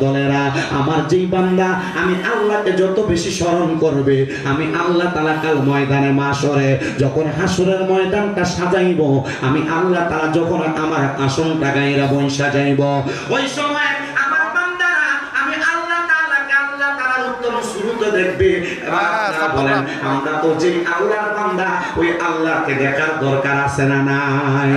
দলেরা, আমার যেই বান্দা আমি আল্লাহকে যত বেশি স্মরণ করবে, আমি আল্লাহ তাআলা কাল ময়দানে মাশরে যখন হাসরের ময়দানটা সাজাইব, আমি আল্লাহ তাআলা যখন আমার আসনটা গায়রা বইসা যাইব, ওই সময় আমার বান্দারা আমি আল্লাহ তাআলাকে আল্লাহ তাআলার উত্তম সুরতে দেখবে। আপনারা বলেন আমরা তো যেই আল্লাহর বান্দা, ওই আল্লাহকে দেখার দরকার আছে না নাই?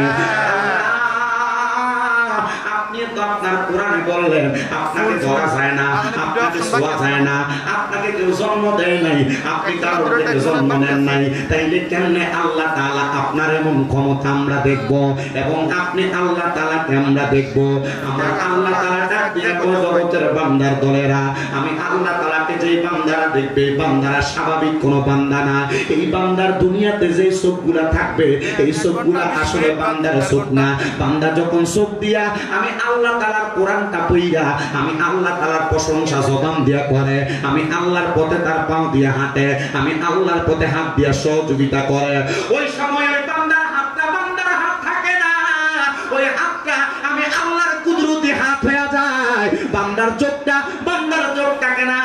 আপনার কোরআনে বললেন আপনাকে ধরা যায় না, আপনাকে ছোঁয়া যায় না, আপনাকে কেউ জন্ম দেয় নাই, আপনি কারোর থেকে জন্ম নেন নাই, তাইলে কেমনে আল্লাহ তাআলা আপনার এমন ক্ষমতা আমরা দেখব এবং আপনি আল্লাহ তাআলাকে আমরা দেখব? আমার আল্লাহ তাআলা ডাক দিয়ে জগতের বান্দার দলেরা, আমি আল্লাহ তাআলাকে যেই বান্দারা দেখবে, বান্দারা স্বাভাবিক কোন বান্দা না। এই বান্দার দুনিয়াতে যে চোখগুলা থাকবে, এই চোখগুলা আসলে বান্দার চোখ না। বান্দা যখন চোখ দিয়া আমি আল্লাহ তাআলার কোরআনটা পড়িয়া, আমি আল্লাহ তাআলার প্রশংসা জবান দিয়া করে, আমি আল্লাহর পথে তার পাও দিয়া হাঁটে, আমি আল্লাহর পথে হাত দিয়া সহযোগিতা করে, ওই সময় ওই বান্দার হাতটা বান্দার হাত থাকে না, ওই হাতটা আমি আল্লাহর কুদরতি হাত হয়ে যায়। বান্দার চোখটা বান্দার চোখ থাকে না,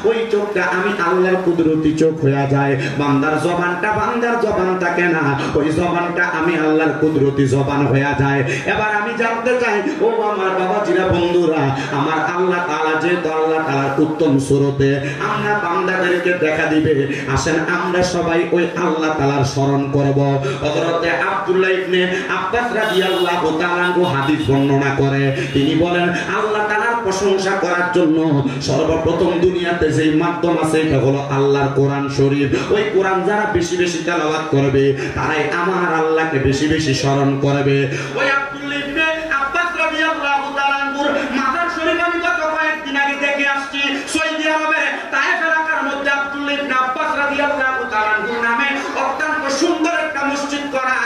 ওই চোখটা আমি আল্লাহর কুদরতি চোখ হয়ে যায়। বান্দার জবানটা বান্দার জবান থাকে না, ওই জবানটা আমি আল্লাহর কুদরতি জবান হয়ে যায়। এবার আমি জানতে চাই, ও আমার বাবাজিরা, বন্ধুরা, আমার আল্লাহ তাআলা যে আল্লাহ তাআলার উত্তম সুরতে আমরা বান্দাদেরকে দেখা দিবে, আসেন আমরা সবাই ওই আল্লাহ তাআলার স্মরণ করব। হযরতে আব্দুল্লাহ ইবনে আব্বাস রাদিয়াল্লাহু তাআলা হাদিস বর্ণনা করে, তিনি বলেন আল্লাহ তাআলার প্রশংসা করার জন্য সর্বপ্রথম দুনিয়াতে যেই মাধ্যম আছে এটা হলো আল্লাহর কোরআন শরীফ। ওই কোরআন যারা বেশি বেশি তেলাওয়াত করবে, তারাই আমার আল্লাহকে বেশি বেশি স্মরণ করবে। ওই আব্দুল্লাহ ইবনে আব্বাস রাদিয়াল্লাহু তাআলা মাজার শরীফ আমি গত কয়েকদিন আগে দেখে আসছি, সৌদি আরবের তায়েফ এলাকার মধ্যে আব্দুল্লাহ ইবনে আব্বাস রাদিয়াল্লাহু তাআলা নামে অত্যন্ত সুন্দর একটা মসজিদ করা।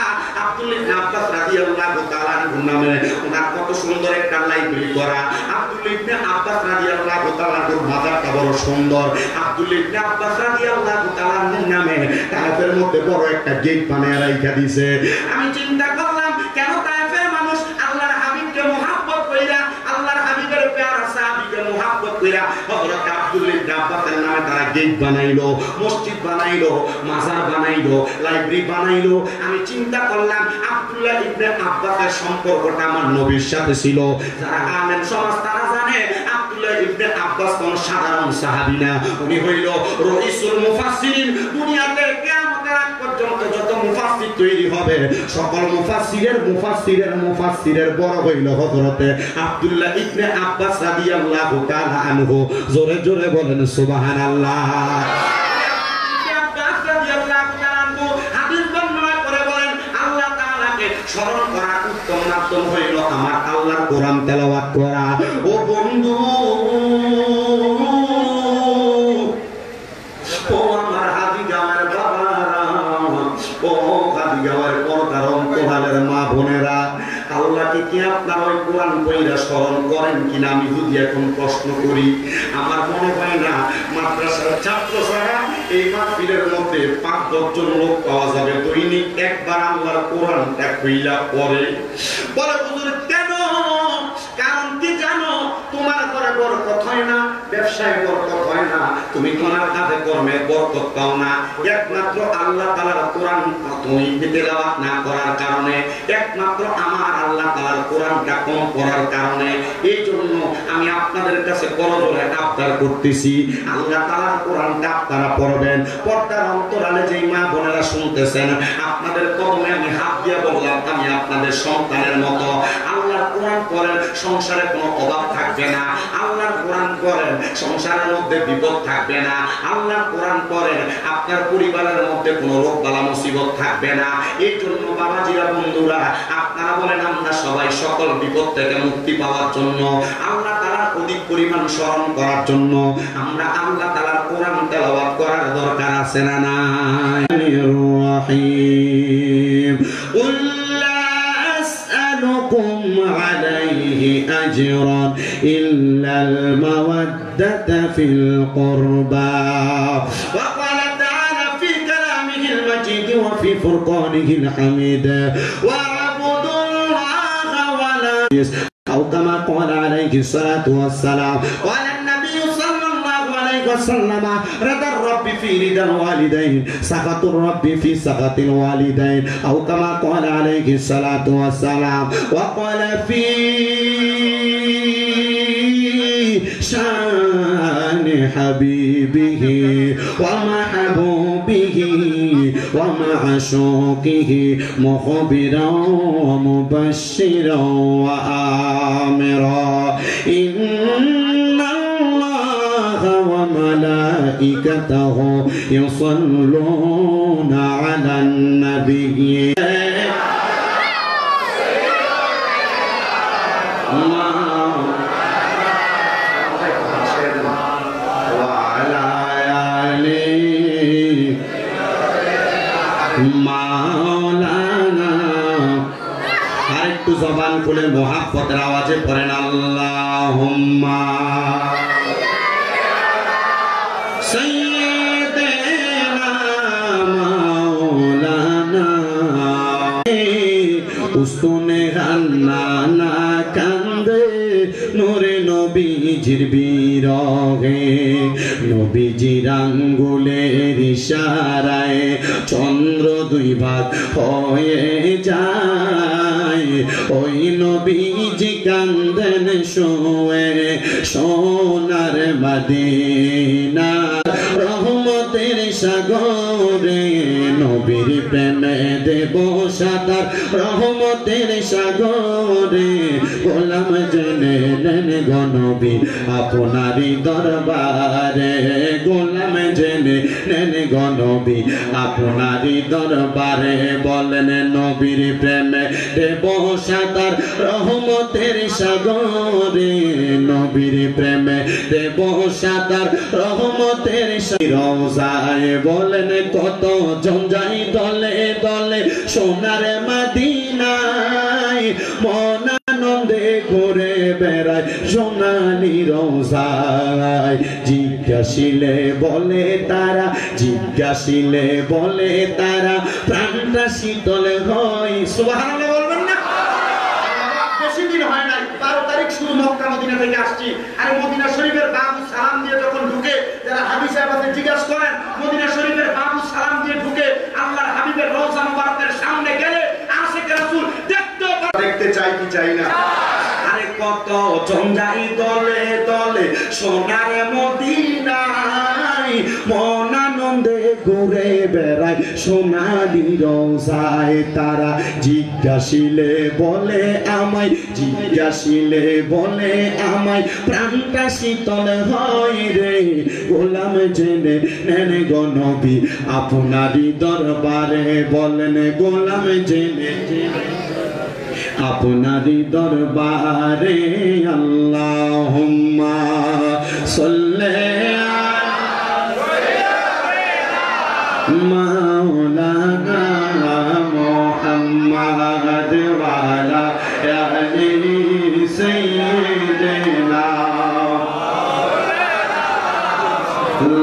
আব্দুল্লাহ ইবনে আব্বাস রাদিয়াল্লাহু তাআলা নামে ওনার কত সুন্দর একটা লাইব্রেরি করা। আব্দুল্লাহ ইবনে আব্বাস রাদিয়াল্লাহু তাআলা মাজারটা বড় সুন্দর। আব্দুল্লাহ ইবনে আব্বাস রাদিয়াল্লাহু তাআলা নামে তায়েফের মধ্যে বড় একটা গেট বানায় রাখা দিয়েছে। আমি চিন্তা করলাম, কেন তায়েফের মানুষ আল্লাহর হাবিবকে মুহাব্বত কইরা, আল্লাহর হাবিবের প্যারা সাহাবীকে মুহাব্বত কইরা হযরত আব্দুল্লাহ ইবনে আব্বাসের নামে তারা গেট বানাইলো, মসজিদ বানাইলো, মাজার বানাইলো, লাইব্রেরি বানাইলো। আমি চিন্তা করলাম, আব্দুল্লাহ ইবনে আব্বাসের সম্পর্কটা আমার নবীর সাথে ছিল। যারা আলেম সমাজ তারা জানে আব্দুল্লাহ ইবনে আব্বাস কোন সাধারণ সাহাবী না, উনি হইল রাইসুল মুফাসসিরিন। দুনিয়াতে কিয়ামতের আগ পর্যন্ত যত মুফাসসির তৈরি হবে, সকল মুফাসসিরের বড় হইল হযরতে আব্দুল্লাহ ইবনে আব্বাস রাদিয়াল্লাহু তাআলা আনহু। জোরে জোরে বলেন সুবহানাল্লাহ। আব্বাস রাদিয়াল্লাহু তাআলা আনহু হাদিস বর্ণনা করে বলেন, আল্লাহ তাআলাকে স্মরণ করার উত্তম মাধ্যম হইল আমার আল্লাহর কোরআন তেলাওয়াত করা। ও বন্ধু, ও আমার হাদিগাওয়ার বাবারা, ও হাদিগাওয়ার পর্দার অন্তরালের মা বোনেরা, আল্লাহকে কি আপনারা ওই কোরআন পড়া স্মরণ করেন কিনা আমি যদি এখন প্রশ্ন করি। আমার মনে হয় না মাদ্রাসার ছাত্র ছাড়া এই মাহফিলের মধ্যে ৫-১০ জন লোক পাওয়া যাবে দৈনিক একবার আল্লাহর কোরআনটা কইলা পড়ে। বলে হুজুর কেন? কারণ কি জানো, তোমার ঘরে বরকত হয় না, ব্যবসায় বরকত হয় না, তুমি তোমার কাজে কর্মে বরকত পাও না, একমাত্র আল্লাহ তাআলার কোরআন তুমি তেলাওয়াত না করার কারণে, একমাত্র আমার আল্লাহ তাআলার কোরআনটা কম পড়ার কারণে। এই জন্য আমি আপনাদের কাছে করজোড়ে আবদার করতেছি, আল্লাহ তাআলার কোরআনটা আপনারা পড়বেন। পর্দার অন্তরালে যেই মা বোনেরা শুনতেছেন, আপনাদের কদমে আমি হাত দিয়ে বললাম, আমি আপনাদের সন্তানের মতো। আল্লাহর কোরআন পড়েন, সংসারে কোনো অভাব থাকবে না। আল্লাহর কোরআন পড়েন, সংসারের মধ্যে বিপদ থাকবে না। আল্লাহর কোরআন পড়েন, আপনার পরিবারের মধ্যে কোনো রোগ বালা মুসিবত থাকবে না। এই জন্য বাবাজিরা, বন্ধুরা, আপনারা বলেন আমরা সবাই সকল বিপদ থেকে মুক্তি পাওয়ার জন্য, আল্লাহ তাআলার অধিক পরিমাণ স্মরণ করার জন্য আমরা আল্লাহ তাআলার কোরআন তেলাওয়াত করার দরকার আছে না নাই? রহিম কুল লা আসআলুকুম আলাইহি আজরান ইল্লাল মাওয়াদ্দাতা ফিল কুরবা। ওয়া ক্বালা তাআলা ফি কালামিহিল মাজিদ ওয়া ফি ফুরকানিহিল হামিদ ওয়া আবুদুল্লাহ ওয়া লা أو كما قال عليه الصلاة والسلام قال النبي صلى الله عليه وسلم رضا الرب في رضا الوالدين سخط الرب في سخط الوالدين أو كما قال عليه الصلاة والسلام وقال في شان حبيبه ومحبوبه ومعشوقه مخبرا ومبشرا وآمرا إن الله وملائكته يصلون على النبي মাওলানা আরেকটু জবান খুলে মুহাব্বতের আওয়াজে পড়েন আল্লাহুম্মা সাইয়্যিদিনা মাওলানা উস্তুনে হান্নানা কান্দে নূরে নবীজির বিরহে নবীজির আঙ্গুলের ইশারায় চন্দ্র দুই ভাগ হয়ে যায় ওই নবীজি কান্দেন শুয়ে সোনার মদিনা রহমতের সাগরে নবীর প্রেমে দেব সাঁতার রহমতের সাগরে গোলাম জেনে নেন গো নবী আপনারই দরবারে গোলাম জেনে নেন গো নবী আপনারই দরবারে বলেন নবীর প্রেমে দেব সাঁতার রহমতের সাগরে নবীর প্রেমে দেব সাঁতার রহমতের রওজায় বলেন কত জন যাই দলে দলে সোনার মদিনায় মন আনন্দে ঘুরে বেড়ায় সোনালি রওজায় জিজ্ঞাসিলে বলে তারা প্রাণটা শীতল হয় সুবহানাল্লাহ বলবেন না বেশি দিন হয় না 12 তারিখ শুরু মক্কা মদিনা থেকে আসছি আর মদিনা শরীফের বাবু সালাম দিয়ে যখন ঢুকে যারা হাবিব সাহেবকে জিজ্ঞাসা করেন মদিনা শরীফের বাবু সালাম দিয়ে ঢুকে আল্লাহর হাবিবের রওজা মুবারকের সামনে গেলে আশিক রাসূল দেখতে চাই কি চাই না আরে কত জন যাই দলে দলে সোনার মদিনায় মন আনন্দে ঘুরে বেড়ায় সোনালি রওজায় তারা জিজ্ঞাসিলে বলে আমায় প্রাণটা শীতল হয় রে গোলাম জেনে নেন গো নবী আপনারই দরবারে বলেন গোলাম জেনে আপনারই দরবারে আল্লাহুম্মা সাল্লি মাওলানা মুহাম্মাদ ওয়া আলা আলি সাইয়্যিদিনা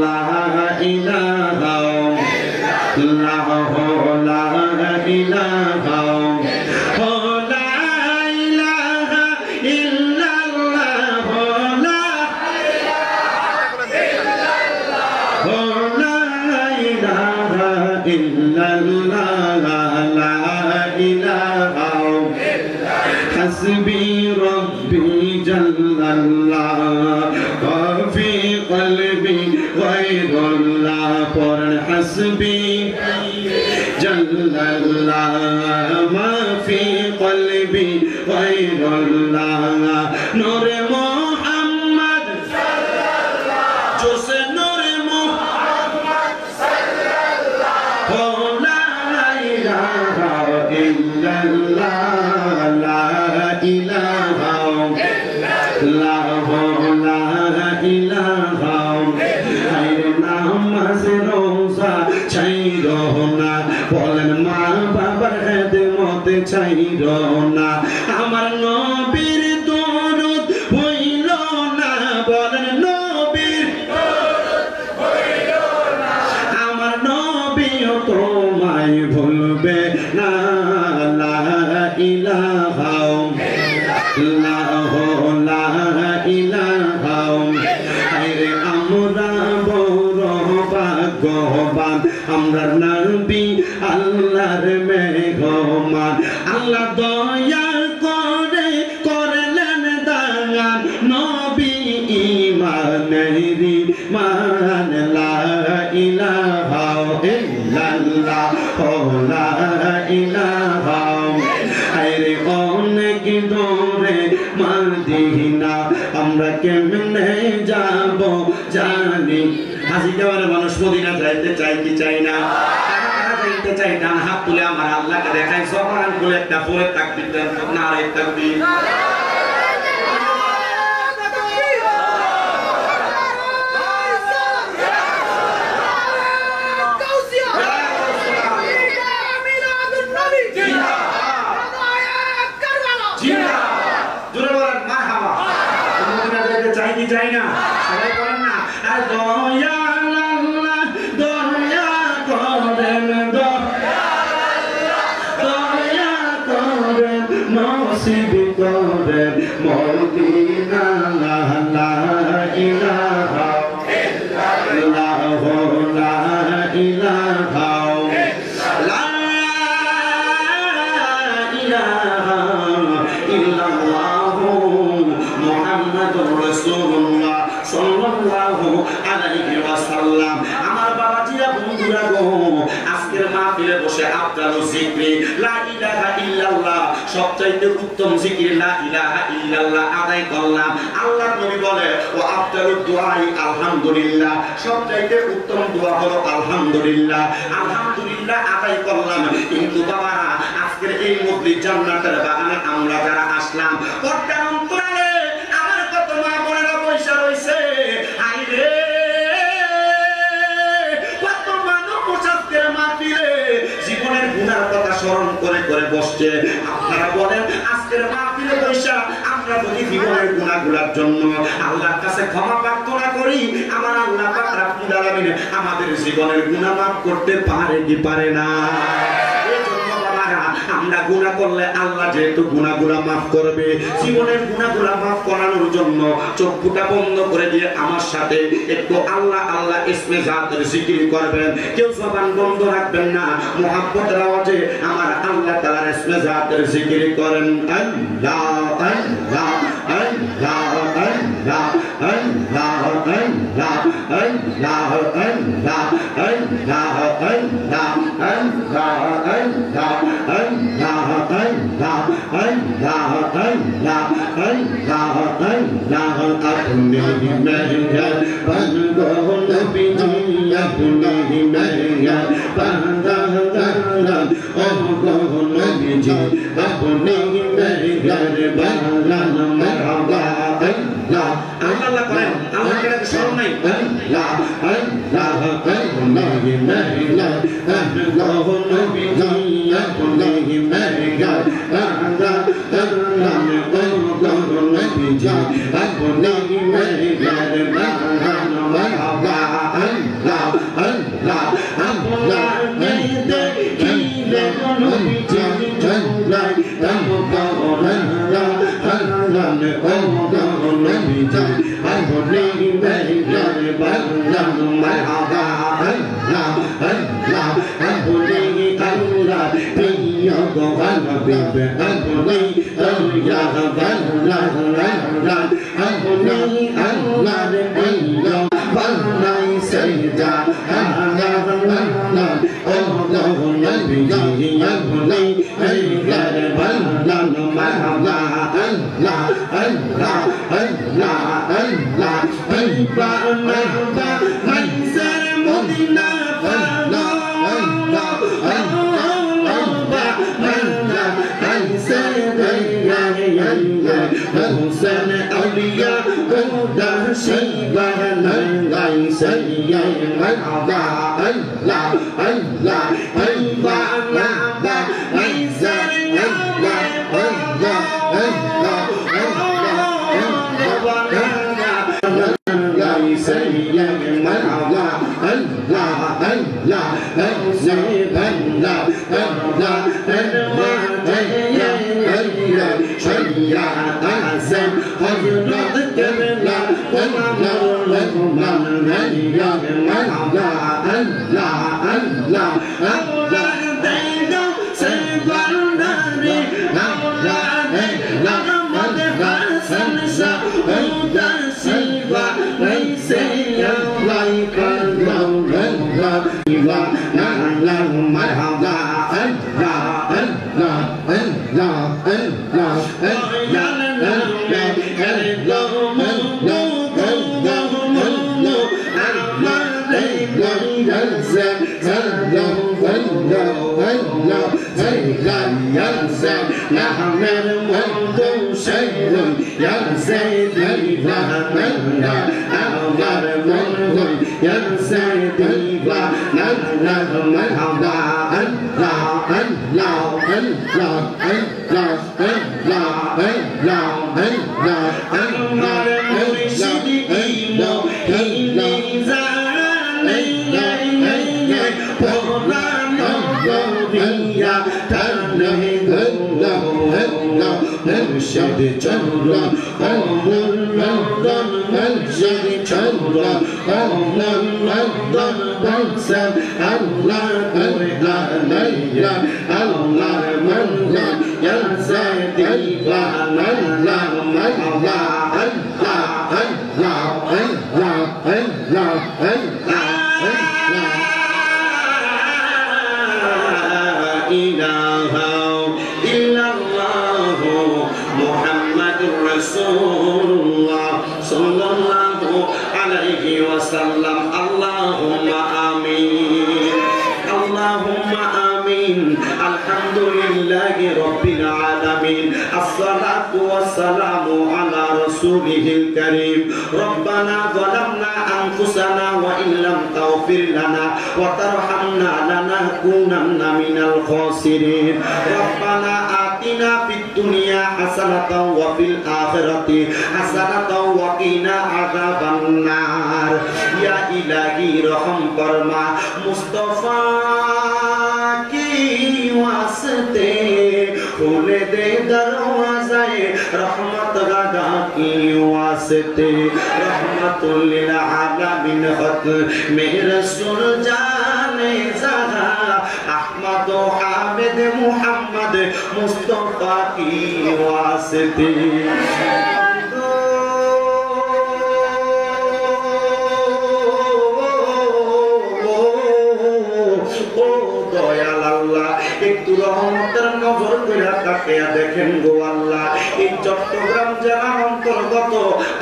লা ইলাহা ইল্লাল্লাহু লা ইলাহা حسبي ربي جل الله وفي قلبي غير الله حسبي جل الله ما في قلبي غير الله نور محمد صلى الله جوسے نور محمد صلى الله لا إله إلا الله لا إله إلا الله لا إله غير নামাজ রোজা ছাইরো না বলেন মা বাবার খেদমত ছাইরো না আমার নবীর দরুদ হইল না বলেন নবীর দরুদ হইল না আমার নবীও তোমায় ভুলবে না লা ইলাহা ইল্লাল্লাহ আমরার নবী আল্লাহর মেহমান আল্লাহ দয়া করে করলেন দান নবী ইমানেরি মান লা ইলাহা ইল্লাল্লাহ লা ইলাহা আরে অনেক দূরে মদিনা আমরা কেমনে যাব জানি হাসি দেওয়ার মানুষ মদিনা যাইতে চাই কি চাই না যাইতে চাই না হাত তুলে আমার আল্লাহকে দেখাই সকাল বলে একটা পরে তাকবীর দেন না আরেক তাকবীর চাই না সবাই বলেন না আর দয়া আল্লাহ দয়া করেন দয়া করেন নসিব করেন মদিনা লা ইলাহা ইল্লাল্লাহ লা ইলাহা লা ইলাহা ইল্লাল্লাহ মুহাম্মাদুর রাসূলুল্লাহ সাল্লাল্লাহু আলাইহি ওয়াসাল্লাম আমার বাবাজিরা বন্ধুরা গো আজকের মাহফিলে বসে আফদালু যিকরি লা ইলাহা ইল্লাল্লাহ সবচাইতে উত্তম জিকির লা ইলাহা ইল্লাল্লাহ আদায় করলাম আল্লাহর নবী বলে ও আফদালু দুআই আলহামদুলিল্লাহ সবচাইতে উত্তম দোয়া হলো আলহামদুলিল্লাহ আলহামদুলিল্লাহ আদায় করলাম কিন্তু বাবারা আজকের এই মজলিস জান্নাতের বাগানে আমরা যারা আসলাম পর্দার অন্তরালে আমার কত মা বোনেরা পয়সা রইছে আইরে কত মানুষ আজকের মাহফিলে জীবনের গুনার কথা স্মরণ করে করে বসছে আপনারা বলেন আজকের মাহফিলে পয়সা আমরা যদি জীবনের গুনাহগুলোর জন্য আল্লাহর কাছে ক্ষমা প্রার্থনা করি আমার আল্লাহ পাক রব্বুল আলামিন আমাদের জীবনের গুনাহ মাফ করতে পারে কি পারে না আমরা গুনাহ করলে আল্লাহ যেহেতু গুনাহগুলো মাফ করবে জীবনের গুনাহগুলো মাফ করানোর জন্য চোখটা বন্ধ করে দিয়ে আমার সাথে একটু আল্লাহ আল্লাহ ইসমে জাতের জিকির করবেন কেউ জবান বন্ধ রাখবেন না মুহাব্বতের আওয়াজে আমার আল্লাহ তাআলার ইসমে জাতের জিকির করেন আল্লাহ আল্লাহ আল্লাহ আল্লাহ আল্লাহ আল্লাহ আল্লাহ আল্লাহ আল্লাহ আল্লাহ আল্লাহ আল্লাহ Allah Allah Allah Allah Allah Allah apne hi mehran bango nabi ji apne hi mehran bango oh nabi ji apne hi mehran bango marhaba Allah Allah karen Allah kare shorm nai Allah Allah apne hi mehran bango nabi ji apne hi mehran bango ربنا ظلمنا أنفسنا وإن لم تغفر لنا وترحمنا لنكونن من الخاسرين ربنا آتنا في الدنيا حسنة وفي الآخرة حسنة وقنا عذاب النار يا إلهي رحم فرما مصطفى की वास्ते खोले दे दरवाज़े रहमत गदा की वास्ते रहमतुल लिल आलमीन खत मेरे रसूल जाने ज़रा अहमद हामिद मुहम्मद मुस्तफा की वास्ते একটু রহমতের নজর করে তাকিয়ে দেখেন গো আল্লাহ এই চট্টগ্রাম জেলার অন্তর্গত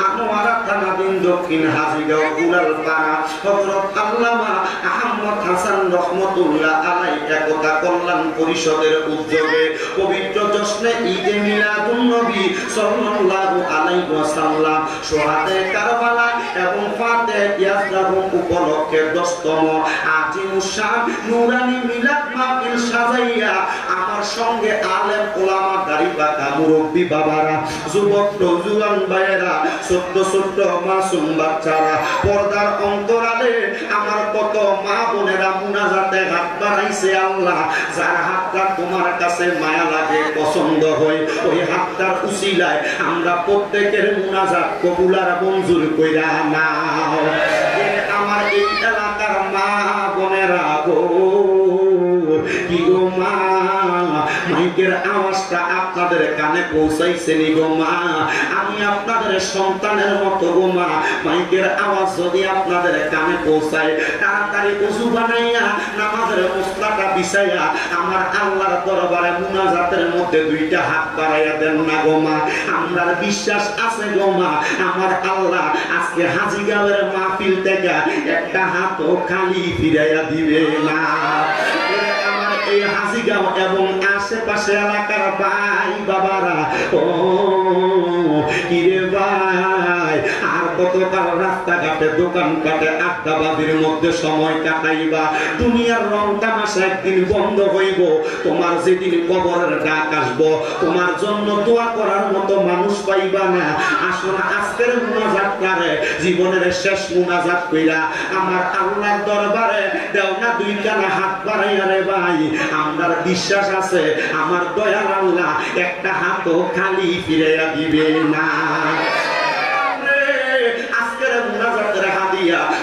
আনোয়ারা থানাধীন দক্ষিণ হাজীগাঁও উলালপাড়া হযরত আল্লামা আহমদ হাসান রহমতুল্লাহ আলাইহি একতা কল্যাণ পরিষদের উদ্যোগে পবিত্র জশ্নে ঈদে মিলাদুন নবী সাল্লাল্লাহু আলাইহি ওয়াসাল্লাম শহাদে কারবালা এবং ফাতে ইয়াসরাহুম উপলক্ষে 10তম আজিমুশান নূরানী মিলাদ মাহফিল সাজাইয়া আমার সঙ্গে আলেম ওলামা দাড়ি পাকা মুরব্বি বাবারা যুবক নওজোয়ান ভাইয়েরা ছোট্ট ছোট্ট মাসুম বাচ্চারা পর্দার অন্তরালে আমার কত মা বোনেরা মুনাজাতে হাত বাড়াইছে আল্লাহ যার হাতটা তোমার কাছে মায়া লাগে পছন্দ হয় ওই হাতটার উসিলায় আমরা প্রত্যেকের মুনাজাত কবুল আর মঞ্জুর কইরা নাও আমার এই এলাকার মা বোনেরা গো কি গো মা মাইকের আওয়াজটা আপনাদের কানে পৌঁছাইছে নি গো মা আমি আপনাদের সন্তানের মতো গো মা মাইকের আওয়াজ যদি আপনাদের কানে পৌঁছায় তাড়াতাড়ি ওযু বানাইয়া নামাজের মুসলাটা বিছাইয়া আমার আল্লাহর দরবারে মুনাজাতের মধ্যে দুইটা হাত বাড়াইয়া দেন না গো মা আমার বিশ্বাস আছে গো মা আমার আল্লাহ আজকে হাজীগাঁওয়ের মাহফিল থেকে একটা হাতও খালি ফিরাইয়া দিবে না এই হাজীগাঁও এবং আশেপাশে এলাকার ভাই বাবারা ও কিরে ভাই আর কতকাল রাস্তাঘাটে দোকানপাটে আড্ডাবাজির মধ্যে সময় কাটাইবা দুনিয়ার রং তামাশা একদিন বন্ধ হইব তোমার যেদিন কবরের ডাক আসবো তোমার জন্য দোয়া করার মতো মানুষ পাইবা না আসুন আজকের মুনাজাত করে জীবনের শেষ মুনাজাত কইরা আমার আল্লাহর দরবারে দেও না দুই কানা হাত বাড়াইয়া রে ভাই আমার বিশ্বাস আছে আমার দয়াল আল্লাহ একটা হাতও খালি ফিরাইয়া দিবে না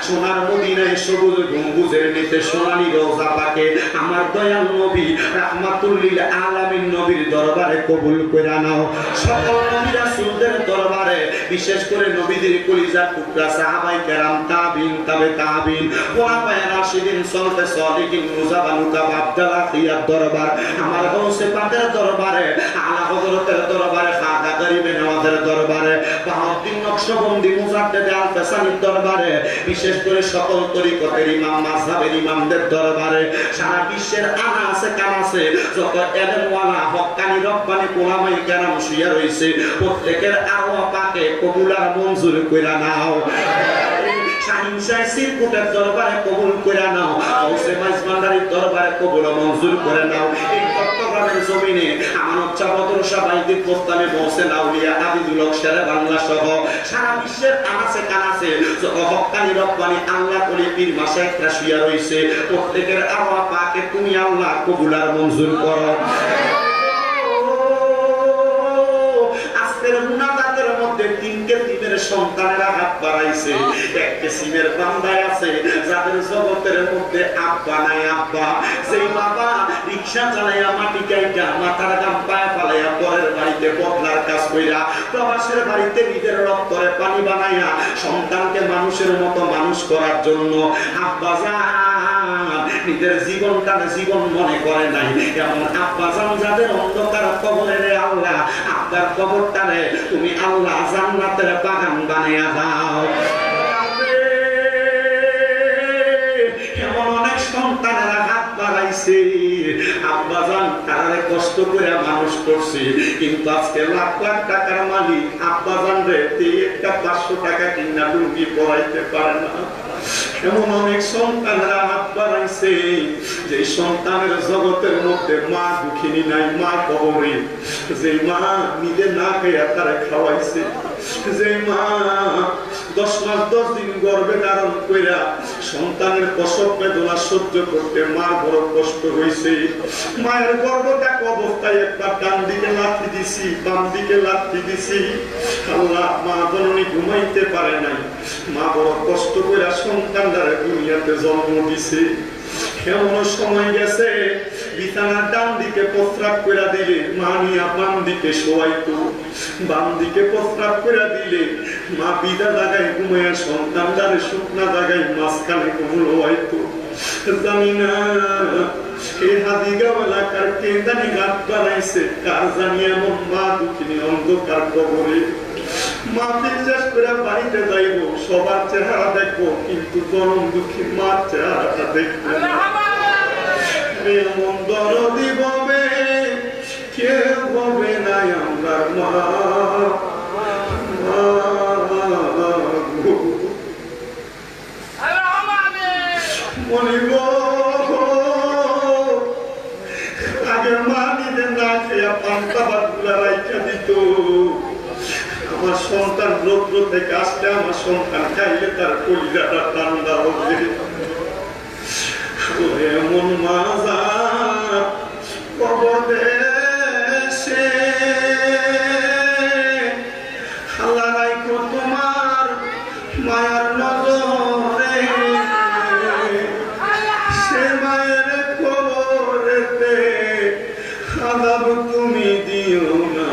সোনার মদিনায় সবুজ গম্বুজের নিচে সোনালী রওজা পাকে আমার দয়াল নবী রাহমাতুল লিল আলামিন নবীর দরবারে কবুল কইরা নাও। সকল নবী রাসূলদের দরবারে, বিশেষ করে নবীদের কলিজার টুকরা সাহাবায়ে কেরাম, তাবিঈন, তাবে তাবিঈন, ওলামায়ে রাশিদিন, সলফে সালিহিন, মুজাবা নুকাবা, আব্দুল্লাহ খিয়ার দরবার, আমার গৌসে পাকের দরবারে, আলা হযরতের দরবারে, খাজা গরিবে নওয়াজের দরবারে, বাহাউদ্দিন নকশবন্দি মুজাদ্দেদ আল ফেসানির দরবারে, বিশেষ করে সকল তরিকতের ইমাম, মাযহাবের ইমামদের দরবারে, সারা বিশ্বের আনাসে কানাসে যত এলেমওয়ালা হক্কানি রব্বানি উলামায়ে কেরাম শুয়ে রইছে, প্রত্যেকের আরওয়াহ পাকে কবুল আর মঞ্জুর কইরা নাও। শাহিন শাহ সিরকুটের দরবারে কবুল কইরা নাও। গাউসে মাইজভান্ডারির দরবারে কবুল ও মঞ্জুর করে নাও। এই চট্টগ্রামের জমিনে আমানত চাবদর সাবাইদি পোস্তানে মহসেন আউলিয়া আবিদুল হক শেরে বাংলা সহ সারা বিশ্বের আনাসে কানাসে যত হক্কানি রব্বানি আল্লাহ ওলি পীর মাশায়েখরা শুয়ে রইছে, প্রত্যেকের আরওয়াহ পাকে তুমি আল্লাহ কবুল আর মঞ্জুর করো। মুনাজাতের মধ্যে তিনকে তিনের সন্তানেরা হাত বাড়াইছে। একটা সিমের বান্দায় আছে যাদের জগতের মধ্যে আব্বা নাই। আব্বা সেই বাবা রিকশা চালাইয়া মাটি কাইটা মাথার গাম পায়ে ফালাইয়া পরের বাড়িতে বদলার কাজ কইরা প্রবাসের বাড়িতে নিজের রক্তরে পানি বানাইয়া সন্তানকে মানুষের মতো মানুষ করার জন্য আব্বা নিজের জীবনটাকে জীবন মনে করে নাই। এমন আব্বাজান যাদের অন্ধকার কবরে রে আল্লাহ, আপনার কবরটারে তুমি আল্লাহ জান্নাতের বাগান বানিয়ে দাও। এমন অনেক সন্তানেরা হাত বাড়াইছে, আব্বাজান তারারে কষ্ট করে মানুষ করছে, কিন্তু আজকে লাখ লাখ টাকার মালিক আব্বাজান রে একটা 500 টাকা কিনা লুঙ্গি পরাইতে পারে না। এমন অনেক সন্তানরা হাত বাড়াইছে যে সন্তানের জগতের মধ্যে মা দুঃখিনী নাই, মা কবরে, যে মা নিজে না খেয়ে তারা খাওয়াইছে, যে মা 10 মাস 10 দিন গর্ভে ধারণ কইরা সন্তানের প্রসব বেদনা সহ্য করতে মার বড় কষ্ট হয়েছে। মায়ের গর্ভটা অবস্থায় একবার ডান দিকে লাথি দিছি, বাম দিকে লাথি দিছি, আল্লাহ মা জননী ঘুমাইতে পারে নাই। মা বড় কষ্ট করে সন্তানরা দুনিয়াতে জন্ম দিছে। এমন সময় গেছে বিছানার ডান দিকে প্রস্রাব করে দিলে মা নিয়া বাম দিকে শোয়াইতো, বাম দিকে প্রস্রাব করে দিলে মা বিদা জায়গায় ঘুমাইয়া সন্তানদারে শুকনা জায়গায় মাঝখানে কবুল হইতো। জানি না এই হাদিগাওয়ালা কার কে জানি হাত বানাইছে, কার জানি এমন মা দুঃখিনী অন্ধকার কবরে। মা বিশ্বাস করে বাড়িতে যাইব, সবার চেহারা দেখবো, কিন্তু গরম দুঃখী মার চেহারাটা দেখবো। এমন দরদি হবে কেউ হবে না আমার মা। মনিব আগে মা নিজে না খেয়া পান্তা ভাত গুলা রাইখা দিত। আমার সন্তান রৌদ্র থেকে আসলে আমার সন্তান খাইলে তার কলিজাটা ঠান্ডা হবে। এমন মাজা কবর দেশে আল্লাহ রাইখো তোমার মায়ার নজরে, সে মায়ের কবরেতে আযাব তুমি দিও না।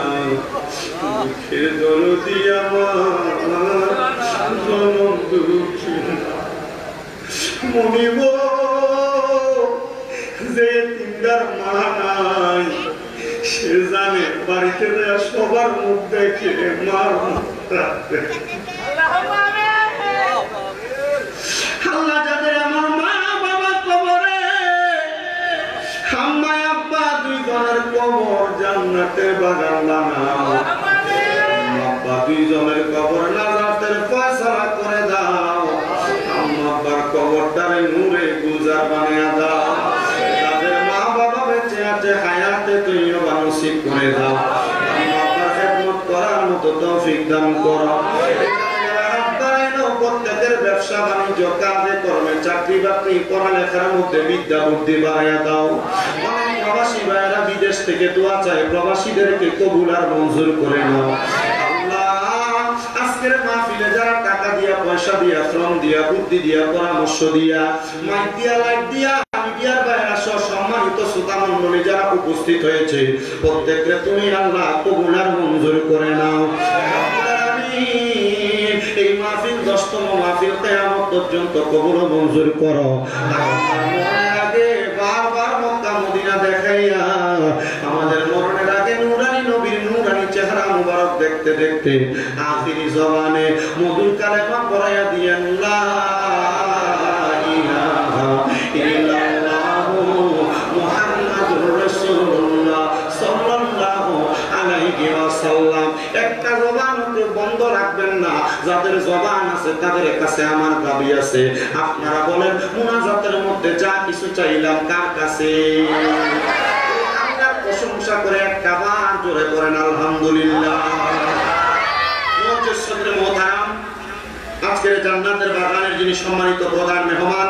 মুখে দরদি আমার জনম দুঃখী মনিব, যে তিনদার মা নাই সে জানে বাড়িতে সবার মুখ দেখে মার মুখ রাখবে। আল্লাহ যাদের আমার মা বাবা কবরে, আম্মা আব্বা দুইজনের কবর জান্নাতের বাগান বানাও। আব্বা দুইজনের কবর নাজাতের ফয়সালা করে দাও। আম্মা আব্বার কবরটারে নূরে গুলজার বানিয়ে দাও। যাদের মা বাবা বেঁচে আছে হায়াতে তৈয়বা নসিব করে দাও। আম্মা আব্বার খেদমত করার মতো তৌফিক দান করো। প্রত্যেকের ব্যবসা বাণিজ্য কাজে কর্মে চাকরি বাকরি পড়ালেখার মধ্যে বিদ্যা বুদ্ধি বাড়াইয়া দাও। অনেক প্রবাসী ভাইয়েরা বিদেশ থেকে দোয়া চায়, প্রবাসীদেরকে কবুল আর মঞ্জুর করে নাও। আল্লাহ আজকে আজকের মাহফিলে যারা টাকা দিয়া, পয়সা দিয়া, শ্রম দিয়া, বুদ্ধি দিয়া, পরামর্শ দিয়া, মাইক দিয়া, লাইট দিয়া, মিডিয়ার বাইরে সহ সম্মানিত শ্রোতা মণ্ডলী যারা উপস্থিত হয়েছে, প্রত্যেককে তুমি আল্লাহ কবুল আর মঞ্জুর করে নাও। এই মাহফিল 10তম মাহফিল কিয়ামত পর্যন্ত কবুল ও মঞ্জুর করো। মরণের আগে বারবার মক্কা মদিনা দেখাইয়া আমাদের মরণের আগে নূরানী নবীর নূরানী চেহারা মুবারক দেখতে দেখতে আখিরি জবানে মধুর কালেমা পড়াইয়া দিয়েন লা ইলাহা ইল্লাল্লাহু মুহাম্মাদুর রাসূলুল্লাহ সাল্লাল্লাহু আলাইহি ওয়াসাল্লাম। একটা জবান বন্ধ রাখবেন না। যাদের জবান আছে তাদের কাছে আমার দাবি আছে, আপনারা বলেন মুনাজাতের মধ্যে যা কিছু চাইলাম কার কাছে? আল্লাহর প্রশংসা করে একটা বার জোরে করেন আলহামদুলিল্লাহ। মুআজ্জিজ মুহতারাম, আজকের জান্নাতের বাগানের যিনি সম্মানিত প্রধান মেহমান,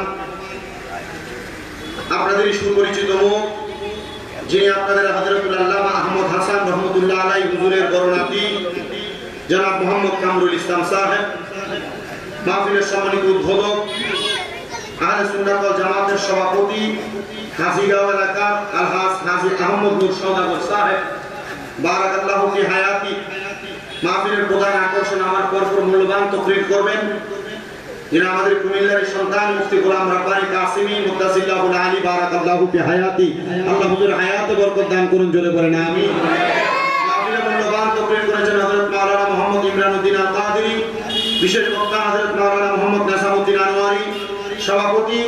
আপনাদের সুপরিচিত মুখ, যিনি আপনাদের হযরতুল আল্লামা আহমদ হাসান রহমতুল্লাহ আলাইহি হুজুরের বড় নাতি জনাব মোহাম্মদ কামরুল ইসলাম সাহেব, মাহফিলের সম্মানিত উদ্বোধক, আহলে সুন্নাত ওয়াল জামাতের সভাপতি, হাজীগাঁও এলাকার আলহাজ হাজী আহমদ নূর সওদাগর সাহেব, বারাকাল্লাহু ফি হায়াতি। মাহফিলের প্রধান আকর্ষণ আমার পরপর মূল্যবান তাকরীর করবেন যিনি আমাদের কুমিল্লার সন্তান মুফতি গোলাম রাব্বানী কাসিমি মুত্তাসিল্লাহুল আলী, বারাকাল্লাহু ফি হায়াতি। আল্লাহ হুজুর হায়াতে বরকত দান করুন, জোরে বলেন আমিন। মাহফিলের মূল্যবান তাকরীর করেছেন হযরত মাওলানা মোহাম্মদ ইমরানউদ্দিন আল কাদেরী, বিশেষ বক্তা হযরত মাওলানা মোহাম্মদ নাসামউদ্দিন আনোয়ারি, সভাপতি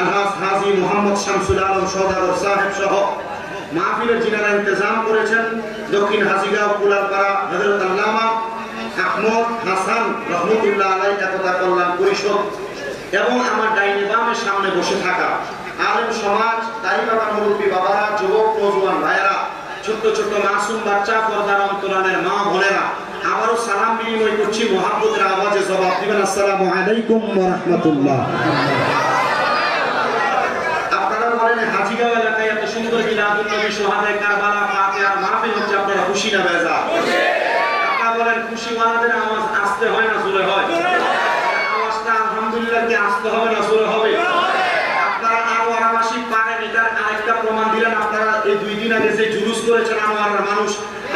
আলহাজ হাজী মোহাম্মদ শামসুল আলম সওদাগর সাহেব সহ মাহফিলের যিনারা ইন্তজাম করেছেন দক্ষিণ হাজীগাঁও কুলারপাড়া হযরত আল্লামা আহমদ হাসান রহমতুল্লাহ আলাইহি একতা কল্যাণ পরিষদ এবং আমার ডাইনে বামের সামনে বসে থাকা আলেম সমাজ, দাড়ি বাবা মুরব্বী বাবারা, যুবক নওজোয়ান ভাইয়েরা, ছোট্ট ছোট্ট মাসুম বাচ্চা, পর্দার অন্তরালের মা বোনেরা, আবারও সালাম বিনিময় করছি, মুহাব্বতের আওয়াজে জবাব দিবেন আসসালামু আলাইকুম ওয়া রাহমাতুল্লাহ। আপনারা বলেন হাজীগাঁও এলাকায় এত সুন্দর মিলাদুন নবী, সোহাদায়ে কারবালা, ফাতিহার মাহফিল হচ্ছে, আপনারা খুশি না বেজার? আপনারা বলেন খুশি ওয়ালাদের আওয়াজ আসতে হয় না জোরে হয়? আওয়াজটা আলহামদুলিল্লাহ কি আসতে হবে না জোরে হবে? আপনারা আনোয়ারাবাসী পারেন, এটার আরেকটা প্রমাণ দিলেন আপনারা এই 2 দিন আগে যে জুলুস করেছেন আনোয়ারার মানুষ।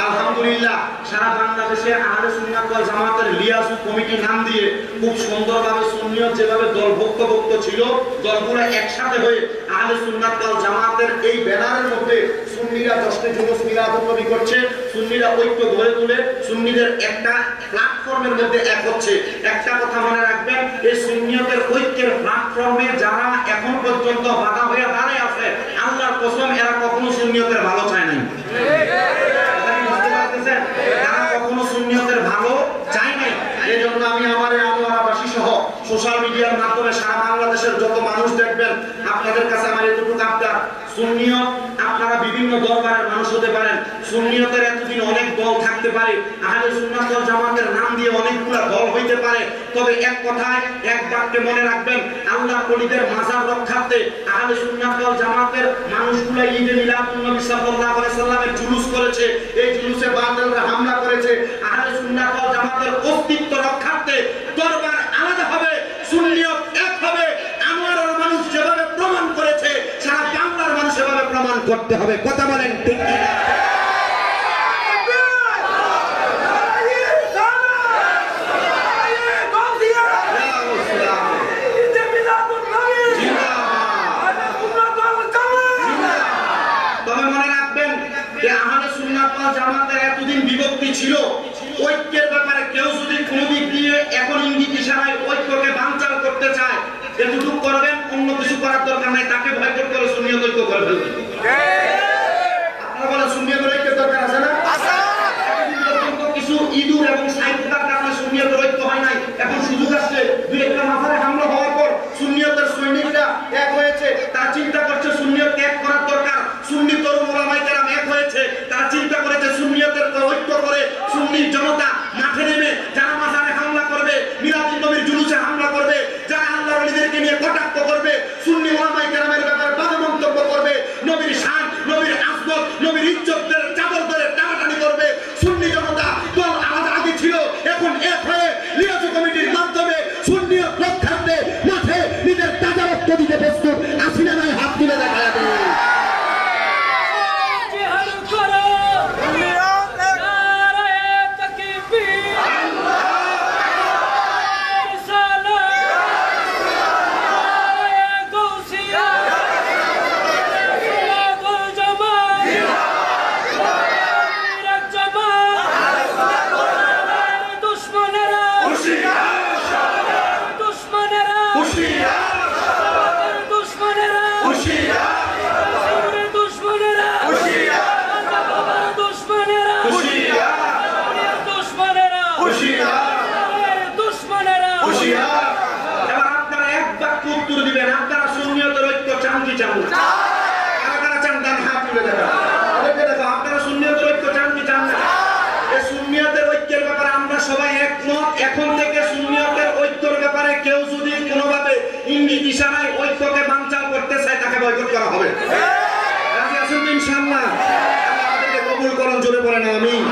আলহামদুলিল্লাহ সারা বাংলাদেশে আহলে সুন্নাত ওয়াল জামাতের লিয়াজু কমিটি নাম দিয়ে খুব সুন্দরভাবে সুন্নিয়ত যেভাবে দলভুক্ত ছিল, দলগুলো একসাথে হয়ে আহলে সুন্নাত ওয়াল জামাতের এই ব্যানারের মধ্যে সুন্নিরা জশ্নে জুলুস মিলাদুন নবী করছে, সুন্নিরা ঐক্য গড়ে তুলে সুন্নিদের একটা প্ল্যাটফর্মের মধ্যে এক হচ্ছে। একটা কথা মনে রাখবেন, এই সুন্নিয়তের ঐক্যের প্ল্যাটফর্মে যারা এখন পর্যন্ত বাধা হয়ে দাঁড়িয়ে আছে, আল্লাহর কসম এরা কখনো সুন্নিয়তের ভালো চায় নাই। তারা কখনো সুন্নিয়তের ভালো চায় নাই। এই জন্য আমি আমার আনোয়ারাবাসী সহ সোশ্যাল মিডিয়ার মাধ্যমে সারা বাংলাদেশের যত মানুষ দেখবেন, আপনাদের কাছে আমার এতটুকু আবদার, সুন্নিয়ত আপনারা বিভিন্ন দরবারের মানুষ হতে পারেন, সুন্নিয়তের এতদিন অনেক দল থাকতে পারে, আহলে সুন্নাত ওয়াল জামাতের নাম দিয়ে অনেকগুলা দল হইতে পারে, তবে এক কথায় এক বাক্যে মনে রাখবেন, আল্লাহর ওলিদের মাজার রক্ষার্থে আহলে সুন্নাত ওয়াল জামাতের মানুষগুলা ঈদে মিলাদুন নবী সাল্লাল্লাহু আলাইহি সাল্লামের জুলুস করেছে, এই জুলুসে বাতিলরা হামলা করেছে। আহলে সুন্নাত ওয়াল জামাতের অস্তিত্ব রক্ষার্থে দরবার আলাদা হবে, সুন্নিয়ত এক হবে। আনোয়ারের মানুষ যেভাবে প্রমাণ করেছে, সারা বাংলার মানুষ সেভাবে প্রমাণ করতে হবে। কথা বলেন ঠিক কি না? তবে মনে রাখবেন যে আহলে সুন্নাত ওয়াল জামাতের এতদিন বিভক্তি ছিল, ঐক্যের ব্যাপারে কেউ যদি কোনো দিক দিয়ে এখন ইঙ্গিত ইশারায় ঐক্যকে বানচাল করতে চায়, এতটুকু করবেন, অন্য কিছু করার দরকার নাই, তাকে ভয় করে সুন্নিয়ত ঐক্য করে ফেলবেন। এবার আপনারা এক বাক্য উত্তর দিবেন, আপনারা সুন্নিয়তের ঐক্য চান কি চান না? কারা কারা চান ডান হাত তুলে দেখা। আপনারা সুন্নিয়তের ঐক্য চান কি চান না? এই সুন্নিয়তের ঐক্যের ব্যাপারে আমরা সবাই একমত। এখন থেকে সুন্নিয়তের ঐক্যের ব্যাপারে কেউ যদি কোনোভাবে ইঙ্গিত ইশারায় ঐক্যকে বানচাল করতে চায় তাকে বয়কট করা হবে। রাজি আছেন ইনশাআল্লাহ? আমাদেরকে কবুল করুন, জোরে বলেন আমিন।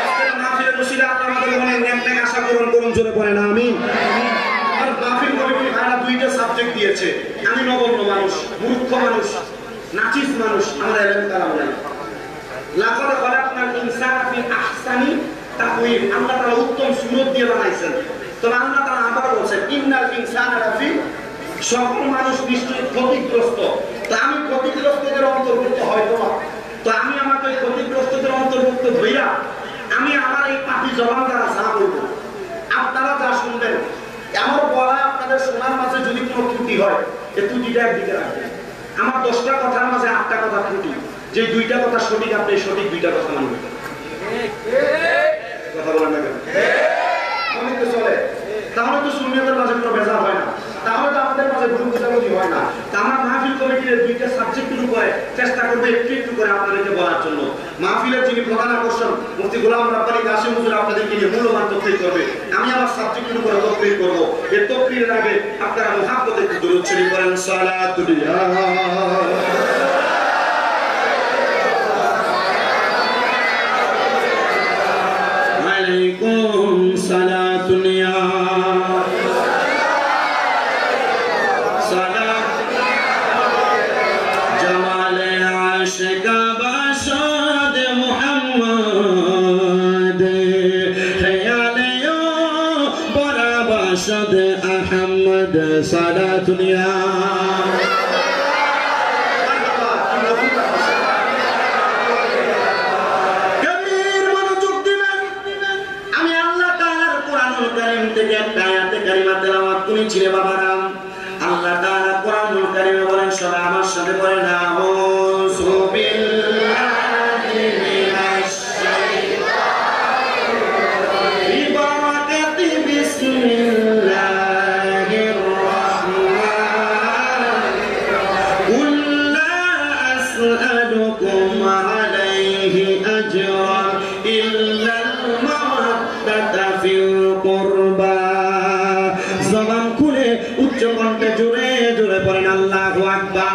আজকের মাহফিলের বসিলা আমাদের মনে নেক আশা পূরণ করুন, জোরে বলেন আমিন। আর মাহফিল কমিটি ভাইরা দুইটা সাবজেক্ট দিয়েছে। আমি নগণ্য মানুষ, মূর্খ মানুষ, নাচিস মানুষ, আমার এলেম কালাম নাই। লাকাদ খালাকনাল ইনসানা ফি আহসানি তাকওয়িম, আল্লাহ তাআলা উত্তম সুরত দিয়ে বানাইছেন। তবে আল্লাহ তাআলা আবার বলেন ইন্নাল ইনসানা লাফি, সকল মানুষ নিশ্চয়ই ক্ষতিগ্রস্ত। তো আমি ক্ষতিগ্রস্তদের অন্তর্ভুক্ত হয়তো না, তো আমি আমাকে ক্ষতিগ্রস্তদের অন্তর্ভুক্ত হইয়া আমি আমার এই পাপি জবান দ্বারা যা বলবো আপনারা যা শুনবেন, এমন বলা আপনাদের শোনার মাঝে যদি কোনো ত্রুটি হয় এই ত্রুটিটা একদিকে রাখবেন। আমার 10টা কথার মাঝে 8টা কথা ত্রুটি, যে 2টা কথা সঠিক আপনি সঠিক 2টা কথা মানবেন। কথা বলেন না কেন? অনেক তো চলে, তাহলে তো সুন্নিয়তের মাঝে কোনো ভেজাল হয় না, তাহলে তো আমাদের মাঝে ভুল বোঝাবুঝি হয় না। তা আমার মাহফিল কমিটির 2টা সাবজেক্টের উপরে চেষ্টা করবো একটু করে আপনাদেরকে বলার জন্য। মাহফিলের যিনি প্রধান আকর্ষণ মুফতি গোলাম রাব্বানী কাশিম হুজুর আপনাদেরকে নিয়ে মূল্যবান তকরীর করবে, আমি আমার সাবজেক্টের উপরে তকরীর করব। এই তকরীরের আগে আপনারা মুহাব্বতে একটু দুরূদ শরীফ পড়েন, সালাতুল্লাহ আলাইকুম সালাতুল্লাহ أحمد صلاة يا كبير منوجوك দিবেন। আমি আল্লাহ তাআলার কোরআনুল কারীম থেকে একটা আয়াতে কারিমা তেলাওয়াত করেছি রে বাবারা। আল্লাহ তাআলা কোরআনুল কারীমে বলেন, সবাই আমার সাথে বলেন আউযু বিল্লাহি মিনাশ শাইতানির রাজিম বিবারাকাতি বিসমিল্লাহ জবান খুলে উচ্চ কণ্ঠে জোরে জোরে পড়েন আল্লাহু আকবার।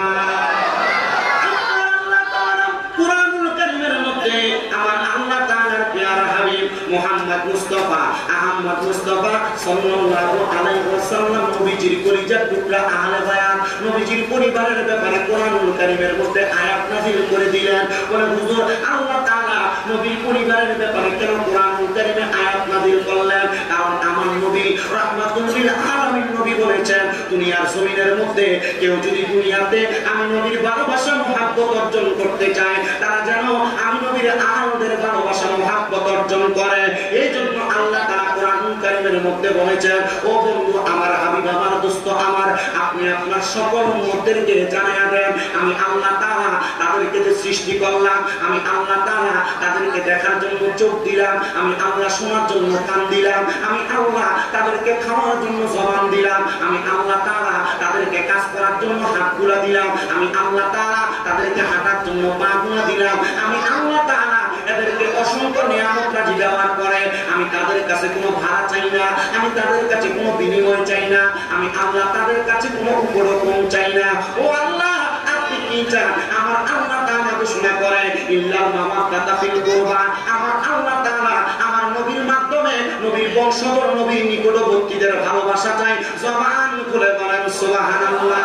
আল্লাহ তাআলা কুরআনুল কারীমের মধ্যে আমার আল্লাহ তাআলার প্রিয় হাবিব মুহাম্মদ মুস্তাফা আহমদ মুস্তাফা সাল্লাল্লাহু আলাইহি ওয়াসাল্লাম নবীজির কলিজার টুকরা আহলে বায়াত নবীজির পরিবারের ব্যাপারে কুরআনুল কারীমের মধ্যে আয়াত নাযিল করে দিলেন। বলে হুজুর আল্লাহ তাআলা নবীর পরিবারের ব্যাপারে কেন কুরআনুল কারীমে আয়াত নাযিল করলেন? কারণ আমার নবী রাহমাতুল লিল আলামিন নবী বলেছেন, দুনিয়ার জমিনের মধ্যে কেউ যদি দুনিয়াতে আমি নবীর ভালোবাসা মুহাব্বত অর্জন করতে চায়, তারা যেন আমি নবীর আহলদের ভালোবাসা মুহাব্বত অর্জন করে। এই জন্য আল্লাহ তাআলা কুরআনুল কারীমের মধ্যে বলেছেন, ও বন্ধু আমার, হাবিব আমার, দোস্ত আমার, আপনি আপনার সকল উম্মতদেরকে জানায়া দেন আমি আল্লাহ তাআলা তাদেরকে যে সৃষ্টি করলাম, আমি আল্লাহ তাআলা তাদেরকে দেখার জন্য চোখ দিলাম, আমি আল্লাহ শোনার জন্য কান দিলাম, আমি আল্লাহ তাদেরকে খাওয়ার জন্য জবান দিলাম, আমি আল্লাহ তাআলা তাদেরকে কাজ করার জন্য হাতগুলা দিলাম, আমি আল্লাহ তাআলা তাদেরকে হাঁটার জন্য পাগুলা দিলাম, আমি আল্লাহ তাআলা এদেরকে অসংখ্য নিয়ামত রাজি দেওয়ার পরে আমি তাদের কাছে কোনো ভাড়া চাই না, আমি তাদের কাছে কোনো বিনিময় চাই না, আমি আল্লাহ তাদের কাছে কোনো উপরকম চাই না। ও আল্লাহ, আপনি কি চান? আমার আল্লাহ তাআলা ঘোষণা করে ইল্লাল মাওয়াদ্দাতা ফিল কুরবা, আমার আল্লাহ তাআলা আমার নবীর মাধ্যমে নবীর বংশধর নবীর নিকটবর্তীদের ভালোবাসা চাই। জবান খুলে বলেন সুবহানাল্লাহ।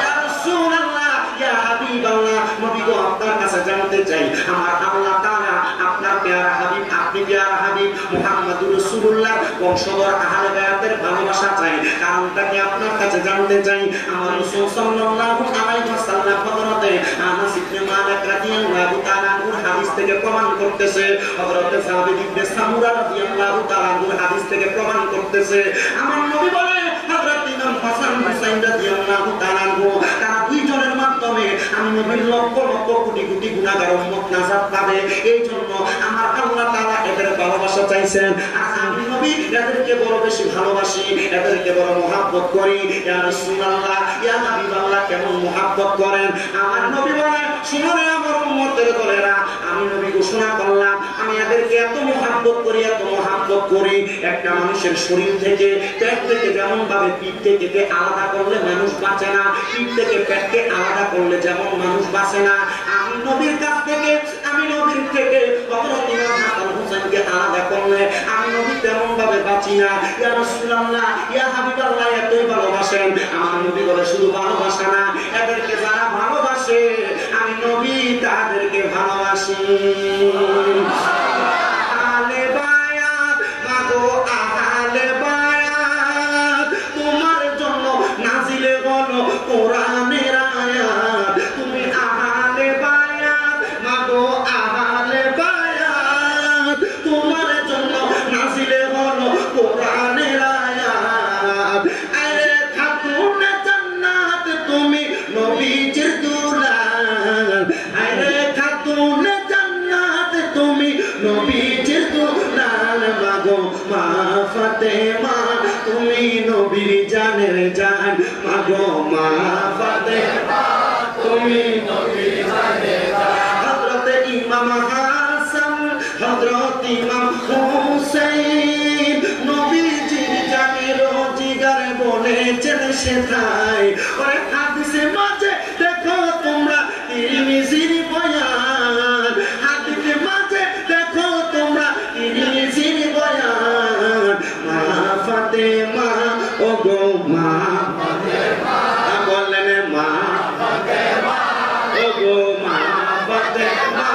ইয়া রাসূলুল্লাহ, ইয়া হাবিবাল্লাহ, নবী গো আপনার কাছে জানতে চাই, আমার আল্লাহ তাআলা আপনার প্যারা হাবিব, আপনি প্যারা হাবিব মুহাম্মদুর রাসূলুল্লাহ বংশধর আহলে বায়াতের ভালোবাসা চাই। কারণটা কি আপনার কাছে জানতে চাই। আমার রাসূল সাল্লাল্লাহু আলাইহি ওয়াসাল্লাম হযরতে আনাস ইবনে মালিক রাদিয়াল্লাহু তাআলা আনহুর হাদিস থেকে প্রমাণ করতেছে, হযরতে সাবিত ইবনে সামুরা রাদিয়াল্লাহু তাআলা আনহুর হাদিস থেকে প্রমাণ করতেছে, আমার নবী বলে হযরত ইমাম হাসান হুসাইন রাদিয়াল্লাহু তাআলা আনহু তারা দুইজনের মাধ্যমে আমি নবীর লক্ষ লক্ষ কোটি কোটি গুনাহগার উম্মত নাজাত পাবে। এই জন্য আমার আল্লাহ তাআলা এদের ভালোবাসা চাইছেন। আর আমি নবী এদেরকে বড় বেশি ভালোবাসি, এদেরকে বড় মহব্বত করি। ইয়া রাসূলুল্লাহ, ইয়া হাবিবাল্লাহ, কেমন মহব্বত করেন? আমার নবী বলেন, শুনো রে আমার উম্মতের দলেরা, আমি নবী ঘোষণা করলাম আমি এদেরকে এত মহব্বত করি, এত মহব্বত করি। একটা মানুষের শরীর থেকে পেট থেকে যেমন ভাবে পিঠ থেকে আলাদা করলে মানুষ বাঁচে না, পিঠ থেকে পেটকে আলাদা করলে যেমন মানুষ বাঁচে না, আমি নবীর কাছ থেকে, আমি নবীর থেকে হযরত ইমাম হাসান হুসাইনকে আলাদা করলে আমি নবী তেমন ভাবে বাঁচি না। ইয়া রাসূলুল্লাহ, ইয়া হাবিবাল্লাহ, এতই ভালোবাসেন। আমার নবী বলে শুধু ভালোবাসা না, এদেরকে যারা ভালোবাসে আমি নবী তাদেরকে ভালোবাসি। আলে বায়াত মাগো আলে বায়াত, তোমার জন্য নাজিলে হলো কোরআনের আয়াত। তুমি আলে বায়াত মাগো আলে বায়াত, তোমার জন্য নাজিলে হলো কোরআনের আয়াত। আরে খাতুনে জান্নাত তুমি নবীজির দুলাল, আরে খাতুনে জান্নাত তুমি নবীজির দুলাল। মাগো মা ফাতেমা তুমি নবীর জানের জান, মাগো মা ফাতেমা তুমি নবীর জানের জান। হযরত ইমাম হাসান, হযরত ইমাম হুসাইন নবীজির জানের জিগার বলেছেন সেটাই। ওরে হাদিসে মাঝে দেখো তোমরা তিরমিজির বয়ান, হাদিসে মাঝে দেখো তোমরা তিরমিজির বয়ান। মা ফাতেমা ও গো মা ফাতেমা, বললেন মা ফাতেমা ও গো মা ফাতেমা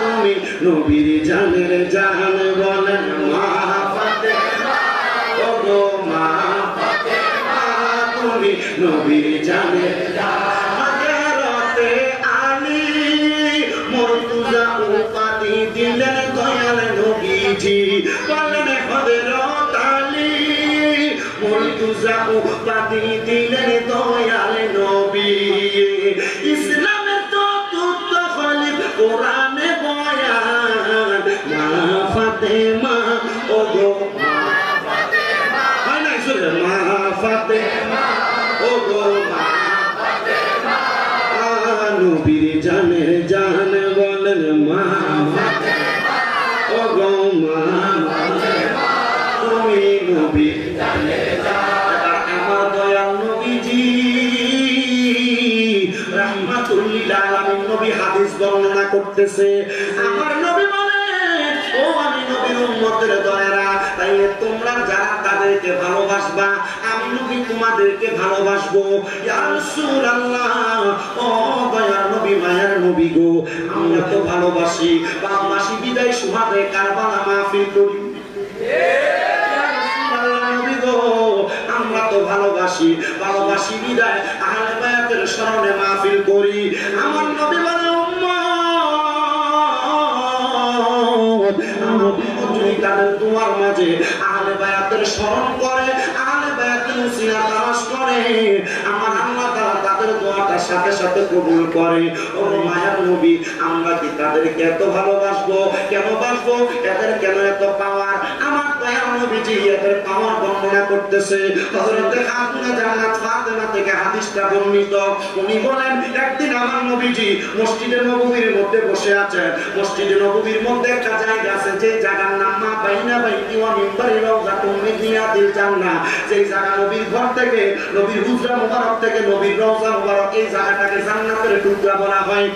তুমি নবীর জানের জান। বলেন মা ফাতেমা ও গো মা ফাতেমা তুমি নবীর জানের জান। হযরতে আলী মুর্তজা উপাধি দিলেন দয়াল নবীজি। বলেন হযরত আলী মুর্তজা উপাধি দিলেন দয়াল নবী। ইসলামের চতুর্থ খলিফা কোরআনে বয়ান। মা ফাতেমা ও গো মা ফাতেমা, হয় না শুনে মা ফাতেমা ও গো মা ফাতেমা নবীর জানের জান। বলেন মা ফাতেমা ও গো মা ফাতেমা তুমি নবীর জানের জান। আমার দয়াল নবীজি রাহমাতুল লিল আলামিন নবী হাদিস বর্ণনা করতেছে। আমার নবী বলেন, ও আমি নবীর উম্মতের দলেরা, তাইলে তোমরা যারা তাদেরকে ভালোবাসবা আমি নবী তোমাদেরকে ভালোবাসবো। ইয়া রাসূলুল্লাহ, ও দয়ার নবী, মায়ার নবী গো, আমরা তো ভালোবাসি, ভালোবাসি বিদায় সুহাদে কারবালা মাহফিল করি। আমরা তো ভালোবাসি, ভালোবাসি বিদায় আহলে বায়াতের স্মরণে মাহফিল করি। আমার নবী বলে উম্মত, যদি তাদের দুয়ার মাঝে আহলে বায়াতের স্মরণ করে, আহলে বায়াতের উসিলা তালাশ করে, আমার আল্লাহ তাআলা তাদের দোয়াটা সাথে সাথে কবুল করে। ও মায়ার নবী, আমরা কি তাদেরকে এত ভালোবাসবো? কেন বাসবো? এদের কেন এত পাওয়ার? আমার দয়াল নবীজি এদের পাওয়ার বর্ণনা করতেছে। হযরতে খাতুনে জান্নাত ফাতেমা থেকে হাদিসটা বর্ণিত। উনি বলেন, একদিন আমার নবীজি মসজিদে নববীর মধ্যে বসে আছেন। মসজিদে নববীর মধ্যে একটা জায়গা আছে, যে জায়গার নাম মা বাইনা বাইতি ওয়া মিম্বারি রাউযাতুম মিন রিয়াদিল জান্নাহ। যেই জায়গা নবীর ঘর থেকে, নবীর হুজরা মুবারক থেকে নবীর রওজা মুবারক, এই জায়গাটাকে জান্নাতের টুকরা বলা হয়।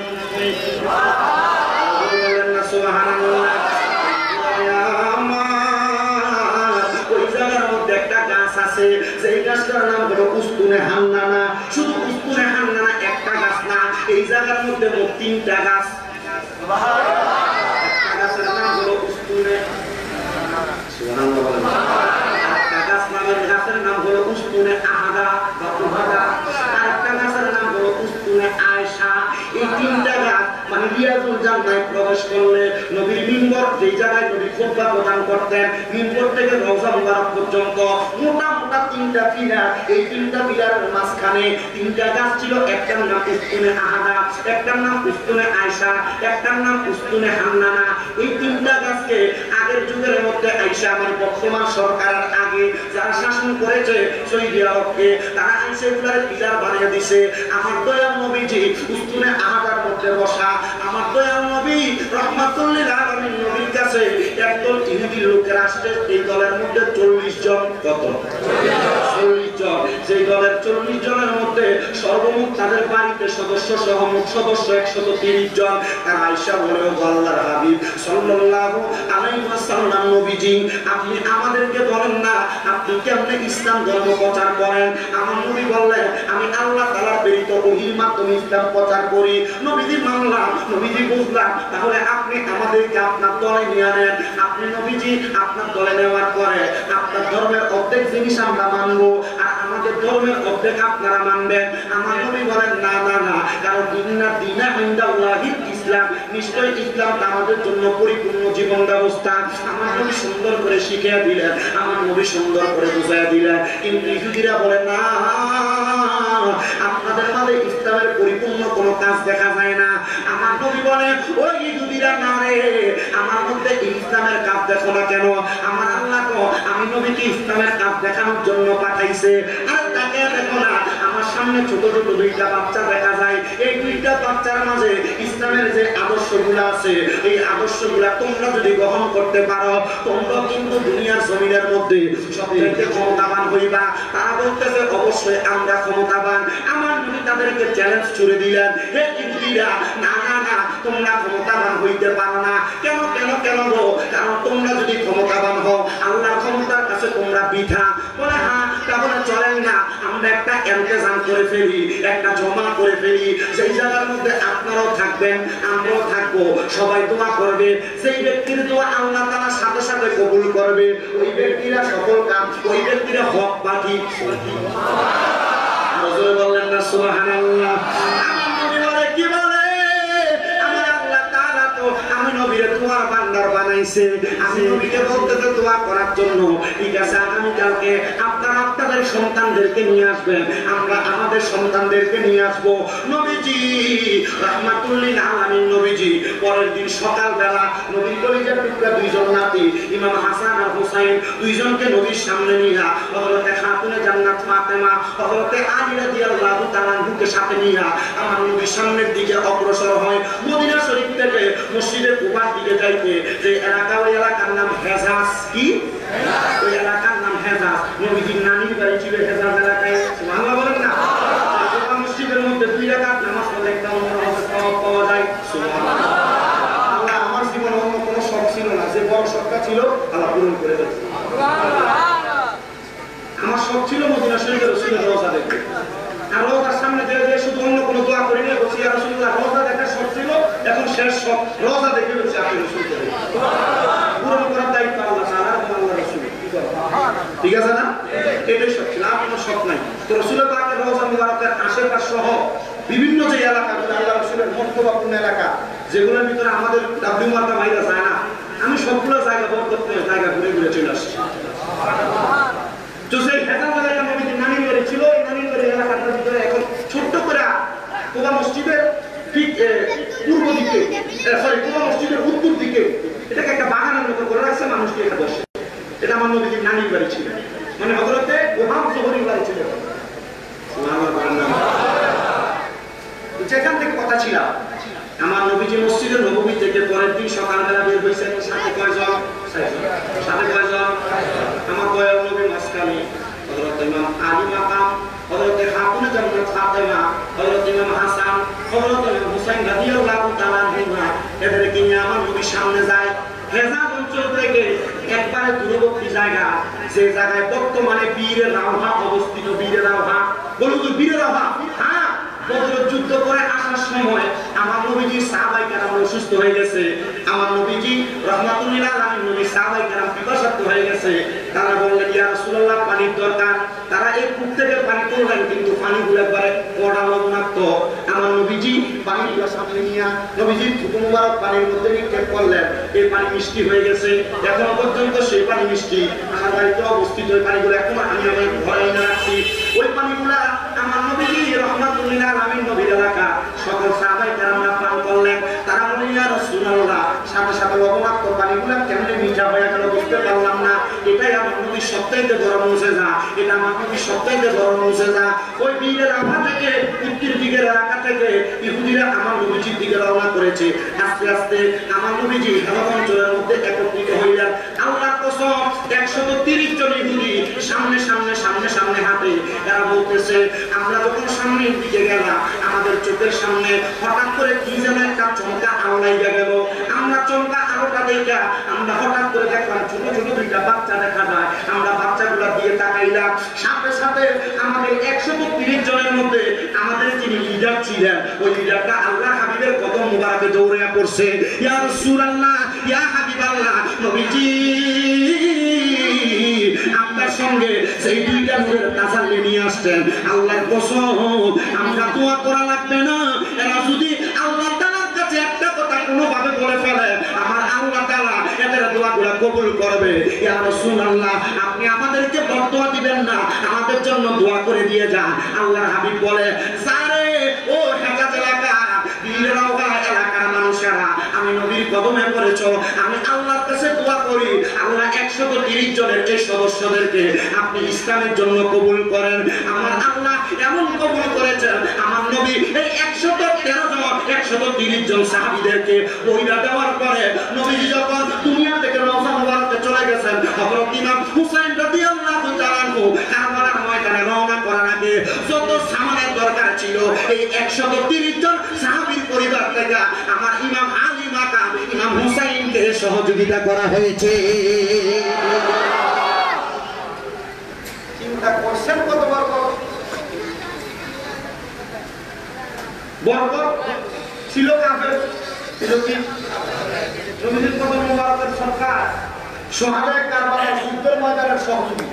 সুবহানাল্লাহ, বলেন না সুবহানাল্লাহ। ওই জায়গার মধ্যে একটা গাছ আছে, সেই গাছটার নাম হলো উস্তুনে হান্নানা। শুধু উস্তুনে হান্নানা একটা গাছ না, এই জায়গার মধ্যে মোট 3টা গাছ। একটা গাছের নাম হলো উস্তুনে, সুবহানাল্লাহ বলেন। একটা গাছ নামের গাছের নাম হলো উস্তুনে আহাদা বা উহাদা, আর একটা গাছের নাম হলো উস্তুনে আয়েশা। এই 3টা গাছ মানে রিয়াজুল জান্নাতে প্রবেশ করলে নবীর মিম্বর, যেই জায়গায় নবী খুতবা প্রদান করতেন। মিম্বর থেকে রওজা মুবারক পর্যন্ত মোটা মোটা 3টা পিলার, এই 3টা পিলারের মাঝখানে 3টা গাছ ছিল। একটার নাম উস্তুনে আহাদা, একটার নাম উস্তুনে আয়েশা, একটার নাম উস্তুনে হান্নানা। এই 3টা গাছকে আগের যুগের মধ্যে আয়েশা মানে বর্তমান সরকারের আগে যারা শাসন করেছে সৌদি আরবকে, তারা আয়েশা এগুলার পিলার বানিয়ে দিছে। আমার দয়াল নবীজি উস্তুনে আহাদার মধ্যে বসা। আমার দয়াল নবী রাহমাতুল লিল আলামিন নবীর কাছে একদল ইহুদি লোকের আসছে। এই দলের মধ্যে 40 জন, কত? 40 জন। সেই দলের 40 জনের মধ্যে সর্বমোট তাদের বাড়িতে সদস্য সহ মোট সদস্য 130 জন। আর আয়েশা বলে, ও আল্লাহর হাবিব সাল্লাল্লাহু আলাইহি ওয়াসাল্লাম নবীজি, আপনি আমাদেরকে বলেন না আপনি কেমনে ইসলাম ধর্ম প্রচার করেন? আমার নবী বললেন, আমি আল্লাহ তাআলার প্রেরিত ওহীর মাধ্যমে ইসলাম প্রচার করি। নবীজি মানলাম, নবীজি বুঝলাম, তাহলে আপনি আমাদেরকে আপনার দলে নিয়ে নেন। আপনি নবীজি আপনার দলে নেওয়ার পরে আপনার ধর্মের অর্ধেক জিনিস আমরা মানবো, আর আমাদের ধর্মের অর্ধেক আপনারা মানবেন। আমার নবী বলেন, না না না, কারণ ইন্না দীনা ইনদাল্লাহিল ইসলাম, নিশ্চয়ই ইসলাম আমাদের জন্য পরিপূর্ণ জীবন ব্যবস্থা। আমার নবী সুন্দর করে শিখিয়ে দিলেন, আমার নবী সুন্দর করে বুঝিয়ে দিলেন। কিন্তু ইহুদিরা বলে, না, আপনাদের মাঝে ইসলামের পরিপূর্ণ কোনো কাজ দেখা যায় না। আমার নবী বলেন, ওই ইহুদিরা, না রে, আমার মধ্যে ইসলামের কাজ দেখো না কেন? আমার আল্লাহ তো আমি নবীকে ইসলামের কাজ দেখানোর জন্য পাঠাইছে। আর তাকে দেখো না, আমার সামনে ছোট ছোট 2টা বাচ্চা দেখা যায়। এই 2টা বাচ্চার মাঝে ইসলামের যে আদর্শগুলো আছে, এই আদর্শগুলা তোমরা যদি গ্রহণ করতে পারো, তোমরা কিন্তু দুনিয়ার জমিনের মধ্যে সবচেয়ে ক্ষমতাবান হইবা। তারা বলতেছে, অবশ্যই আমরা ক্ষমতাবান। আমার নবী তাদেরকে চ্যালেঞ্জ ছুড়ে দিলেন, হে ইহুদিরা, না না না, তোমরা ক্ষমতাবান হইতে পারো না। কেন কেন কেন গো? কারণ তোমরা যদি ক্ষমতাবান হও, আল্লাহর ক্ষমতার কাছে তোমরা বৃথা। বলে, হ্যাঁ, তাহলে চলেন না আমরা একটা ইন্তজাম করে ফেলি, একটা জমা করে ফেলি। সেই জায়গার মধ্যে আপনারাও থাকবেন, আমরাও থাকবো, সবাই দোয়া করবে। সেই ব্যক্তির দোয়া আল্লাহ তাআলা সাথে সাথে কবুল করবে। ওই ব্যক্তিরা সফল কাম, ওই ব্যক্তিরা হক বাকি। রাসূল বললেন না সুবহানাল্লাহ। আমার নবী বলে, কি বলে? আমার আল্লাহ তাআলা তো আমি নবীর দোয়ার ভান্ডার বানাইছে। আমি নবীকে বলতেছে দোয়া করার জন্য, ঠিক আছে, আগামী কালকে আপনারা আপনাদের সন্তানদেরকে নিয়ে আসবেন, আমরা আমাদের সন্তানদেরকে নিয়ে আসবো। নবীজি রাহমাতুল লিল আলামিন নবীজি পরের দিন সকালবেলা নবীর কলিজার টুকরা 2 জন নাতি ইমাম হাসান আর হুসাইন 2 জনকে নবীর সামনে নিয়ে হযরতে খাতুনে জান্নাত ফাতেমা, হযরতে আলী রাদিয়াল্লাহু তাআলা কে সাথে নিয়ে আমার নবীর সামনের দিকে অগ্রসর হয়। মদিনা শরীফ থেকে মসজিদে কুবার দিকে যাইতে যে এলাকা, ওই এলাকার নাম হেজাজ। কি? ওই এলাকার নাম হেজাজ। নবীজির নানির বাড়ি ছিল হেজাজ এলাকায়। সুবহানাল্লাহ বলেন না? মসজিদের মধ্যে 2 রাকাত নামাজ পড়লে একটা পাওয়া যায়। সুবহানাল্লাহ। আল্লাহ আমার জীবনে অন্য কোনো শখ ছিল না, যে বড় শখটা ছিল আল্লাহ পূরণ করে দিয়েছে। আমার শখ ছিল মদিনা শরীফের রাসূলের রওজা দেখতে। আর রওজার সামনে যে শুধু অন্য কোনো দোয়া করি না, বলছি ইয়া রাসূলুল্লাহ, রওজা দেখার শখ ছিল, এখন শেষ শখ রওজা দেখে বলছি আপনি রাসূলকে পূরণ করার দায়িত্ব আল্লাহ তাআলা এবং আল্লাহ রাসূল। ঠিক আছে না? এটাই শখ ছিল, আর কোনো শখ নাই। তো রাসূল পাকের রওজা মুবারকের আশেপাশ সহ বিভিন্ন যে এলাকাগুলো আল্লাহ রাসূলের মর্তবাপূর্ণ এলাকা, যেগুলোর ভিতরে আমাদের ডাব্লিউ মার্কা ভাইরা যায় না, আমি সবগুলো জায়গা জায়গা ঘুরে ঘুরে চলে আসছি। তো সেই হেজাজ এলাকা নবীর নানির বাড়ি ছিল। এই নানির বাড়ি এলাকাটার ভিতরে এখন ছোট্ট করে কুবা মসজিদের ঠিক পূর্ব দিকে, কুবা মসজিদের উত্তর দিকে এটাকে একটা বাগানের মতো করে রাখছে, মানুষকে এখানে বসে। এটা আমার নবীর নানির বাড়ি ছিল, মানে হযরতে ওহাব জোহরীর বাড়ি ছিল। যেখান থেকে কথা ছিল, আমার নবীজি মসজিদের নববী থেকে পরের দিন সকালবেলা বের হয়েছেন। সাথে কয়জন? 6 জন। সাথে কয়জন? আমার দয়াল নবী মাসকানি, হযরত ইমাম আলী মাকাম, হযরত খাতুনে জান্নাত ফাতেমা, হযরত ইমাম হাসান, হযরত ইমাম হুসাইন রাদিয়াল্লাহু তাআলা আনহুমা, এদেরকে নিয়ে আমার নবীর সামনে যায়। হেজাজ অঞ্চল থেকে একবারে দূরবর্তী জায়গা, যে জায়গায় বর্তমানে বীরের রাওহা অবস্থিত। বীরের রাওহা, বলুন তো বীরের রাওহা? হ্যাঁ, বদরের যুদ্ধ করে আসার সময় আমার নবীজি সাহাবায়ে কেরাম অসুস্থ হয়ে গেছে। আমার নবীজি রাহমাতুল লিল আলামিন নবী সাহাবায়ে কেরাম পিপাসার্ত হয়ে গেছে। তারা বললেন, ইয়া রাসূলুল্লাহ, পানির দরকার। তারা এই কূপ থেকে পানি তুললেন, কিন্তু পানিগুলো একবারে কড়া লবণাক্ত। আমার নবীজি পানিগুলো সামনে নিয়ে নবীজি থুতু মুবারক পানির মধ্যে নিক্ষেপ করলেন। এই পানি মিষ্টি হয়ে গেছে, এখন পর্যন্ত সেই পানি মিষ্টি। আমার বাড়িতে অবস্থিত ওই পানিগুলো এখন আমি আমার ঘরে এনে রাখছি। ওই পানিগুলা আমার নবীজি রহমাতুল্লিল আলামিন নবীর এলাকা সকল সাহাবায়ে কেরামরা পান করলেন। তারা বললেন, ইয়া রাসূলুল্লাহ, সাথে সাথে লবণাক্ত পানিগুলা কেমনে মিঠা হয়ে গেল বুঝতে পারলাম না। এটাই আমার নবীর সবচাইতে বড় মুজিজা, এটা আমার নবীর সবচাইতে বড় মুজিজা। ওই বীরের আভা থেকে উত্তর দিকের এলাকা থেকে ইহুদিরা আমার নবীজির দিকে রওনা করেছে। আস্তে আস্তে আমার নবীজি হেমন অঞ্চলের মধ্যে একত্রিত হইলেন। আল্লাহর কসম 130 জন ইহুদি সামনে সামনে সামনে সামনে হাঁটে। এরা বলতেছে, আমরা যখন সামনের দিকে গেলাম আমাদের চোখের সামনে হঠাৎ করে কি যেন একটা চমকা আলো লাগা গেল। আমরা চমকা আলোটা দেখা আমরা হঠাৎ করে দেখলাম ছোট ছোট দুইটা বাচ্চা দেখা যায়। আমরা বাচ্চাগুলা দিয়ে তাকাইলাম, সাথে সাথে আমাদের 130 জনের মধ্যে আমাদের যিনি লিডার ছিলেন ওই লিডারটা আল্লাহ হাবিবের কদম মুবারকে দৌড়ে পড়ছে। ইয়া রাসূলুল্লাহ, ইয়া হাবিবাল্লাহ, নবীজি আপনার সঙ্গে সেই দুইটা নূরের তাসাল্লি নিয়ে আসছেন। আল্লাহর কসম আমরা দোয়া করা লাগবে না। এরা যদি আল্লাহ তাআলার কাছে একটা কথা কোনোভাবে বলে ফেলে, আমার আল্লাহ তাআলা এদের দোয়াগুলো কবুল করবে। ইয়া রাসূলুল্লাহ, আপনি আমাদেরকে বদদোয়া দিবেন না, আমাদের জন্য দোয়া করে দিয়ে যান। আল্লাহর হাবিব বলে, সারে ও হেজাজ এলাকা এলাকার মানুষেরা, আমি নবীর কদমে পড়েছ, আমি আল্লাহর কাছে দোয়া করি আল্লাহ 130 জনের এই সদস্যদেরকে আপনি ইসলামের জন্য কবুল করেন। আমার আল্লাহ এমন কবুল করেছেন, আমার নবী এই 113 জন 130 জন সাহাবীদেরকে ওইটা দেওয়ার পরে নবীজি যখন দুনিয়া থেকে রওজা মুবারকে চলে গেছেন, হযরত ইমাম হুসাইন রাদিয়াল্লাহু তাআলা কারবালার ময়দানে রওনা করার আগে যত সামানের দরকার ছিল এই 130 জন সাহাবীর পরিবার থেকে আমার ইমাম আলী মাকাম ইমাম হুসাইনকে সহযোগিতা করা হয়েছে। চিন্তা করছেন কত বরকত ছিল কাফের, ছিল কি নবীজির কদম মুবারকের সরকার শহাদায়ে কারবালার যুদ্ধের ময়দানের সহযোগী।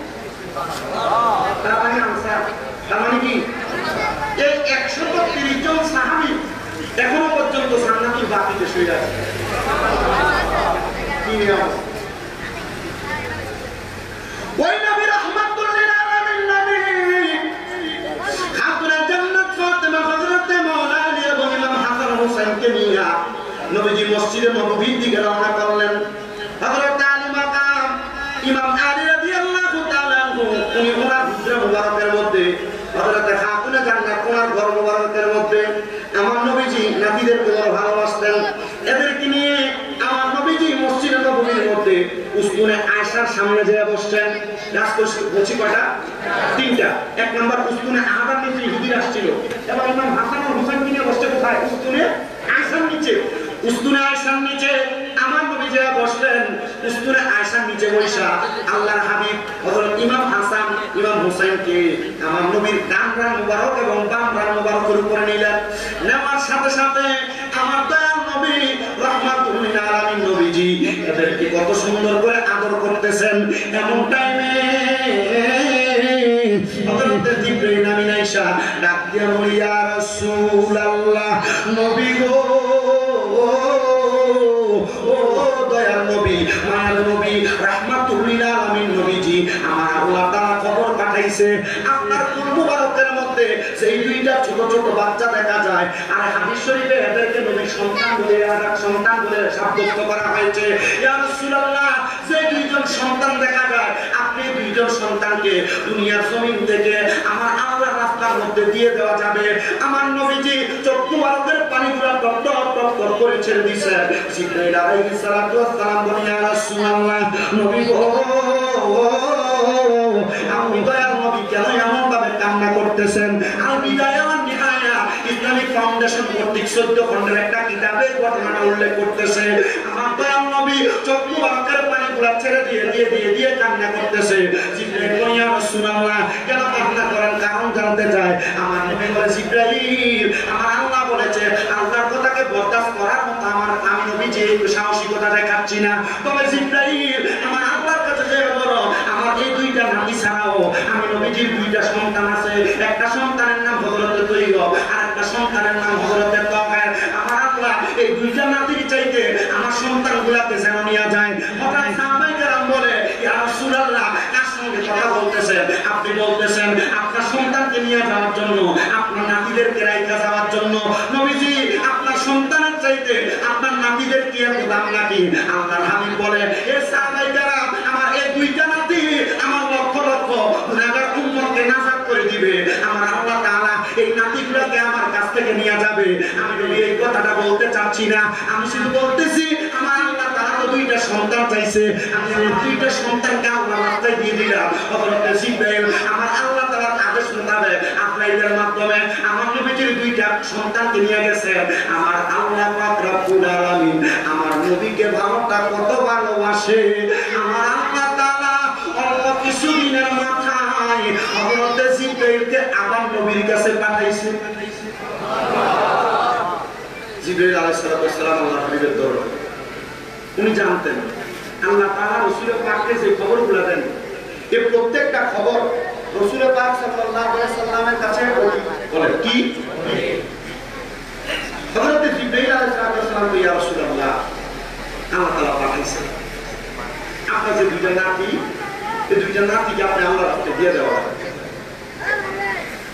তার মানে আনসার, তার মানে কি এই 130 জন সাহাবী এখনো পর্যন্ত জান্নাতুল বাকিতে শুয়ে আছে। কি নিয়ম? ওই নবী রাহমাতুল লিল আলামিন নবী খাতুনে জান্নাত ফাতেমা হযরত মাওলানা আলী এবং ইমাম হাসান হোসেনকে নিয়ে নবীজি মসজিদে নববীর দিকে রওনা করলেন। হযরত আলী মাকাম ইমাম আলী রাদিয়াল্লাহু তাআলা উনি ওনার হুজরা মুবারকের মধ্যে হযরত খাতুনে জান্নাত ওনার ঘর মুবারকের মধ্যে আমার নবীজি নাতিদেরকে বড় ভালোবাসতেন। এদেরকে নিয়ে আমার নবীজি মসজিদে নববীর মধ্যে উসতুনে আয়েশার সামনে যেয়ে বসছেন। রাসূল বলছি কয়টা? 3টা। এক নাম্বার উসতুনে আহাদার নিচে ইহুদি আসছিল এবং ইমাম হাসান ও হুসাইনকে নিয়ে বসছে কোথায়? উসতুনে আয়েশার নিচে। উসতুনে আয়েশার নিচে আমার নবী যেয়ে বসলেন। উসতুনে আয়েশার নিচে বসা আল্লাহর হাবিব হযরত ইমাম হাসান ইমাম হুসাইনকে আমার নবীর ডান রান মুবারক এবং বাম রান মুবারকের উপরে নিলেন। নেওয়ার সাথে সাথে আমার দয়াল নবী রাহমাতুল লিল আলামিন নবীজি এদেরকে কত সুন্দর করে আদর করতেছেন। এমন টাইমে হযরত জিবরাইল আমিন আয়েশা ডাক দিয়া বলে, ইয়া রাসূলুল্লাহ, নবী গো, ও দয়াল নবী, মায়ার নবী, রাহমাতুল লিল আলামিন নবীজি, আমার আল্লাহ তাআলা খবর পাঠাইছে আপনার কোন মুবারকের মধ্যে সেই দুইটা ছোট ছোট বাচ্চা দেখা যায়। আর হাদিস শরীফে এদেরকে নবীর সন্তান বলে সাব্যস্ত করা হয়েছে। ইয়া রাসূলুল্লাহ, যে দুইজন সন্তান দেখা যায় আপনি দুইজন সন্তানকে দুনিয়ার জমিন থেকে আমার আল্লাহর রাস্তার মধ্যে দিয়ে দেওয়া যাবে। আমার নবীজি চক্ষু মুবারকের পানিগুলো টপ টপ টপ টপ করে ছেড়ে দিয়েছেন। জিবরাইল আলাইহিস সালাতু ওয়াস সালাম বলেন, ইয়া রাসূলুল্লাহ, নবী গো, আপনি দয়াল নবী কেন এমন ভাবে কান্না করতেছেন? আল বিদায়া ওয়ান নিহায়া ইসলামিক ফাউন্ডেশন কর্তৃক 14 খণ্ডের একটা কিতাবে ঘটনাটা উল্লেখ করতেছে। আমার দয়াল নবী চক্ষু মুবারকের পানিগুলো ছেড়ে দিয়ে কান্না করতেছে। জিবরাইল বলেন, ইয়া রাসূলুল্লাহ, কেন কান্না করেন? কারণ জানতে চায়। আমার নবী বলে, জিবরাইল, আমার আল্লাহ বলেছে আল্লাহর কথাকে বরদাস্ত করার মতো আমি নবীজি সাহসিকতা দেখাচ্ছি না। তবে জিবরাইল, আমার আল্লাহর কাছে যে বলো আমার এই দুইটা নাতি ছাড়াও আমি নবী নবীজির দুইটা সন্তান আছে, একটা সন্তানের নাম হযরত তৈয়ব আর একটা সন্তানের নাম হযরত তাহের। আমার আল্লাহ এই দুইটা নাতির চাইতে আমার সন্তানগুলোকে যেন নিয়ে যায়। হঠাৎ সাহাবায়ে কেরাম বলে, ইয়া রাসূলুল্লাহ, কার সঙ্গে কথা বলতেছেন? আপনি বলতেছেন আপনার সন্তানকে নিয়ে যাওয়ার জন্য, আপনার নাতিদেরকে রাইখা যাওয়ার জন্য। নবীজি, আপনার সন্তানের চাইতে আপনার নাতিদের কি এত দাম নাকি? আল্লাহর হাবিব বলে, এ সাহাবায়ে কেরাম, আমার এই দুইটা নাতি আমার লক্ষ লক্ষ গুনাহগার উম্মতকে নাজাত করে দিবে। আমার আল্লাহ তাআলা এই নাতিগুলোকে আমার কাছ থেকে নিয়ে যাবে। আমি যদি এই কথাটা বলতে চাচ্ছি না, আমি শুধু বলতেছি আমার আল্লাহ তাআলা তো দুইটা সন্তান চাইছে, আমি আমার দুইটা সন্তানকে আল্লাহর রাস্তায় দিয়ে দিলাম। হযরত জিবরাইল আমার আল্লাহ তাআলার আদেশ মোতাবেক আজরাইলের মাধ্যমে আমার নবীজির দুইটা সন্তানকে নিয়ে গেছে। আমার আল্লাহ পাক রব্বুল আলামিন আমার নবীকে ভালোটা কত ভালোবাসে। আমার আল্লাহ তাআলা অল্প কিছুদিনের মাথায় হযরত জিবরাইলকে আবার নবীর কাছে পাঠাইছে। জিবরাইল আলাইহিস সালাম আল্লাহর হাবিবের দরবারে, উনি জানতেন আল্লাহ তাআলা রাসূল পাককে যে খবরগুলো দেন, এই প্রত্যেকটা খবর রাসূল পাক সাল্লাল্লাহু আলাইহি সাল্লামের কাছে বলে কি? হযরত জিবরাইল আলাইহিস সালাম, ইয়া রাসূলুল্লাহ, আল্লাহ তাআলা পাঠাইছে আপনার যে দুইটা নাতি, এই দুইটা নাতিকে আপনি আল্লাহর হাতে দিয়ে দেওয়া।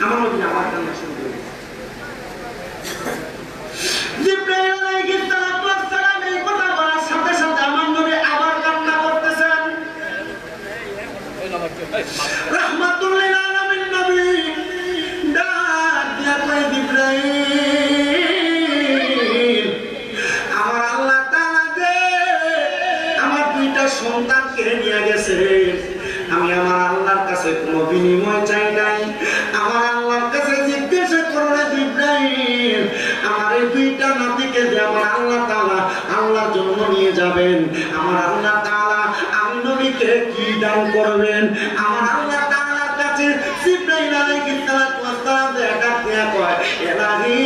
আমার নবী আমার কান্না শুরু করে জিবরাইল আলাইহিস সালাম এই কথা বলার সাথে সাথে আমার নবী আবার কান্না করতেছেন। রাহমাতুল লিল আলামিন নবী ডাক দিয়া কয়, জিবরাইল, আমার আল্লাহ তাআলা যে আমার দুইটা সন্তানকে নিয়ে গেছে, আমি আমার আল্লাহর কাছে কোনো বিনিময় চাই নাই। আমার আল্লাহর কাছে জিজ্ঞাসা করলে, জিবরাইল, আমার এই দুইটা নাতিকে যে আমার আল্লাহ তাআলা আল্লাহর জন্য নিয়ে যাবেন, আমার আল্লাহ তাআলা আমি নবীকে কি দান করবেন? আমার আল্লাহ তাআলার কাছে জিবরাইল আলাইহিস সালাম দেখা দিয়া কয়, ইলাহি,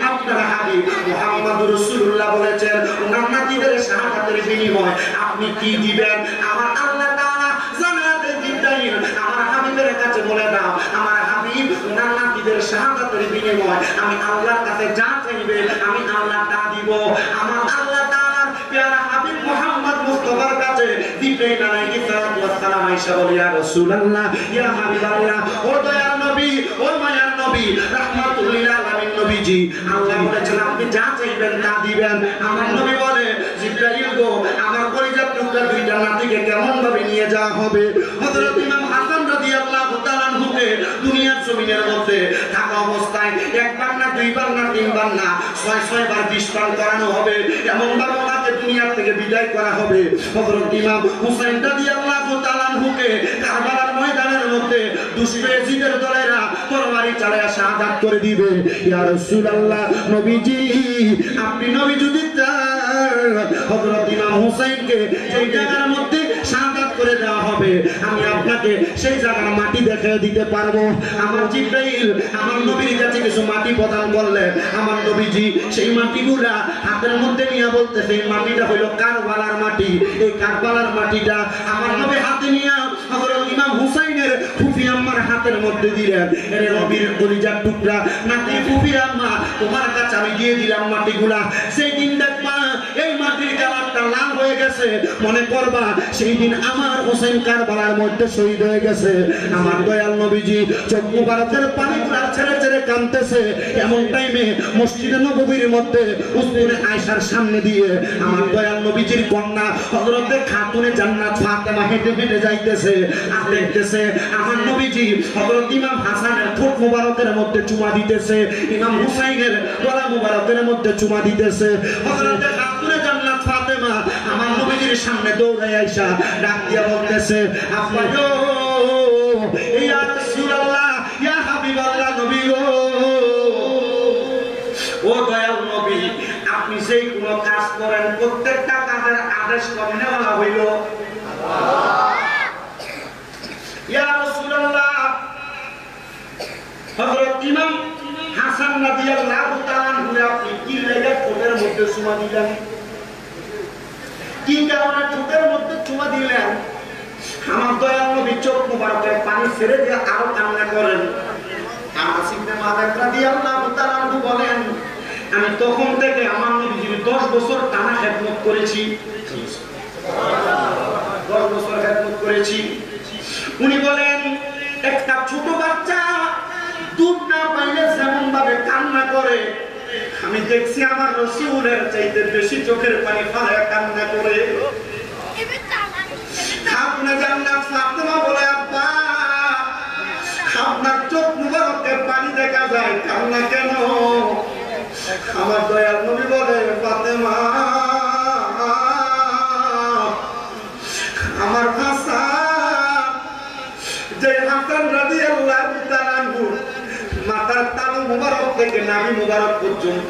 আপনার হাবিব মুহাম্মদুর রাসূলুল্লাহ বলেছেন ওনার নাতিদের শাহাদাতের বিনিময় আপনি কি দিবেন? আমার আল্লাহ তাআলা জানাতে জিবরাইল আমার হাবিবের কাছে বলে দাও, আমার হাবিব ওনার নাতিদের শাহাদাতের বিনিময় আমি আল্লাহর কাছে যা চাইবে আমি আল্লাহ তা দিব। আমার আল্লাহ তাআলার প্যারা হাবিব মুহাম্মদ মুস্তাফার কাছে জিবরাইল আলাইহিস সালাম আয়েশা বলে, ইয়া রাসূলুল্লাহ, ইয়া হাবিবাল্লাহ, ও দয়ার নবী, ও মায়ার নবী, রাহমাতুল লিল আলামিন নবীজি, আল্লাহ বলেছেন আপনি যা চাইবেন তা দিবেন। আমার নবী বলে, জিবরাইল গো, আমার কলিজার টুকরা দুইটা নাতিকে কেমন ভাবে নিয়ে যাওয়া হবে? হযরত ইমাম হাসান রাদিয়াল্লাহু তাআলা আনহুকে দুনিয়ার জমিনের মধ্যে থাকা অবস্থায় একবার না, দুইবার না, তিনবার না, ৬ বার ২০ বার করানো হবে, এমন ভাবে ওনাকে দুনিয়া থেকে বিদায় করা হবে। হযরত ইমাম হুসাইন রাদিয়াল্লাহু তাআলা আনহুকে কারবালার ময়দানের মধ্যে দুশমন ইয়াজিদের দলেরা তরবারি চালায়া শাহাদাত করে দিবে। ইয়া রাসূলুল্লাহ, নবীজি, আপনি নবী যদি চান হযরত ইমাম হুসাইনকে সেই জায়গার মধ্যে শাহাদাত করে দেওয়া হবে, আমি আপনাকে সেই জায়গার মাটি দেখিয়ে দিতে পারবো। আমার জিবরাইল আমার নবীর কাছে কিছু মাটি প্রদান করলে আমার নবীজি সেই মাটিগুলা হাতের মধ্যে নিয়ে বলতেছে, এই মাটিটা হইল কারবালার মাটি। এই কারবালার মাটিটা আমার নবী হাতে নিয়ে হযরত ইমাম হুসাইনের ফুফি আম্মার হাতের মধ্যে দিলেন। এর নবীর কলিজার টুকরা নাতি, ফুফি আম্মা, তোমার কাছে আমি দিয়ে দিলাম মাটিগুলা। সেই দিন দেখবা এই মাটির কালারটা লাল হয়ে গেছে, মনে করবা সেই দিন আমার হোসেন কারবালার মধ্যে শহীদ হয়ে গেছে। আমার দয়াল নবীজি চোখ মুবারকের পানিগুলা ছেড়ে ছেড়ে কাঁদতেছে। এমন টাইমে মসজিদে নববীর মধ্যে উসমানে আয়েশার সামনে দিয়ে আমার দয়াল নবীজির কন্যা হযরতে খাতুনে জান্নাত ফাতেমা হেঁটে হেঁটে যাইতেছে। আর দেখতেছে আমার নবীজি হযরত ইমাম হাসানের ঠোঁট মুবারকের মধ্যে চুমা দিতেছে, ইমাম হুসাইনের গলা মুবারকের মধ্যে চুমা দিতেছে। হযরতে খাতুনে জান্নাত ফাতেমা আমার নবীজির সামনে দৌড়ায় আয়েশা ডাক দিয়া বলতেছে, আব্বা গো, ইয়া রাসূলুল্লাহ, ইয়া হাবিবাল্লাহ, নবী গো, ও দয়াল নবী, আপনি যেই কোনো কাজ করেন প্রত্যেকটা কাজের আদেশ কেমনে বলা হইল? ইয়া রাসূলুল্লাহ, হযরত ইমাম হাসান রাদিয়াল্লাহু তাআলা আনহু আপনি কি লাগা ঠোঁটের মধ্যে চুমা দিলেন? কি কারণে ঠোঁটের মধ্যে চুমা দিলেন? আমার দয়াল নবী চোখ মুবারকে পানি ছেড়ে দিয়ে আরো কান্না করেন। আনাস ইবনে মালিক রাদিয়াল্লাহু তাআলা বলেন, আমি তখন থেকে আমার নবীজির 10 বছর টানা খেদমত করেছি। 10 বছর খেদমত করেছি। উনি বলেন, একটা ছোট বাচ্চা দুধ না পাইলে যেমন ভাবে কান্না করে, আমি দেখছি আমার রাসূলের চাইতে বেশি চোখের পানি ফেলে কান্না করে। খাতুনে জান্নাত ফাতেমা বলে, আব্বা আপনার চোখ মুবারকে পানি দেখা যায়, কান্না কেন? আমার দয়াল নবী বলে, ফাতেমা আমার হাসান, যে হাসান রাদিয়াল্লাহু তাআলা আনহু মাথার তালু মুবারক থেকে নাভি মুবারক পর্যন্ত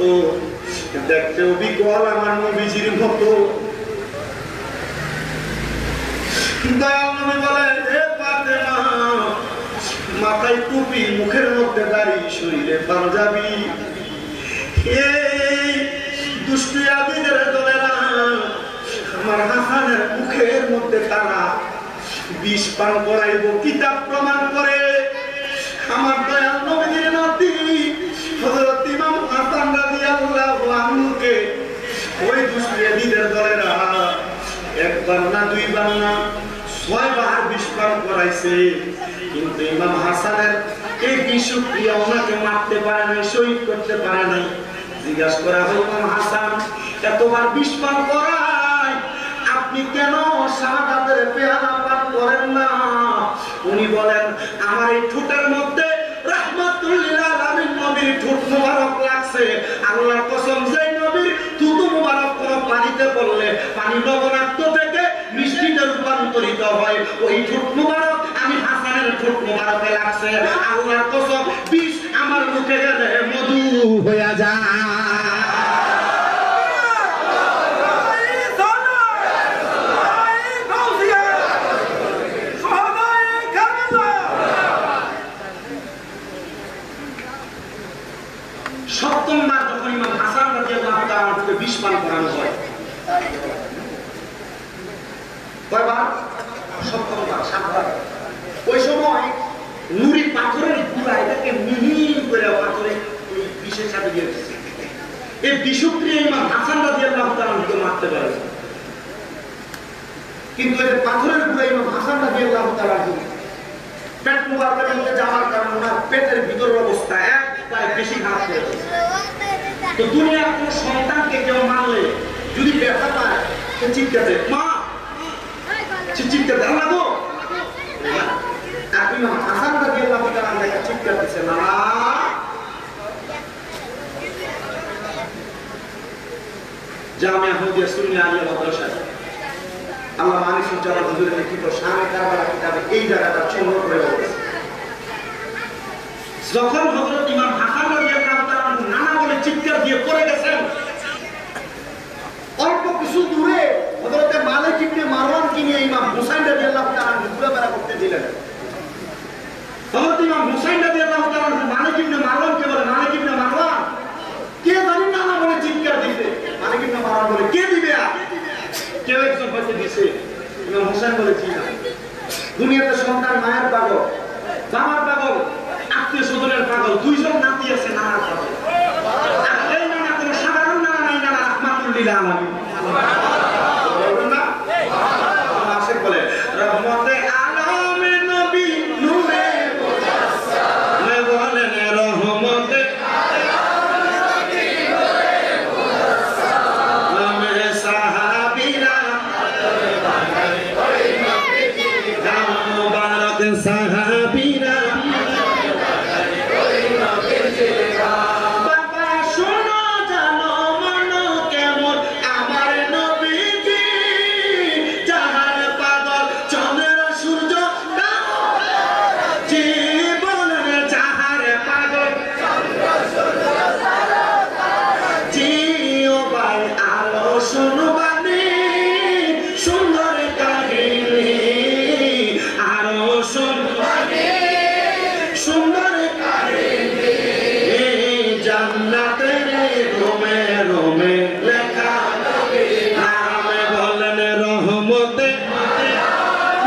দেখতেও বিকল আমার নবীজির মতো। দয়াল নবী বলে, হে ফাতেমা, মাথায় টুপি, মুখের মধ্যে দাড়ি, শরীরে পাঞ্জাবি, এই দুষ্টু আদিদের দলেরা আমার হাসানের মুখের মধ্যে তারা বিষ পান করাইব। কিতাব প্রমাণ করে আমার দয়াল নবীর নাতি হযরত ইমাম হাসান রাদিয়াল্লাহু আনহুকে ওই দুষ্টু আদিদের দলেরা একবার না দুইবার না 6 বার বিষ পান করাইছে। কিন্তু ইমাম হাসানের এই বিষক্রিয়া ওনাকে মারতে পারে নাই, শহীদ করতে পারে নাই। জিজ্ঞাসা করা হলো, ইমাম হাসান এতবার বিষ পান করায় আপনি কেন শাহাদাতের পেয়ালা পান করেন না? উনি বলেন, আমার এই ঠোঁটের মধ্যে রাহমাতুল লিল আলামিন নবীর ঠোঁট মুবারক লাগছে। আল্লাহর কসম, যে নবীর থুতু মুবারক কোন পানিতে পড়লে পানি লবণাক্ত থেকে মিষ্টিতে রূপান্তরিত হয়, ওই ঠোঁট মুবারক আমি হাসানের ঠোঁট মুবারকে লাগছে। আল্লাহর কসম, বিষ আমার মুখে গেলে মধু হয়ে যায়। সপ্তমবার যখন ইমাম হাসান রাদিয়াল্লাহু তাআলা থেকে বিষ পান করানো হয়, কয়বার? সপ্তমবার, 7 বার। ওই সময় নুরি পাথরের গুঁড়া এটাকে মিহি করে পাথরে ওই বিষের সাথে দিয়ে দিচ্ছে। এই বিষক্রিয়া ইমাম হাসান রাদিয়াল্লাহু তাআলাকে মারতে পারে, কিন্তু এই পাথরের গুঁড়া ইমাম হাসান রাদিয়াল্লাহু তাআলা পেট মুবারকের মধ্যে যাওয়ার কারণে ওনার পেটের ভিতরের অবস্থা একবার বেশি খারাপ হয়ে গেছে। তো দুনিয়ার কোন সন্তানকে কেউ মারলে যদি ব্যথা পায়, সে চিৎকারে, মা চিৎকার দেওয়া লাগো। আর ইমাম হাসান রাদিয়াল্লাহু তাআলা দেখা চিৎকার দিচ্ছে, না জামিয়া আহমদিয়া সুন্নিয়া আলিয়া মাদ্রাসায় আল্লামা আনিসুজ্জামান হুজুরের লিখিত শানে কারবালা কিতাবে এই জায়গাটা সংগ্রহ করে বলেছে, যখন হযরত ইমাম হাসান রাদিয়াল্লাহু তাআলা নানা বলে চিৎকার দিয়ে পড়ে গেছেন, অল্প কিছু দূরে হযরত মালিক ইবনে মারওয়ানকে নিয়ে ইমাম হুসাইন রাদিয়াল্লাহু তাআলা ঘোরাফেরা করতে দিলেন। হযরত ইমাম হুসাইন রাদিয়াল্লাহু তাআলা মালিক ইবনে মারওয়ানকে বলে, মালিক ইবনে মারওয়ান, কে জানি নানা বলে চিৎকার দিতে। মালিক ইবনে মারওয়ান বলে, কে দিবে? কেউ একজন হয়তো দিছে। ইমাম হুসাইন বলে, জি না। দুনিয়াতে সন্তান মায়ের পাগল, বাবার পাগল, আত্মীয় স্বজনের পাগল, দুইজন নাতি আছে নানার পাগল। আর এই নানা কোনো সাধারণ নানা নাই, নানা রাহমাতুল লিল আলামিন। বলে রহমতে আলমে নবী নূরে মুজাসসাম, বলেন রহমতে সাহাবীরা মুবারক সাহাবীরা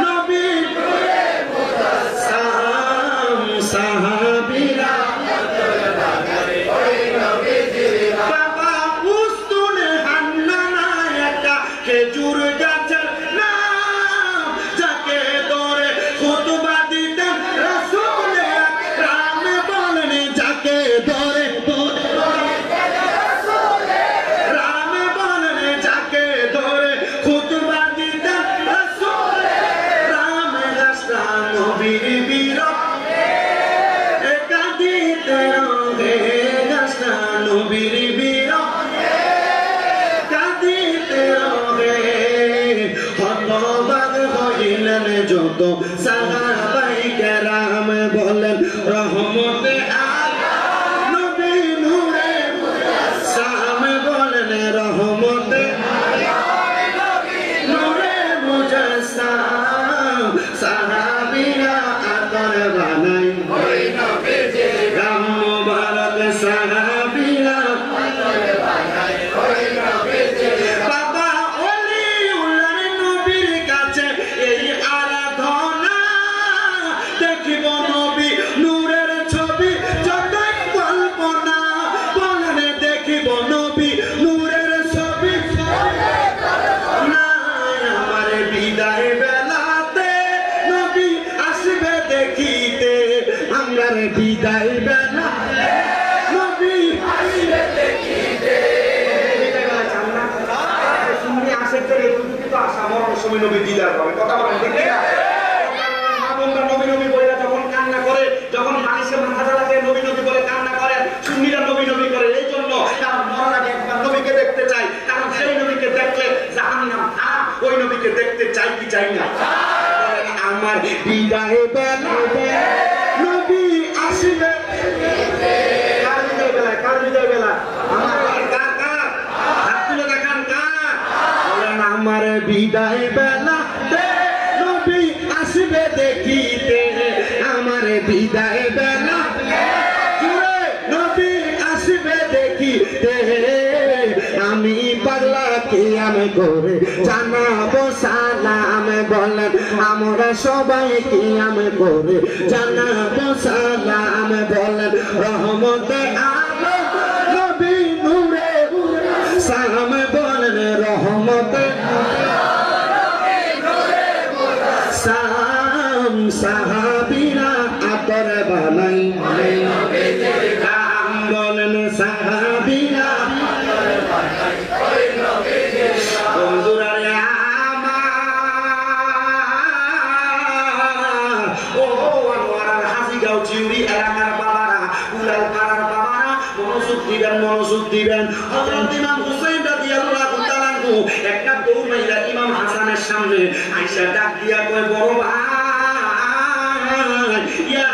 নবী সাহাবায়ে কেরাম বলেন রহমতে আলম নবী নূরে মুজাসসাম বলেন রহমতে নূরে মুজাসসাম সাহাবীরা আতর বানাই ওই নবীজি গাম মুবারক সাহাবীরা আতর বানাই ওই নবীজি বাবা ওলিউল্লাহ নবীর কাছে এই আরাধনা দেখিব নবী নূরের ছবি যতই কল্পনা বলেন দেখিব নবী নূরের ছবি না আমার বিদায় বেলাতে নবী আসবে দেখিতে আমার বিদায় বেলাতে নবী আসবে দেখিতে শুনলে আসে করে তো আশা মরণ সময় নবী দিদার পাবে কথা বলেন ঠিক না মামুনরা নবী নবী বলে যখন কান্না করে যখন মানুষের মাথা চালাতে নবী নবী বলে কান্না করে সুন্নিরা নবী নবী করে এই জন্য কারণ মরার আগে একবার নবীকে দেখতে চাই কারণ সেই নবীকে দেখলে জাহান্নাম হারাম ওই নবীকে দেখতে চাই কি চাই না আমার বিদায় বেলাতে নবী আসবে কার বিদায় বেলা আমার কার হাত তুলে দেখান কার বলেন আমার বিদায় বেলাতে নবী আসবে দেখিতে আমার বিদায় বেলা জুড়ে নবী আসবে দেখিতে আমি পাগলা কিয়াম করে জানাবো সালাম বলেন আমরা সবাই কিয়াম করে জানাবো সালাম বলেন রহমতে আলম নবী নূরে সালাম বলেন রহমতে সালাম সাহাবীরা আতর বানাই কাম বলেন সাহাবীরা বন্ধুরা রে আমার ও আনোয়ার হাজিগাঁও চিউরি এলাকার বাবারা উলাল পাড়ার বাবারা মনোযোগ দিবেন হযরত ইমাম হুসাইন রাদিয়াল্লাহু তাআলা একটা দৌড় মাইরা ইমাম হাসানের সামনে আয়েশা ডাক দিয়া কয় বড় ভাই ইয়া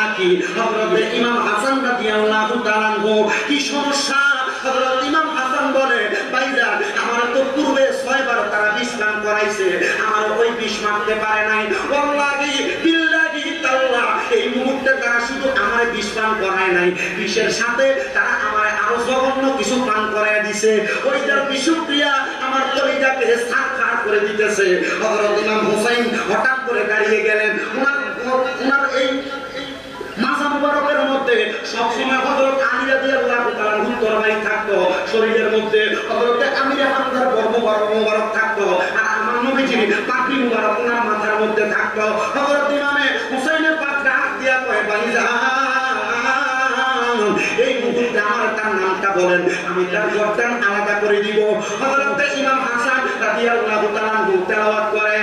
আকি হযরত ইমাম হাসান রাদিয়াল্লাহু তাআলা কি সমস্যা হযরত ইমাম হাসান বলে ভাইজান আমার তো পূর্বে 6 বার তারা বিস্নান করাইছে আমার ওই বিষ মারতে পারে নাই ওয়াল্লাহি বিল্লাহি তাআলা এই মুহূর্তে তারা শুধু আমার বিষ পান করায় নাই বিষের সাথে তারা আমার আরো জঘন্য কিছু পান করায় দিয়েছে ওইটার বিষক্রিয়া আমার কলিজাকে ছারখার করে দিতেছে হযরত ইমাম হুসাইন হঠাৎ করে দাঁড়িয়ে গেলেন ওনার এই মাথা মুবারকের মধ্যে সব সময় হযরত আলী রাদিয়াল্লাহু তাআলা তরবারি থাকতো শরীরের মধ্যে হযরত আমির হামজার বর্ম মুবারক থাকতো আর আমার নবীজির পাগড়ি মুবারক ওনার মাথার মধ্যে থাকতো হযরত ইমামে হুসাইনের পাগড়ি হাত দিয়া কয় ভাইজান এই মুহূর্তে আমার তার নামটা বলেন আমি তার গর্দান আলাদা করে দিব হযরত ইমাম হাসান রাদিয়াল্লাহু তাআলা তেলাওয়াত করে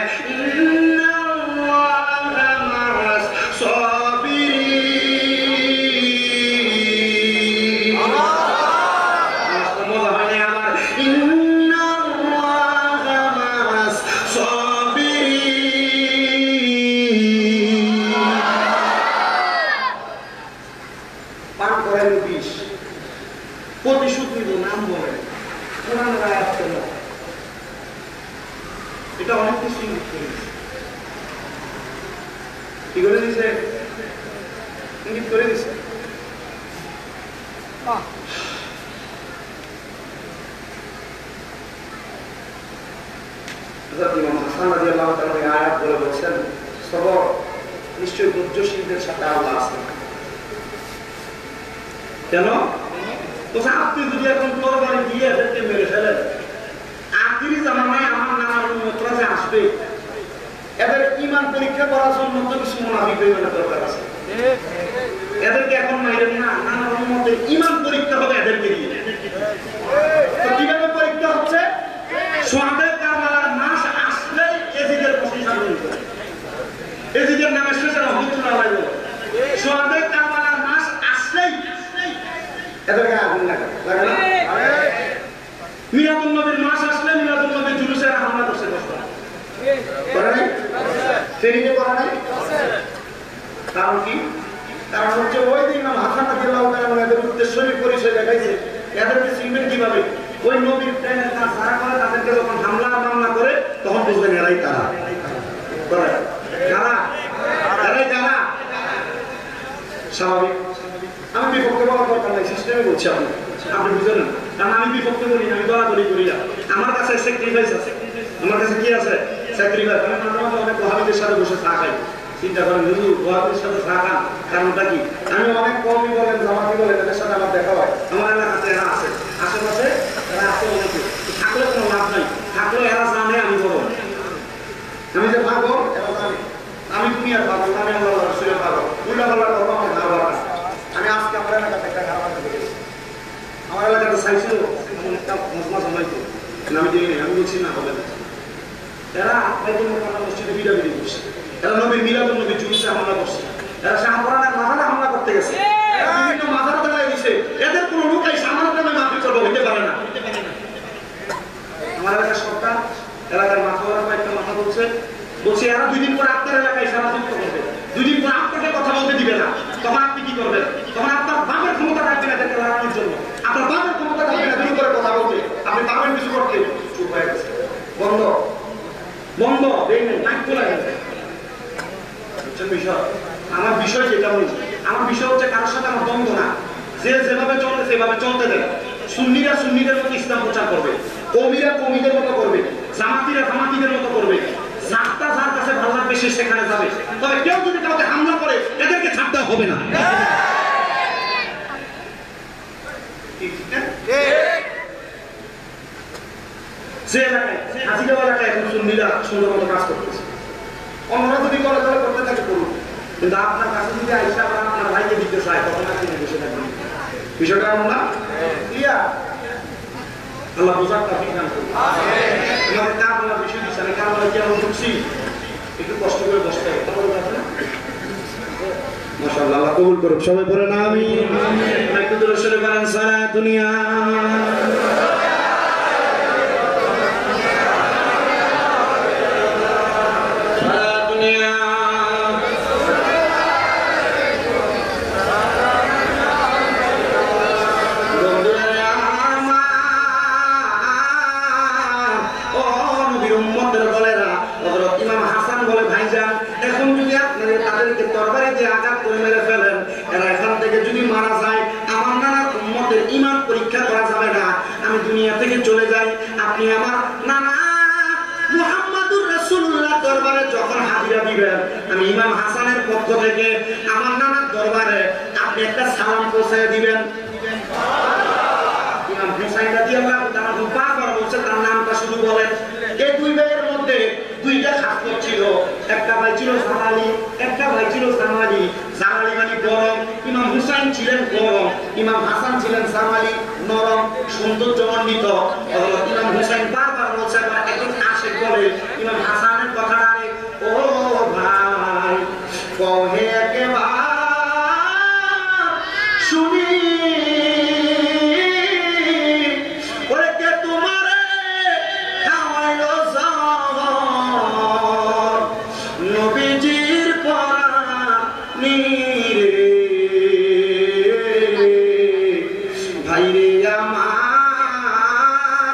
এটা অনেক কিছু কি করে দিছে ইঙ্গিত করে দিছে ইমাম হাসান রাদিয়াল্লাহু তাআলা এই আয়াত বলে বলছেন সবর নিশ্চয়ই ধৈর্যশীলদের সাথে আল্লাহ আছেন কেন তো আপনি যদি এখন তরবারি দিয়ে এদেরকে মেরে ফেলেন আখিরি জামানায় আমার নানার উম্মতরা যে আসবে এদের ঈমান পরীক্ষা করার জন্য তো কিছু মুনাফিক বেঈমানের দরকার আছে এদেরকে এখন মাইরেন না নানার উম্মতের ঈমান পরীক্ষা হবে এদেরকে দিয়ে তো কিভাবে পরীক্ষা হচ্ছে সোহাদায়ে কারবালার মাস আসলেই এজিদের প্রশংসা করবে এজিদের নামে শেষে রহমতুল্লাহ আলাইহি সোহাদায়ে কারবালার মাস আসলেই এদেরকে আগুন লাগে না মিলাদুন নবীর মাস আসলে মিলাদুন নবীর জুলুসের হামলা করছে কষ্ট করে নাই ফেরিতে করা নাই? কারণ কি? কারণ হচ্ছে ওই দিন হাসান রাদিয়াল্লাহু তাআলা এদের উদ্দেশ্যই পরিচয় দেখাইছে। এদেরকে চিনবেন কিভাবে? ওই নবীর প্রেমের কাজ যারা করে তাদেরকে যখন মামলা করে তখন বুঝবেন এরাই তারা। এরাই কারা? স্বাভাবিক। আমি বিপক্ষে বলার দরকার নাই, সিস্টেমে বলছি আপনি বুঝলেন না। কারণ আমি বিপক্ষে বলি না, আমি দলাদলি করি না। আমার কাছে স্যাক্রিফাইস আছে, আমার কাছে কি আছে? স্যাক্রিফাইস। আমি মাঝে মাঝে অনেক ওয়াহাবীদের সাথে বসে চা খাই। চিন্তা করেন হুজুর ওয়াহাবীদের সাথে চা খান, কারণটা কি? আমি অনেক কমই বলেন জামাতি বলেন এদের সাথে আমার দেখা হয়। আমার এলাকাতে এরা আছে, আশেপাশে এরা আছে অনেকে। থাকলে কোনো লাভ নাই, থাকলেও এরা জানে আমি বড়, আমি যে পাগল এরা জানে। আমি দুনিয়ার পাগল, আমি আল্লাহ রাসূলের পাগল। উল্টা পাল্টা করবো আমার খারাপ লাগে। আমি আজকে আমার এলাকাতে একটা খারাপ লাগে, আমার এলাকাতে চাইছিল এমন একটা মজমা জমাইতো, আমি দিই আমি বলছি না হবে না। এরা বাইতুল মুকাররম মসজিদে বিড়াবিড়ি করছে, এরা নবীর মিলাদুন নবীর জুলুসে হামলা করছে, এরা শাহপুরানের মাজারে হামলা করতে গেছে, এরা বিভিন্ন মাজার দাঁড়ায় দিছে। এদের কোনো লোক এই সামান্য নামে মাফি করবো হইতে পারে না। আমার এলাকার সরকার এলাকার মাথা ওরা কয়েকটা মাথা বলছে এরা 2 দিন পরে আপনার এলাকায় সারা যুক্ত করবে, 2 দিন পরে আপনাকে কথা বলতে দিবে না। তখন আপনি কি করবেন? তখন আপনার বাপের ক্ষমতা রাখবেন এদেরকে লড়ানোর জন্য, আপনার বাপের ক্ষমতা রাখবেন এদের উপরে কথা বলতে। আপনি পারবেন কিছু করতে? চুপ হয়ে গেছে, বন্ধ বন্ধ এই নেই, নাক চলে গেছে। বুঝছেন বিষয়? আমার বিষয় যেটা বলছি, আমার বিষয় হচ্ছে কারোর সাথে আমার দ্বন্দ্ব না। যে যেভাবে চলে সেভাবে চলতে দেয়। সুন্নিরা সুন্নিদের মতো ইসলাম প্রচার করবে, কওমিরা কওমিদের মতো করবে, জামাতিরা জামাতিদের মতো করবে। যারটা যার কাছে ভালো লাগবে সে সেখানে যাবে। তবে কেউ যদি কাউকে হামলা করে এদেরকে ছাড় দেওয়া হবে না। যে এলাকায় হাজিগাঁও এলাকায় এখন সুন্নিরা সুন্দর মতো কাজ করতেছে, অন্যরা যদি করে তাহলে করতে থাকে করুন। কিন্তু আপনার কাছে যদি আইসা বা আপনার ভাইকে দিতে চায় তখন আপনি বসে থাকবেন। বিষয়টা এমন না? ক্লিয়ার? আল্লাহ বোঝার তৌফিক দান করুন। আমাদের কারবালার বিষয় দিচ্ছে, আমি কারবালায় কি আমরা ঢুকছি, একটু কষ্ট করে বসতে হবে। মাশাআল্লাহ, আল্লাহ কবুল করুক। সবাই পড়েন আমিন। একটু দূরে সরে পড়েন সারা দুনিয়া। আমি ইমাম হাসানের পক্ষ থেকে আমার নানার দরবারে আপনি একটা সালাম পৌঁছে দিবেন। ইমাম হুসাইন রাদিয়াল্লাহু তাআলা বারবার বলছে তার নামটা শুধু বলেন। এই 2 ভাইয়ের মধ্যে 2টা খাসলত ছিল, একটা ভাই ছিল জালালি, একটা ভাই ছিল জামালি। জালালি মানে গরম, ইমাম হুসাইন ছিলেন গরম, ইমাম হাসান ছিলেন জামালি, নরম সৌন্দর্যমণ্ডিত। ইমাম হুসাইন বারবার বলছে, একজন আশিক বলে ইমাম হাসানের কথাটা, ও ভাই কহে একবার শুনি ওরে কে তোমারে খাওয়াইলো জাহান নবীজির পরানি রে ভাই রে আমার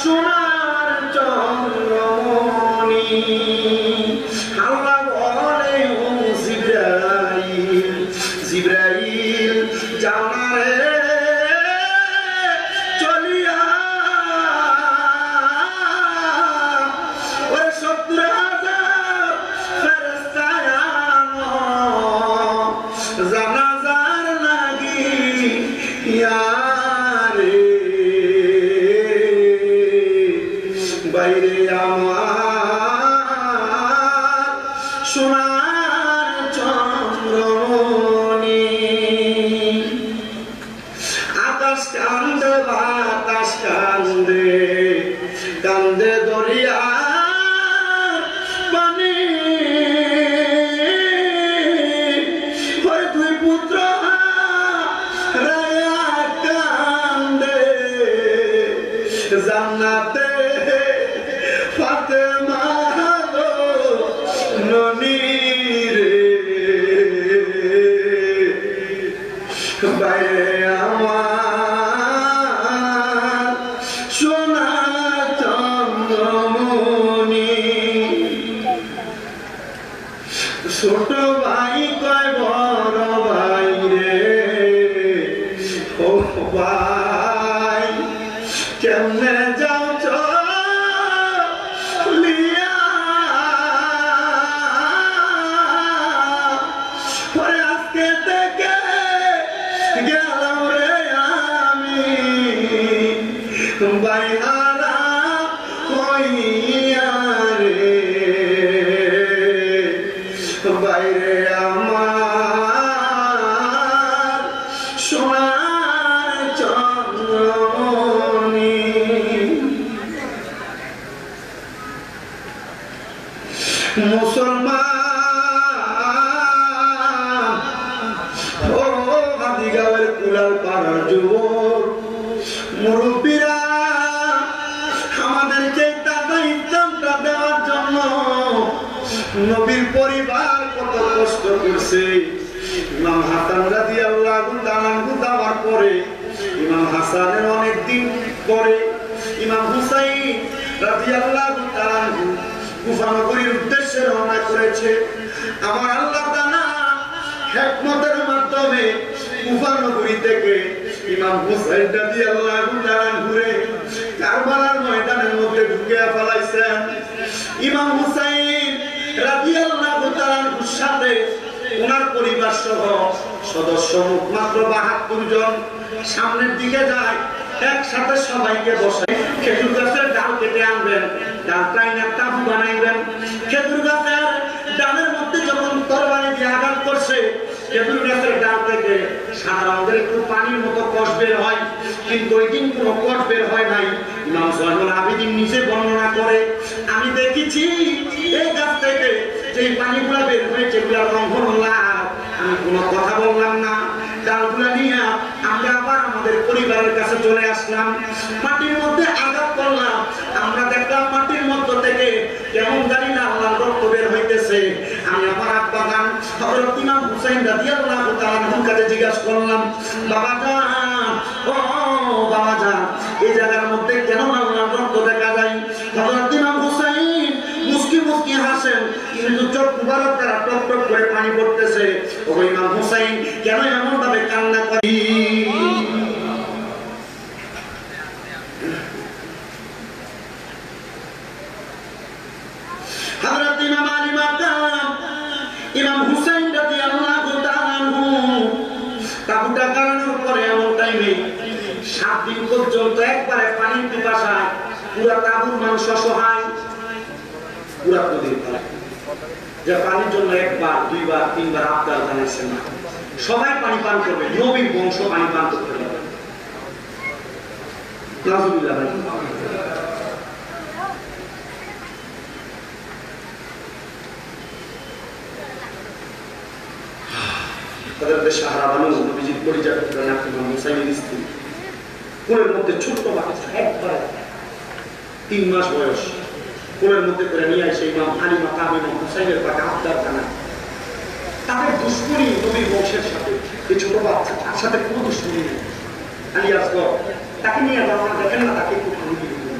সোনার চন্দ্রমণি। জিবরাইল জানারে চলিয়া ওই 70,000 ফেরেশতা জানাজার লাগি ইয়ারে বাইরে আমার সোনার চন্দ্রমণি। আকাশ কান্দে বাতাস কান্দে, কান্দে দরিয়া পানি। ওই 2 পুত্র রায়া কান্দে জান্নাতে ফাতেমা ননি বাইরে আমার সোনা চন্দ্রমণি ছোট ভাই কয় বড় ভাই রে ও ভাই কেমনে যাও চলিয়া পরে আজকে থেকে গেলাম রে আমি ভাই হারা হইয়া রে বাইরে আমার সোনার চন্দ্রমণি মুসলমান ও হাদিগাঁওয়ের কুলাল পাড়ার যুবক মুরব্বীরা আমাদেরকে টাকা ইসলামটা দেওয়ার জন্য নবীর পরিবার কত কষ্ট করছে। ইমাম হাসান রাদিয়াল্লাহু তাআলা দেওয়ার পরে ইমাম হাসানের অনেক দিন পরে ইমাম হুসাইন রাদিয়াল্লাহু তাআলা কুফা নগরীর উদ্দেশ্যে রওনা করেছে। আমার আল্লাহ তাআলা হিকমতের মাধ্যমে কুফা নগরী থেকে ইমাম হুসাইন রাদিয়াল্লাহু তাআলা ঘুরে কারবালার ময়দানের মধ্যে ঢুকে ফেলাইছেন। ইমাম হুসাইন রাদিয়াল্লাহু তাআলার সাথে ওনার পরিবার সহ সদস্য মাত্র ৭২ জন সামনের দিকে যায়। একসাথে সবাইকে বসাই খেজুর গাছের ডাল কেটে আনবেন, ডালটাই না তাবু বানাইবেন। খেজুর গাছের ডালের মধ্যে যখন তরবারি দিয়ে আঘাত করছে খেজুর গাছের ডাল থেকে সাধারণত একটু পানির মতো কষ বের হয়, কিন্তু ওই দিন কোনো কষ বের হয় নাই। ইমাম জয়নুল আবেদিন নিজে বর্ণনা করে, আমি দেখেছি এই গাছ থেকে যে পানিগুলা বের হয়েছে এগুলা রং হলো লাল। আমি কোনো কথা বললাম না, ডালগুলা নিয়ে আমরা আবার আমাদের পরিবারের কাছে চলে আসলাম। মাটির মধ্যে আঘাত করলাম, আমরা দেখলাম মাটির মধ্য থেকে কেমন জানি না আল্লাহর রক্ত বের হইতেছে। আমি আমার আব্বা গান হযরত ইমাম হুসাইন রাদিয়াল্লাহু তাআলা আনহুর কাছে জিজ্ঞাসা করলাম, বাবা জান, ও বাবা জান, এই জায়গার মধ্যে কেন আল্লাহর রক্ত দেখা যায়? হযরত ইমাম হুসাইন মুস্কি মুস্কি হাসেন, কিন্তু চোখ মুবারক দ্বারা টপ টপ করে পানি পড়তেছে। ও ইমাম হুসাইন কেন এমন ভাবে কান্না করি? হযরত ইমাম আলী মাকাম ইমাম হুসাইন রাদিয়াল্লাহু তাআলা আনহু তাবুটা কাটানোর পরে এমন টাইমে 7 দিন পর্যন্ত একবারে পানির পিপাসায় পুরো তাবুর মানুষ অসহায়। পুরা নদীর পানি যে পানির জন্য একবার দুইবার তিনবার আবদার জানাইছেন না, সবাই পানি পান করবে, নবীর বংশ পানি পান করতে পারবে। তাদের দেশে হারাবানো নবীজির পরিচয় হুসাইনের স্ত্রী, কোলের মধ্যে ছোট্ট বাচ্চা একবারে 3 মাস বয়স, কোলের মধ্যে করে নিয়ে আসে ইমাম আলী মাকাম ইমাম হুসাইনের পাকে আবদার জানায়। তাদের দুশ্মনী নবীর বংশের সাথে, এই ছোট বাচ্চা তার সাথে কোনো দুশ্মনী নেই। আলী আসগর তাকে নিয়ে আপনারা দেখেন না, তাকে একটু পানি দিয়ে দিলেন।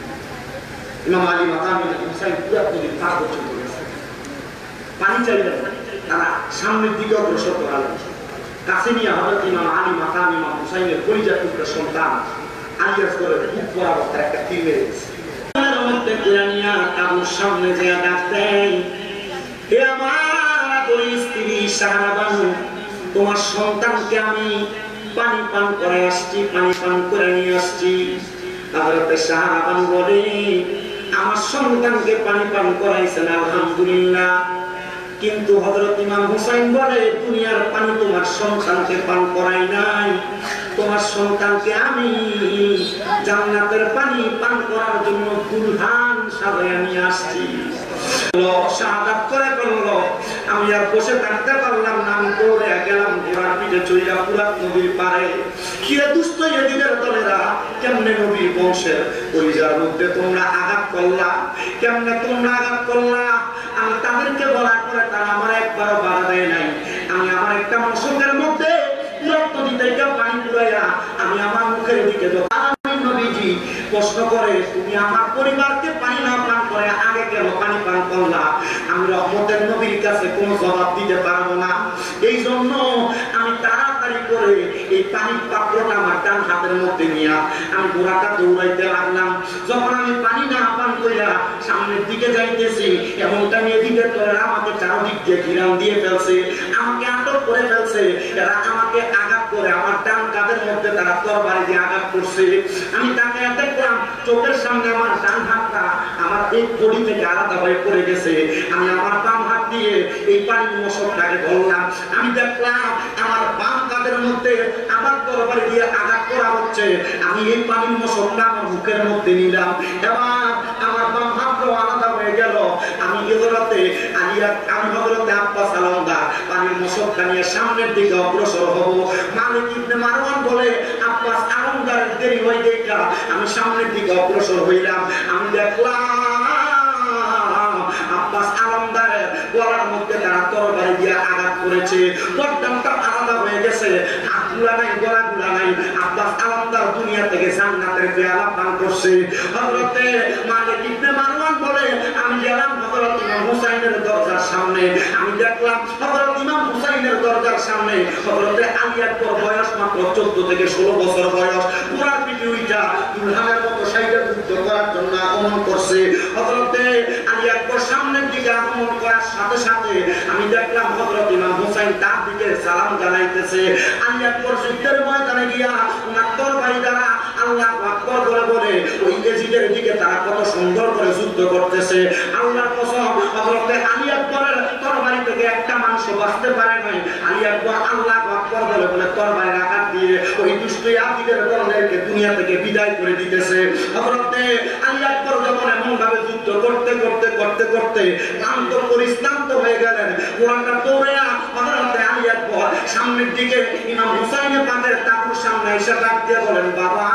ইমাম আলী মাকাম ইমাম হুসাইন পুরা নদীর পার পর্যন্ত গেছে, পানি চাইলেন। তারা সামনের দিকে অগ্রসর করালেন। কাছে নিয়ে হযরত ইমাম আলী মাকাম ইমাম হুসাইনের পরিজাত পুত্র সন্তান আলী আসগরের বুক বরাবর একটা তীর মেরে গেছে। মধ্যে কুরানিয়া তাবুর সামনে যে ডাকতেন, হে আমার ওই স্ত্রী সাহাবানু, তোমার সন্তানকে আমি পানি পান করে আসছি, পানি পান করে নিয়ে আসছি। হযরত সাহাবানু বলে, আমার সন্তানকে পানি পান করাইছেন আলহামদুলিল্লাহ, কিন্তু হযরত ইমাম হুসাইন বলে, দুনিয়ার পানি তোমার সন্তানকে পান করাই নাই, তোমার সন্তানকে আমি জান্নাতের পানি পান করার জন্য দুলহান সাজায় নিয়ে আসছি। শাহাদাত করে বলল, আমি আর বসে থাকতে পারলাম না, আমি দৌড়ে গেলাম ঘোড়ার পিঠে চড়িয়া ফুরাত নদীর পারে। কিরে দুষ্ট ইহুদীদের দলেরা, কেমনে নবীর বংশের পরিজার মধ্যে তোমরা আঘাত করলা, কেমনে তোমরা আঘাত করলা? আমি তাদেরকে বলার পরে তারা আমার একবারও বাধা দেয় নাই। আমি আমার একটা মশকের মধ্যে রক্ত দিতে পানি আমি আমার মুখের দিকে নবীজি প্রশ্ন করে, তুমি আমার পরিবারকে পানি না পান করে আগে কেন পানি পান করলা? আমি রহমতের নবীর কাছে কোনো জবাব দিতে পারবো না। এই জন্য আমি তাড়াতাড়ি করে এই পানির পাত্রটা আমার ডান হাতের মধ্যে নিয়ে আমি ঘোড়াটা দৌড়াইতে লাগলাম। যখন আমি পানি না পান কইরা সামনের দিকে যাইতেছি, এমনটা নিয়ে দিকে তোরা আমাকে চারদিক দিয়ে ঘিরান দিয়ে ফেলছে, আমাকে আটক করে ফেলছে। এরা আমাকে আঘাত করে আমার ডান কাঁধের মধ্যে তারা তরবারি দিয়ে আঘাত করছে। আমি তাকে দেখলাম চোখের সামনে আমার ডান হাতটা আমার এই বডি থেকে আলাদা হয়ে পড়ে গেছে। আমি আমার বাম হাত দিয়ে এই পানির মশকটাকে ধরলাম। আমি দেখলাম আমার বাম কাঁধের মধ্যে আবার তরবারি দিয়ে আঘাত করা হচ্ছে। আমি এই পানির মশকটা আমার মুখের মধ্যে নিলাম, এবার আমার বাম হাতটাও আলাদা হয়ে গেল। আমি হযরতে আব্বাস আলমদার পানির মশকটা নিয়ে সামনের দিকে অগ্রসর হব। মালিক ইবনে মারওয়ান বলে, আব্বাস আলমদার দেরি হয়ে দেখা আমি সামনের দিকে অগ্রসর হইলাম। আমি দেখলাম আব্বাস আলমদার গলার মধ্যে তারা তরবারি দিয়ে আঘাত করেছে, গর্দানটা আলাদা হয়ে গেছে, হাতগুলা নাই, গলাগুলা নাই। আব্বাস আলমদার দুনিয়া থেকে জান্নাতের পেয়ালা পান করছে। হযরতে মালিক ইবনে মারওয়ান বলে, আমি গেলাম হযরত ইমাম হুসাইনের দরজার সামনে। আমি দেখলাম হযরত ইমাম হুসাইনের দরজার সামনে হযরতে আলী আকবর, বয়স মাত্র 14 থেকে 16 বছর বয়স, পুরা পিঠে উইটা দুলহানের মতো সাইডে যুদ্ধ করার জন্য আগমন করছে। হযরতে আলী আকবর সামনের দিকে আগমন করার সাথে সাথে আমি দেখলাম হযরত ইমাম হুসাইন তার দিকে সালাম জানাইতেছে। আলী আকবর যুদ্ধের ময়দানে গিয়া ওনার তরবারি দ্বারা আল্লাহু আকবার বলে বলে ওই ইয়াজিদের দিকে তারা কত সুন্দর করে যুদ্ধ করতেছে। আল্লাহর কসম, হযরতে আলী আকবরের তরবারি থেকে একটা মানুষ বাঁচতে পারে নাই। আলী আকবর আল্লাহু আকবার বলে বলে তরবারির আঘাত দিয়ে ওই দুষ্ট ইয়াজিদের দলদেরকে দুনিয়া থেকে বিদায় করে দিতেছে। হযরতে আলী আকবর যখন এমন ভাবে যুদ্ধ করতে করতে করতে করতে ক্লান্ত পরিশ্রান্ত হয়ে গেলেন, কোরআনটা দৌড়েয়া হযরতে আলী আকবর সামনের দিকে ইমাম হুসাইনের পাকের তাকুর সামনে এসে ডাক দিয়ে বলেন, বাবা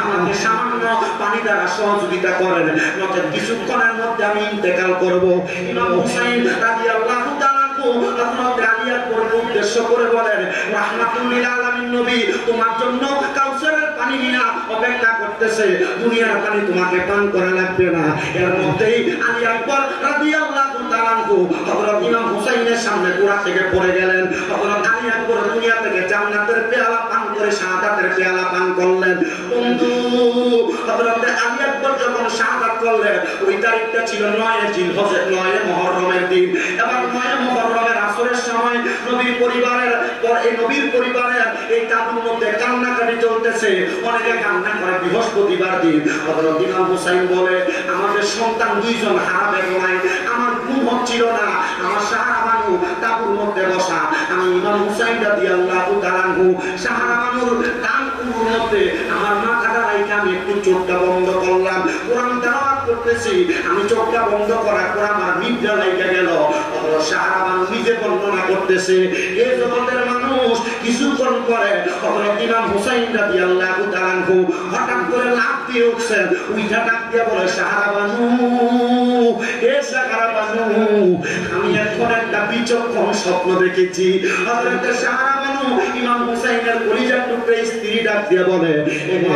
আমাকে সামান্য পানি দ্বারা সহযোগিতা করেন, নচেত কিছুক্ষণের মধ্যে আমি ইন্তেকাল করব। ইমাম হুসাইন রাদিয়াল্লাহু তাআলা হযরত আলী আকবরকে উদ্দেশ্য করে বলেন, রাহমাতুল লিল আলামিন নবী তোমার জন্য কাউসারের পানি নিয়ে অপেক্ষা করতেছে, দুনিয়ার পানি তোমাকে পান করা লাগবে না। এর মধ্যেই আলী আকবর রাদিয়াল্লাহু তাআলা হযরত ইমাম হুসাইনের সামনে ঘোড়া থেকে পড়ে গেলেন। হযরত আলী আকবর দুনিয়া থেকে জান্নাতের পেয়ালা পান করে শাহাদাতের পেয়ালা পান করলেন। বন্ধু, হযরত আলী আকবর যখন শাহাদাত করলেন ওই তারিখটা ছিল 9 জিলহজ, 9 মুহররমের দিন। এবার 9 মুহররমের আসরের সময় নবীর পরিবারের এই কাবুর মধ্যে কান্নাকাটি চলতেছে। অনেকে কান্না করে বৃহস্পতিবার দিন। হযরত ইমাম হুসাইন বলে, আমাদের সন্তান 2 জন হারাবে নাই, আমার ঘুম হচ্ছিল না, আমার সাহারা বানু তাবুর মধ্যে বসা। আমি ইমাম হুসাইন রাদিয়াল্লাহু তাআলা সাহারা বানুর ডান কুবুর মধ্যে আমার মাথাটা রাইখে আমি একটু চোখটা বন্ধ করলাম, কোরআন তেলাওয়াত করতেছি। আমি চোখটা বন্ধ করার পর আমার নিদ্রা লাইগা গেল। সাহারা বানু নিজে বর্ণনা করতেছে, এই জগতের মানুষ কিছুক্ষণ পরে হযরত ইমাম হুসাইন রাদিয়াল্লাহু তাআলা হঠাৎ করে লাফ দিয়ে উঠছেন, উইঠা ডাক দিয়ে বলে, সাহারা বানু, এ সাহারা বানু, আমি এখন একটা বিচক্ষণ স্বপ্ন দেখেছি। হযরত সাহারা বানু ইমাম হুসাইনের কলিজার টুকরা স্ত্রী ডাক দিয়ে বলে,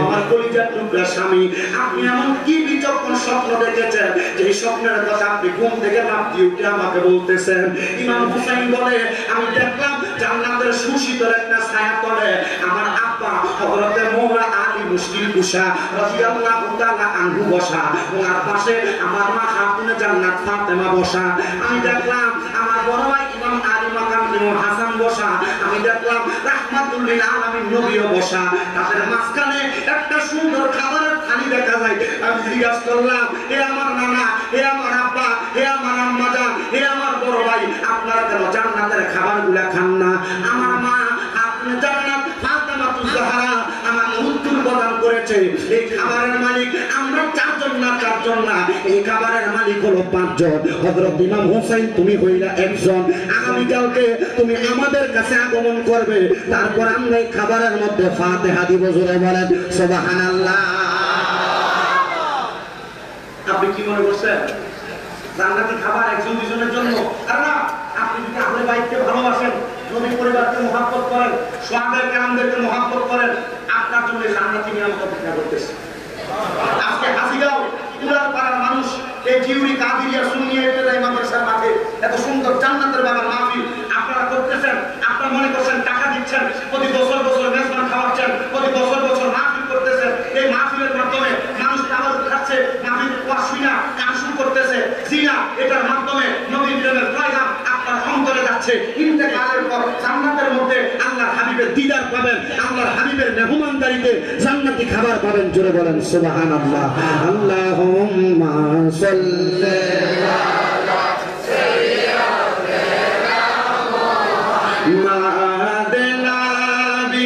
আমার কলিজার টুকরা স্বামী, আপনি এমন কি বিচক্ষণ স্বপ্ন দেখেছেন যে এই স্বপ্নের কথা আপনি ঘুম থেকে লাফ দিয়ে উঠে আমাকে বলতেছেন? ইমাম হুসাইন বলে, আমি দেখলাম জান্নাতের সুশীতল একটা ছায়া তলে আমার আব্বা হযরতে মওলা আলী মুশকিল কুশা রাদিয়াল্লাহু তাআলা আনহু বসা, ওনার পাশে আমার মা খাতুনে জান্নাত ফাতেমা বসা। আমি দেখলাম আমার বড় ভাই ইমাম আলী মাকাম ইমাম হাসান বসা। আমি দেখলাম রাহমাতুল লিল আলামিন নবীও বসা। তাদের মাঝখানে একটা সুন্দর খাবারের থালি দেখা যায়। আমি জিজ্ঞাসা করলাম, হে আমার নানা, হে আমার আব্বা, হে আমার আম্মা জান, হে আমার বড় ভাই, আপনারা কেন জান্নাতের খাবারগুলা খান না? আমার মা আপনি জান্নাত ফাতেমাতুজ জাহরা আমাকে উত্তর প্রদান করেছে, এই খাবারের মালিক আমরা 4 জন না, 4 জন না, এই খাবারের মালিক হলো 5 জন। হযরত ইমাম হুসাইন তুমি হইলা 1 জন। আগামী কালকে তুমি আমাদের কাছে আগমন করবে, তারপর আমরা এই খাবারের মধ্যে ফাতিহা দিব। জোরে বলেন সুবহানাল্লাহ। আপনি কি মনে করছেন জান্নাতি খাবার 1 জন 2 জনের জন্য? আর না, আপনি যদি আহলে বাইতকে ভালোবাসেন নবী পরিবারকে মহব্বত করেন, সাহাবায়ে কেরামদেরকে মহব্বত করেন, আপনার জন্য জান্নাতি নিয়ামত অপেক্ষা করতেছে। আজকে হাসিগাঁও পুরার পাড়ার মানুষ এই জিউরি কাদিরিয়া সুন্নিয়া ইবতেদায়ী মাদ্রাসার মাঠে এত সুন্দর জান্নাতের বাগান মাহফিল আপনারা করতেছেন। আপনারা মনে করছেন টাকা দিচ্ছেন, প্রতি বছর বছর মেজবান খাওয়াচ্ছেন, প্রতি বছর বছর মাহফিল করতেছেন। এই মাহফিলের মাধ্যমে মানুষ তাবারুক খাচ্ছে, মাহফিল ওয়াসিনা কানসু করতেছে। জিনা এটার মাধ্যমে নবী প্রেমের পয়গাম আপনার অন্তরে যাচ্ছে। ইন্তেকালের পর জান্নাতের মধ্যে আল্লাহর হাবিবের দিদার পাবেন, আল্লাহর হাবিবের মেহমানদারিতে জান্নাতি খাবার পাবেন। জোরে বলেন সুবহানাল্লাহ। আল্লাহুম্মা সাল্লি আলা সাইয়্যিদিনা মুহাম্মাদিন নাবি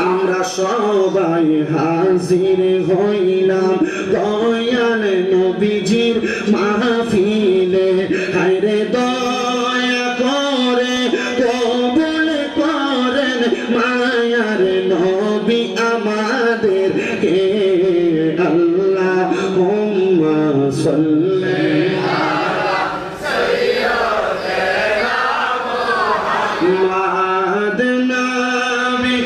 আমরা সবাই হাজির হইলাম দয়াল নবীজির মাহফিলে। হায়রে দয়া করে কবুল করেন মায়ার নবী আমাদের কে। আল্লাহুম্মা সাল্লি আলা সাইয়্যিদিনা মুহাম্মাদিন নাবি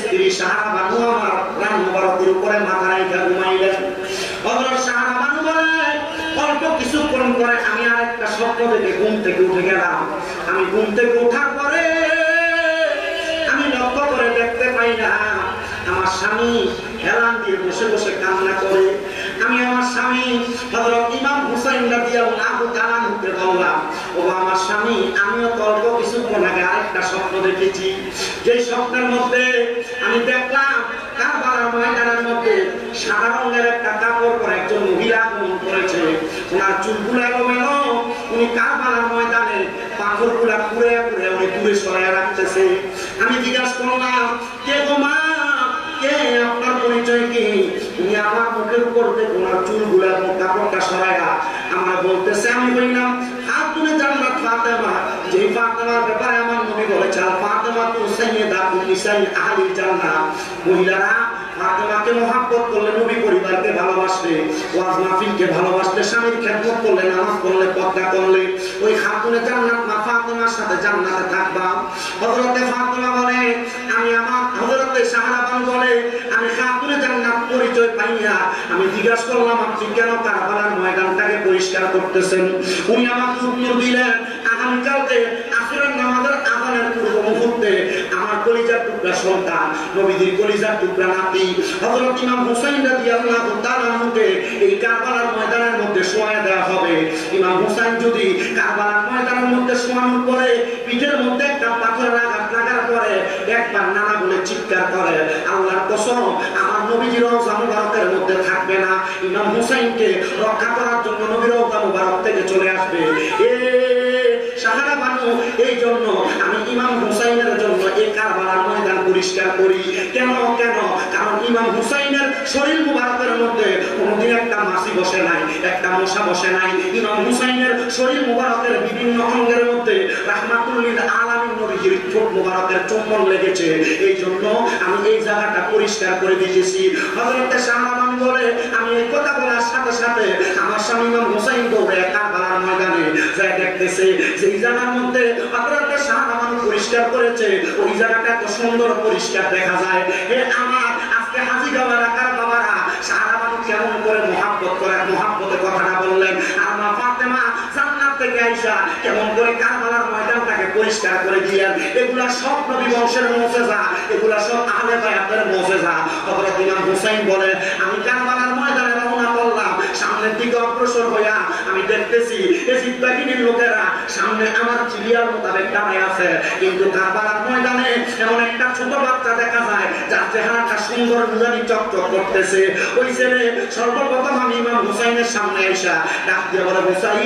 স্ত্রী সাহারা বানু আমার রান মুবারকের উপরে মাথা রাইখা ঘুমাইলেন। হযরত সাহারা বানু বলে অল্প কিছুক্ষণ পরে আমি আরেকটা স্বপ্ন দেখে ঘুম থেকে উঠে গেলাম। আমি ঘুম থেকে ওঠার পরে আমি লক্ষ্য করে দেখতে পাই না আমার স্বামী হেলান দিয়ে বসে বসে কান্না করে। আমি আমার স্বামী হযরত ইমাম হুসাইন রাদিয়াল্লাহু তাআলা কে বললাম, ও আমার স্বামী আমিও তো অল্প কিছুক্ষণ আগে আরেকটা স্বপ্ন দেখেছি। যে স্বপ্নের মধ্যে আমি দেখলাম কারবালার ময়দানের মধ্যে সাদা রঙের একটা কাপড় পরে একজন মহিলা আগমন করেছে। ওনার চুলগুলো এলোমেলো, উনি কারবালার ময়দানে পাথরগুলা পুড়ে পুড়ে উনি দূরে সরায় রাখতেছে। আমি জিজ্ঞাসা করলাম, কে গো মা, কে, আপনার পরিচয় কি? উনি আমার মুখের উপর থেকে ওনার চুলগুলা এবং কাপড়টা সরায়া আমার বলতেছে, আমি বললাম খাতুনে জান্নাত ফাতেমা, যে ফাতেমার ব্যাপারে আমার নবী বলেছেন ফাতেমা তু সাইয়্যিদাতু নিসাই আহলিল জান্নাহ। মহিলারা ফাতেমাকে মহব্বত করলে, নবী পরিবারকে ভালোবাসলে, ওয়াজ মাহফিলকে ভালোবাসলে, স্বামীর খেদমত করলে, নামাজ পড়লে, পর্দা করলে, ওই খাতুনে জান্নাত মা ফাতেমার সাথে জান্নাতে থাকবা। হযরতে ফাতেমা বলে, আমি আমার হযরতে সাহারা বানু বলে আমি খাতুনে জান্নাত পরিচয় পাইয়া আমি জিজ্ঞাসা করলাম, আপনি কেন কারবালার ময়দানটাকে পরিষ্কার করতেছেন? উনি আমাকে উত্তর দিলেন, আগামীকালকে আসরের নামাজের আযানের পূর্ব মুহূর্তে আমার কলিজার টুকরা সন্তান, নবীজির কলিজার টুকরা নাতি হযরত ইমাম হুসাইন রাদিয়াল্লাহু তাআলা আনহুকে এই কারবালার ময়দানের মধ্যে শোয়ায় দেওয়া হবে। ইমাম হুসাইন যদি কারবালার ময়দানের মধ্যে শোয়ানোর পরে পিঠের মধ্যে একটা পাথরের আঘাত লাগার পরে একবার নানা বলে চিৎকার করে, আল্লাহর কসম আমার নবীজির রওজা মুবারকের মধ্যে থাকবে না। ইমাম হুসাইনকে রক্ষা করার জন্য নবীর রওজা মুবারক থেকে চলে আসবে। সাহারা বানু, এই জন্য আমি ইমাম হুসাইনের জন্য এই কারবালার ময়দান পরিষ্কার করি। কেন? কারণ ইমাম হুসাইনের শরীর মুবারকের মধ্যে কোনোদিন একটা মাছি বসে নাই, একটা মশা বসে নাই। ইমাম হুসাইনের শরীর মুবারকের বিভিন্ন অঙ্গের মধ্যে রাহমাতুল লিল আলামিন নবীজির ঠোঁট মুবারকের চুম্বন লেগেছে। এই জন্য আমি এই জায়গাটা পরিষ্কার করে দিয়েছি। হযরতে সাহারা বানু বলে, আমি এই কথা বলার সাথে সাথে আমার স্বামী ইমাম হুসাইন দৌড়ে কারবালার ময়দানে যায় দেখতেছে যে এই জায়গার মধ্যে হযরতে সাহারা বানু পরিষ্কার করেছে, ওই জায়গাটা এত সুন্দর পরিষ্কার দেখা যায়। আমার আজকে হাজীগাঁও এলাকার বাবারা সাহারা বানু কেমন করে মহব্বত করে, মহব্বতের কথাটা বললেন। আর মা ফাতেমা জান্নাত থেকে আইসা কেমন করে কারবালার ময়দানটাকে পরিষ্কার করে দিলেন। এগুলা সব নবী বংশের মুজিজা, এগুলা সব আহলে বায়াতের মুজিজা। হযরত ইমাম হুসাইন বলে, আমি কারবালার ময়দানে রওনা করলাম, সামনের দিকে অগ্রসর হইয়া আমি দেখতেছি এজিদ বাহিনীর লোকেরা সামনে আমার চিলিয়ার মোতাবেক দাঁড়ায় আছে, কিন্তু কারবালার ময়দানে এমন একটা ছোট বাচ্চা দেখা যায় যার চেহারাটা সুন্দর নুরানি চকচক করতেছে। ওই ছেলে সর্বপ্রথম আমি ইমাম হুসাইনের সামনে আইসা ডাক দিয়ে বলে, হুসাইন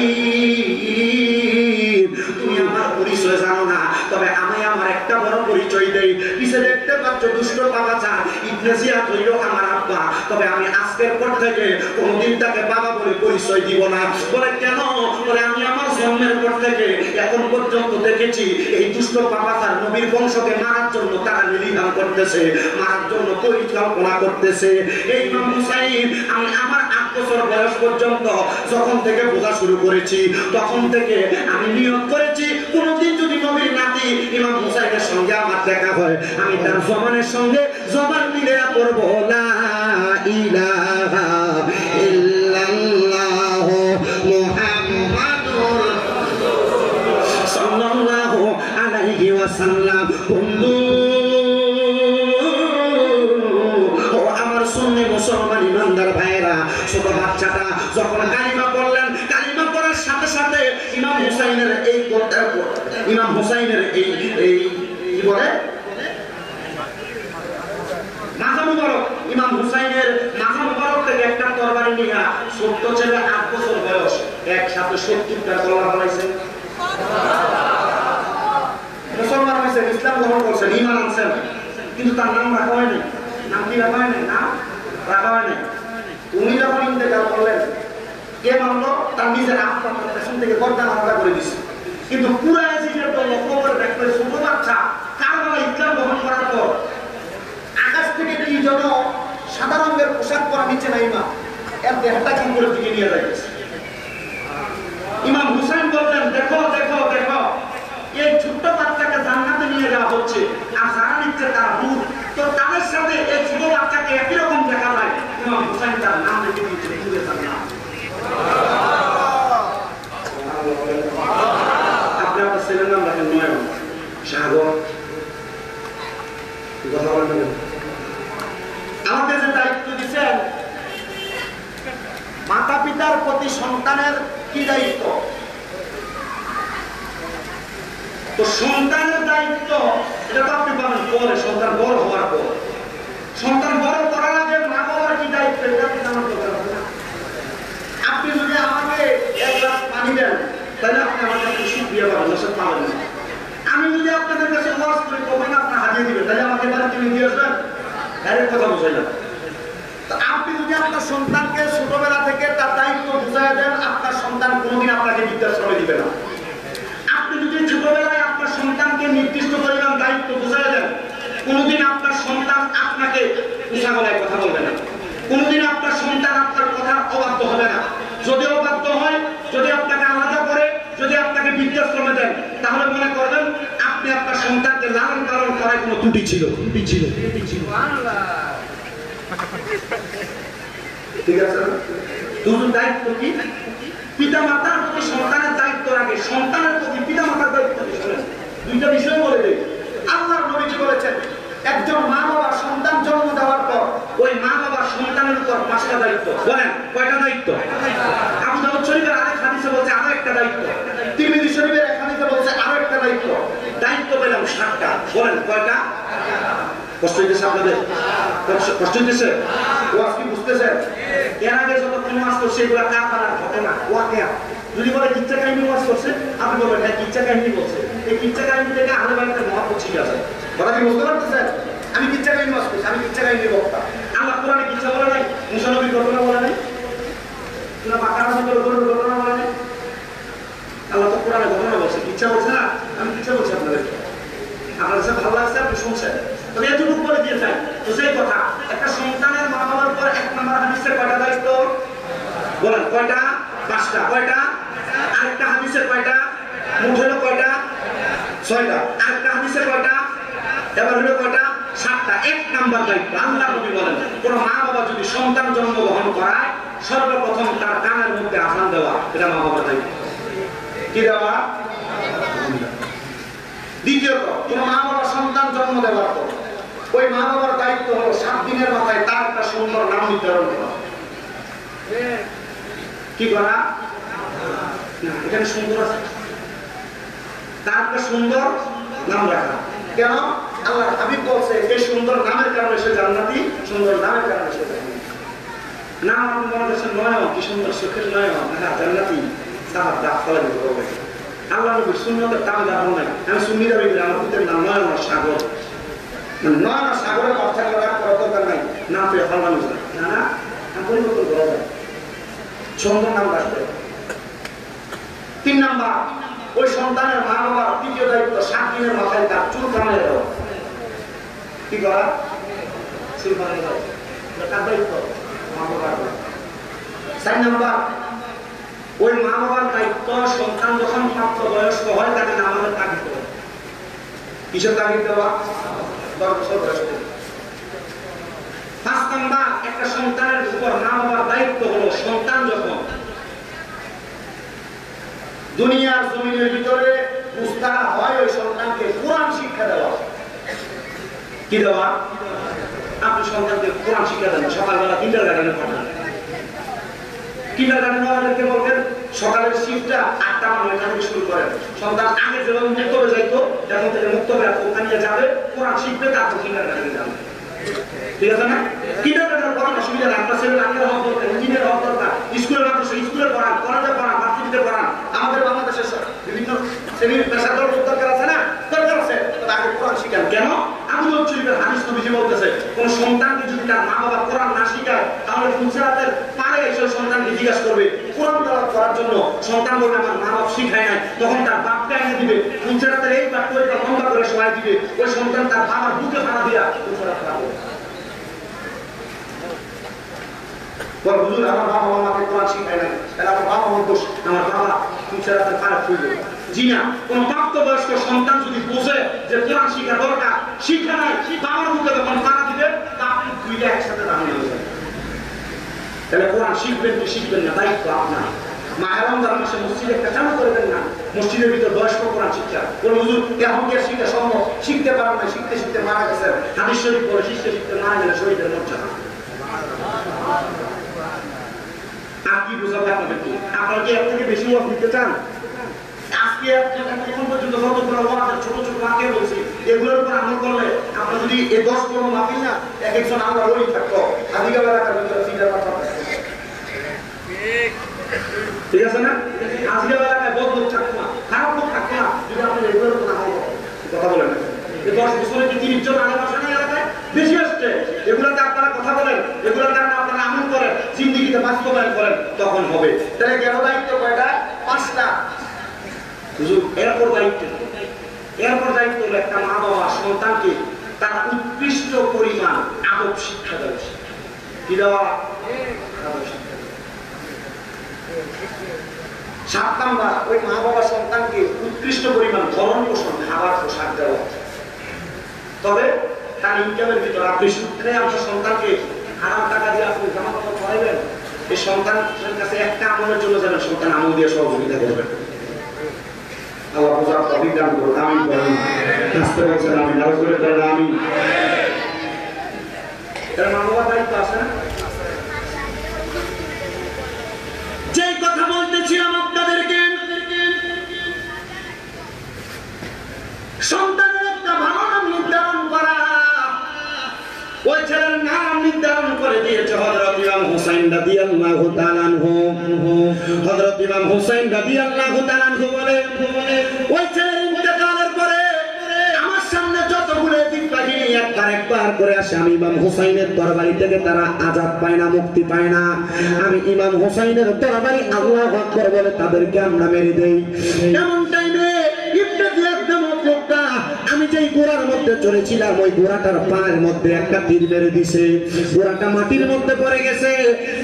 তুমি আমার পরিচয় জানো না, তবে আমি আমার একটা বড় পরিচয় দেই। পিছে দেখতে পাচ্ছ দুষ্ট বাবাচা ইবনে জিয়াদ হইল আমার আব্বা, তবে আমি আজকের পর থেকে কোনোদিন তাকে বাবা বলে পরিচয় দিব না। বলে কেন? বলে আমি আমার জন্মের পর থেকে এখন পর্যন্ত দেখেছি এই দুষ্ট বাবাচার নবীর বংশকে মারার জন্য তারা নির্ধারণ করতেছে, মারার জন্য পরিকল্পনা করতেছে। এই ইমাম হুসাইন আমি আমার 8 বছর বয়স পর্যন্ত যখন থেকে বোঝা শুরু করেছি, তখন থেকে আমি নিয়ত করেছি কোনদিন যদি নবীর নাতি ইমাম হুসাইনের সঙ্গে আমার দেখা হয়, আমি তার জবানের সঙ্গে জবান মিলে পড়ব লা ইলাহা ইল্লাল্লাহ মুহাম্মাদুর সাল্লাল্লাহু আলাইহি ওয়াসাল্লাম। বন্ধু ও আমার সুন্নি মুসলমান ইমানদার ভাইরা, ছোট বাচ্চাটা যখন কালিমা পড়লেন, কালিমা পড়ার সাথে সাথে ইমাম হুসাইনের এই ইমাম হুসাইনের এই কি বলে মাথা মুবারক, ইমাম হুসাইনের মাথা মুবারক থেকে একটা তরবারি নিয়ে ছোট্ট ছেলে 8 বছর বয়স একসাথে 70টা তরবারি ফলাইছেন। মুসলমান হয়েছেন, ইসলাম গ্রহণ করছেন, ঈমান আনছেন, কিন্তু তার নাম রাখা হয়নি। নাম কি রাখা হয়নি? নাম রাখা হয়নি। উনি যখন ইন্তেকাল করলেন, কে মানলো? তার নিজের আত্মার পেছন থেকে গর্দান আলাদা করে দিচ্ছে। কিন্তু পুরা এজিদের জন্য খবর দেখবে ছোট বাচ্চা কারবালা ইসলাম গ্রহণ করার পর আকাশ থেকে কি যেন সাদা রঙের পোশাক পরা নিচে নাইমা এর দেহটা কি করে দিকে নিয়ে যাইতেছে। ইমাম হুসাইন বললেন, দেখো দেখো দেখো, এই ছোট্ট বাচ্চাকে জান্নাতে নিয়ে যাওয়া হচ্ছে, আর যারা নিচ্ছে তারা ভূত, তো তাদের সাথে এই ছোট বাচ্চাকে একই রকম দেখা যায়। ইমাম হুসাইন তার নাম রেখে দিয়েছে ভূতে তার নাম। আপনার ছেলের নাম রাখেন নয়ন, সাগর। কথা বলেন, আমাদের যে দায়িত্ব দিচ্ছেন মাতা পিতার প্রতি সন্তানের কি দায়িত্ব? তো সন্তানের দায়িত্ব এটা তো আপনি পাবেন পরে, সন্তান বড় হওয়ার পর। সন্তান বড় করার আগে মা বাবার কি দায়িত্ব এটা আপনি জানার দরকার আছে না? আপনি যদি আমাকে 1 গ্লাস পানি দেন তাহলে আপনি আমার কাছে শুকরিয়া পাবেন, নসিব পাবেন না। আমি যদি আপনাদের কাছে ওয়াজ করি তখন আপনি হাজিয়ে দিবেন, তাহলে আমাকে বাড়ি কিনে দিয়ে আসবেন, ডাইরেক্ট কথা বুঝাইলাম। তো আপনি যদি আপনার সন্তানকে ছোটবেলা থেকে তার দায়িত্ব বুঝাই দেন, আপনার সন্তান কোনোদিন আপনাকে বৃদ্ধাশ্রমে দিবে না। আপনি যদি ছোটবেলায় আপনার সন্তানকে নির্দিষ্ট পরিমাণ দায়িত্ব বুঝাই দেন, কোনোদিন আপনার সন্তান আপনাকে উঁচা গলায় কথা বলবে না, কোনোদিন আপনার সন্তান আপনার কথা অবাধ্য হবে না। যদি অবাধ্য হয়, যদি আপনাকে আলাদা করে, যদি আপনাকে বৃদ্ধাশ্রমে দেন, তাহলে মনে করবেন আপনি আপনার সন্তানকে লালন পালন করায় কোনো ত্রুটি ছিল। ঠিক আছে? দুটো দায়িত্ব কি? পিতা মাতার প্রতি সন্তানের দায়িত্ব রাখে, সন্তানের প্রতি পিতা মাতার দায়িত্ব। দুইটা বিষয় বলে দেয়। আল্লাহর নবীজি বলেছেন, একজন মা বাবা সন্তান জন্ম দেওয়ার পর ওই মা বাবার সন্তানের উপর 5টা দায়িত্ব। বলেন কয়টা দায়িত্ব? আবু দাউদ শরীফের আরেক হাদিসে বলছে আরো একটা দায়িত্ব, তিরমিজি শরীফের এক হাদিসে বলছে আরো একটা দায়িত্ব। দায়িত্ব পেলাম 7টা। বলেন কয়টা? কষ্ট হইতেছে আপনাদের? কষ্ট হইতেছে? ওয়াজ কি বুঝতেছেন? এর আগে যতক্ষণ ওয়াজ করছে এগুলা কার দ্বারা ঘটনা, ওয়াকিয়া। যদি বলে কিচ্ছা কাহিনী ওয়াজ করছে, আপনি বলবেন হ্যাঁ কিচ্ছা কাহিনী বলছে। এই কিচ্ছা কাহিনী থেকে আহলে বাইতের মহব্বত শিখে আছে। কথা কি বুঝতে পারতেছেন? আমি কিচ্ছা কাহিনী ওয়াজ করছি, আমি কিচ্ছা কাহিনীর বক্তা। আল্লাহ কোরআনে কিচ্ছা বলে নাই, মুসা নবীর ঘটনা বলে নাই, না বাকারা সুরের ঘটনা বলে নাই। আল্লাহ তো কোরআনে ঘটনা বলছে, কিচ্ছা বলছে না। আমি কিচ্ছা বলছি আপনাদের, আপনার কাছে ভালো লাগছে, আপনি শুনছেন। তবে এতটুকু বলে দিয়ে যাই, তো সেই কথা একটা সন্তানের মা বাবার উপর 1 নম্বর হাদিসে কয়টা দায়িত্ব? বলেন কয়টা? 5টা। কয়টা? আরেকটা হাদিসে কয়টা? মোট হলো কয়টা? 6টা। আরেকটা হাদিসে কয়টা? এবার হলো কয়টা? 7টা। 1 নম্বর দায়িত্ব আল্লাহ নবী বলেন, কোন মা বাবা যদি সন্তান জন্মগ্রহণ করায়, সর্বপ্রথম তার কানের মধ্যে আযান দেওয়া, এটা মা বাবার দায়িত্ব। কি দেওয়া? দ্বিতীয়ত, কোন মা বাবা সন্তান জন্ম দেওয়ার পর ওই মা বাবার দায়িত্ব হলো 7 দিনের মাথায় তার একটা সুন্দর নাম নির্ধারণ করা। কি করা? এখানে সুন্দর আছে, তার একটা সুন্দর নাম রাখা। কেন? আল্লাহ হাবিব বলছে এই সুন্দর নামের কারণে সে জান্নাতি, সুন্দর নামের কারণে সে জান্নাতি। নাম আপনার দেশের নয়ন, কি সুন্দর চোখের নয়ন, হ্যাঁ জান্নাতি, সাহাব দাফ ফলে হবে। আল্লাহ নবীর সুন্নতের দাবিদার হন নাই। আমি সুন্নি দাবি করি, আমার পুত্রের নাম নয়ন সাগর। নয়ন সাগরের কথা করার দরকার নাই, নাম পেয়ে ফল মানুষ না না পরিবর্তন করা যায়, সুন্দর নাম রাখতে। 3 নাম্বার, ওই সন্তানের মা বাবার তৃতীয় দায়িত্ব 7 দিনের মাথায় তার চুল কামাই দেওয়া। কি করা? চুল কামাই দেওয়া কার দায়িত্ব? মা বাবার। 4 নাম্বার, ওই মা বাবার দায়িত্ব সন্তান যখন প্রাপ্ত বয়স্ক হয় তাকে নামাজের তাগিদ দেওয়া। কিসের তাগিদ দেওয়া? 10 বছর বয়স থেকে। 5 নাম্বার, একটা সন্তানের উপর মা বাবার দায়িত্ব হলো সন্তান যখন দুনিয়ার জমিনের ভিতরে মুস্তারা হয় ওই সন্তানকে কোরআন শিক্ষা দেওয়া। কি দেওয়া? আপনি সন্তানকে কোরআন শিক্ষা দেন, সকালবেলা কিন্ডারগার্টেনে পাঠান। কিন্ডারগার্টেন ওয়ালাদেরকে বলবেন সকালের শিফটটা 8টা বা 9টা থেকে শুরু করেন। সন্তান আগে যেভাবে মুক্তবে যাইতো এখন থেকে মুক্তবে ওখানে যাবে, কোরআন শিখবে, তারপর কিন্ডারগার্টেনে যাবে। ঠিক আছে না? কিন্ডারগার্টেনের পড়ার অসুবিধা না, আপনার ছেলে ডাক্তার হওয়ার দরকার, ইঞ্জিনিয়ার হওয়ার দরকার, স্কুলের মাত্র স্কুলে পড়ান, কলেজে পড়ান, ভার্সিটিতে পড়ান। আমাদের বাংলাদেশের বিভিন্ন শ্রেণীর পেশাদার দরকার আছে না? দরকার আছে, তাকে কোরআন শিখান। কেন? আবু দাউদ শরীফের হাদিস নবীজি বলতেছে কোন সন্তানকে যদি তার মা বাবা কোরআন না শিখায় তাহলে ফুলসেরাতের পারে এসে সন্তানকে জিজ্ঞাসা করবে কোরআন তেলাওয়াত করার জন্য, সন্তান বলবে আমার মা বাবা শিখায় নাই, তখন তার বাপকে এনে দিবে, ফুলসেরাতের এই বাক্যটা লম্বা করে সবাই দিবে, ওই সন্তান তার বাবার বুকে ফাড়া দিয়া ফুলসেরাত করাবে। বল হুজুর আমার বাবা আমাকে কোরআন শিখায় নাই, তাহলে আমার বাবা আমার দোষ, আমার বাবা ফুলসেরাতের পারে ফুলবে। জি না, কোন প্রাপ্তবয়স্ক সন্তান যদি বোঝে যে কোরআন শিখা দরকার, শিখা নাই, বাবার মুখে যখন পাড়া দিবে তা আপনি দুইটা একসাথে দাঁড়িয়ে হয়ে যাবে। তাহলে কোরআন শিখবেন কি শিখবেন না দায়িত্ব আপনার। মাহে রমজান মাসে মসজিদে একটা চালু করবেন না, মসজিদের ভিতর বয়স্ক কোরআন শিক্ষা। কোন হুজুর এখন কি শিক্ষা সম্ভব? শিখতে পারেন না, শিখতে শিখতে মারা গেছেন। হাদিস শরীফ পড়ে শিখতে শিখতে মারা গেলে শহীদের মর্যাদা। আর কি বোঝাবে আপনাদেরকে? আপনারা কি এর থেকে বেশি ওয়াজ দিতে চান? আজকে এখন পর্যন্ত যতগুলো ওয়াজ ছোট ছোট বাক্যে বলছি এগুলোর উপর আমল করলে আপনারা যদি এই 10 কোন মাহফিল না এক একজন আমরা ওই থাকতো আদিকা এলাকার ভিতরে সিটার কথা ঠিক আছে না? আজকে এলাকায় বদ লোক থাকতো না, খারাপ লোক থাকতো না যদি আপনি এগুলোর উপর আমল করেন। কথা বলেন না, এই 10 বছরে কি 30 জন আলেম আসে না এলাকায়? বেশি আসছে। এগুলোতে আপনারা কথা বলেন, এগুলোর কারণে আপনারা আমল করেন, জিন্দেগিতে বাস্তবায়ন করেন, তখন হবে। তাহলে গেল দায়িত্ব কয়টা? 5টা। এরপর দায়িত্ব হলো একটা মা বাবা সন্তানকে তার উৎকৃষ্ট পরিমাণ আদব শিক্ষা দেওয়া। কি দেওয়া? 7 নাম্বার, ওই মা বাবা সন্তানকে উৎকৃষ্ট পরিমাণ ভরণ পোষণ খাবার পোশাক দেওয়া। তবে তার ইনকামের ভিতরে আপনি সূত্রে আপনার সন্তানকে হারাম টাকা দিয়ে আপনি জামা কাপড় পরাইবেন, এই সন্তানের কাছে একটা আমলের জন্য যাবেন, সন্তান আমল দিয়ে সহযোগিতা করবেন। আল্লাহ পূজা তৌফিক দান করুন। আমিন বলেন। আস্তে বলছেন আমিন, আরো জোরে বলেন আমিন। এর মা বাবার দায়িত্ব আছে না? যেই কথা বলতেছিলাম আপনাদেরকে, সন্তানের একটা ভালো নাম নির্ধারণ করা। ওই ছেলের নাম নির্ধারণ করে দিয়েছে হযরত ইমাম হুসাইন রাদিয়াল্লাহু তাআলা আনহু। হযরত ইমাম হুসাইন রাদিয়াল্লাহু তাআলা আনহু বলে ওই ছেলের ইন্তেকালের পরে আমার সামনে যতগুলো দিন কাহিনী একবার করে আসে, আমি ইমাম হুসাইনের তরবারি থেকে তারা আজাদ পায় না, মুক্তি পায় না। আমি ইমাম হুসাইনের তরবারি আল্লাহু আকবার বলে তাদেরকে আমরা মেরে দেই। এমন টাইমে ইবনে জিয়াদ নামক লোকটা, আমি যেই গোড়ার মধ্যে চলেছিলাম ওই গোড়াটার পায়ের মধ্যে একটা তীর মেরে দিছে, গোড়াটা মাটির মধ্যে পড়ে গেছে।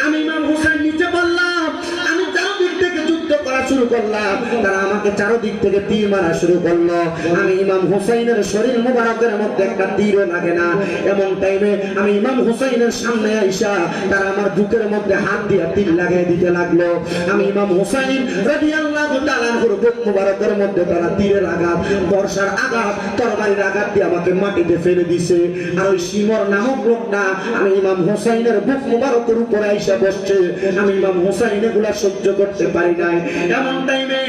আমি ইমাম হুসাইন নিচে বললাম, আমি চারদিক থেকে যুদ্ধ করা শুরু করলাম, তারা আমাকে চারদিক থেকে তীর মারা শুরু করলো। আমি ইমাম হুসাইনের শরীর মুবারকের মধ্যে একটা তীরও লাগে না। এমন টাইমে আমি ইমাম হুসাইনের সামনে আইসা তারা আমার বুকের মধ্যে হাত দিয়ে তীর লাগিয়ে দিতে লাগলো। আমি ইমাম হুসাইন রাদিয়াল্লাহু তাআলা আনহুর বুক মুবারকের মধ্যে তারা তীরের আঘাত, বর্ষার আঘাত, তরবারির আঘাত দিয়ে আমাকে মাটিতে ফেলে দিছে। আর ওই শিমর নামক লোকটা আমি ইমাম হুসাইনের বুক মুবারকের উপরে আইসা বসছে। আমি ইমাম হুসাইন এগুলা সহ্য করতে পারি নাই। এমন টাইমে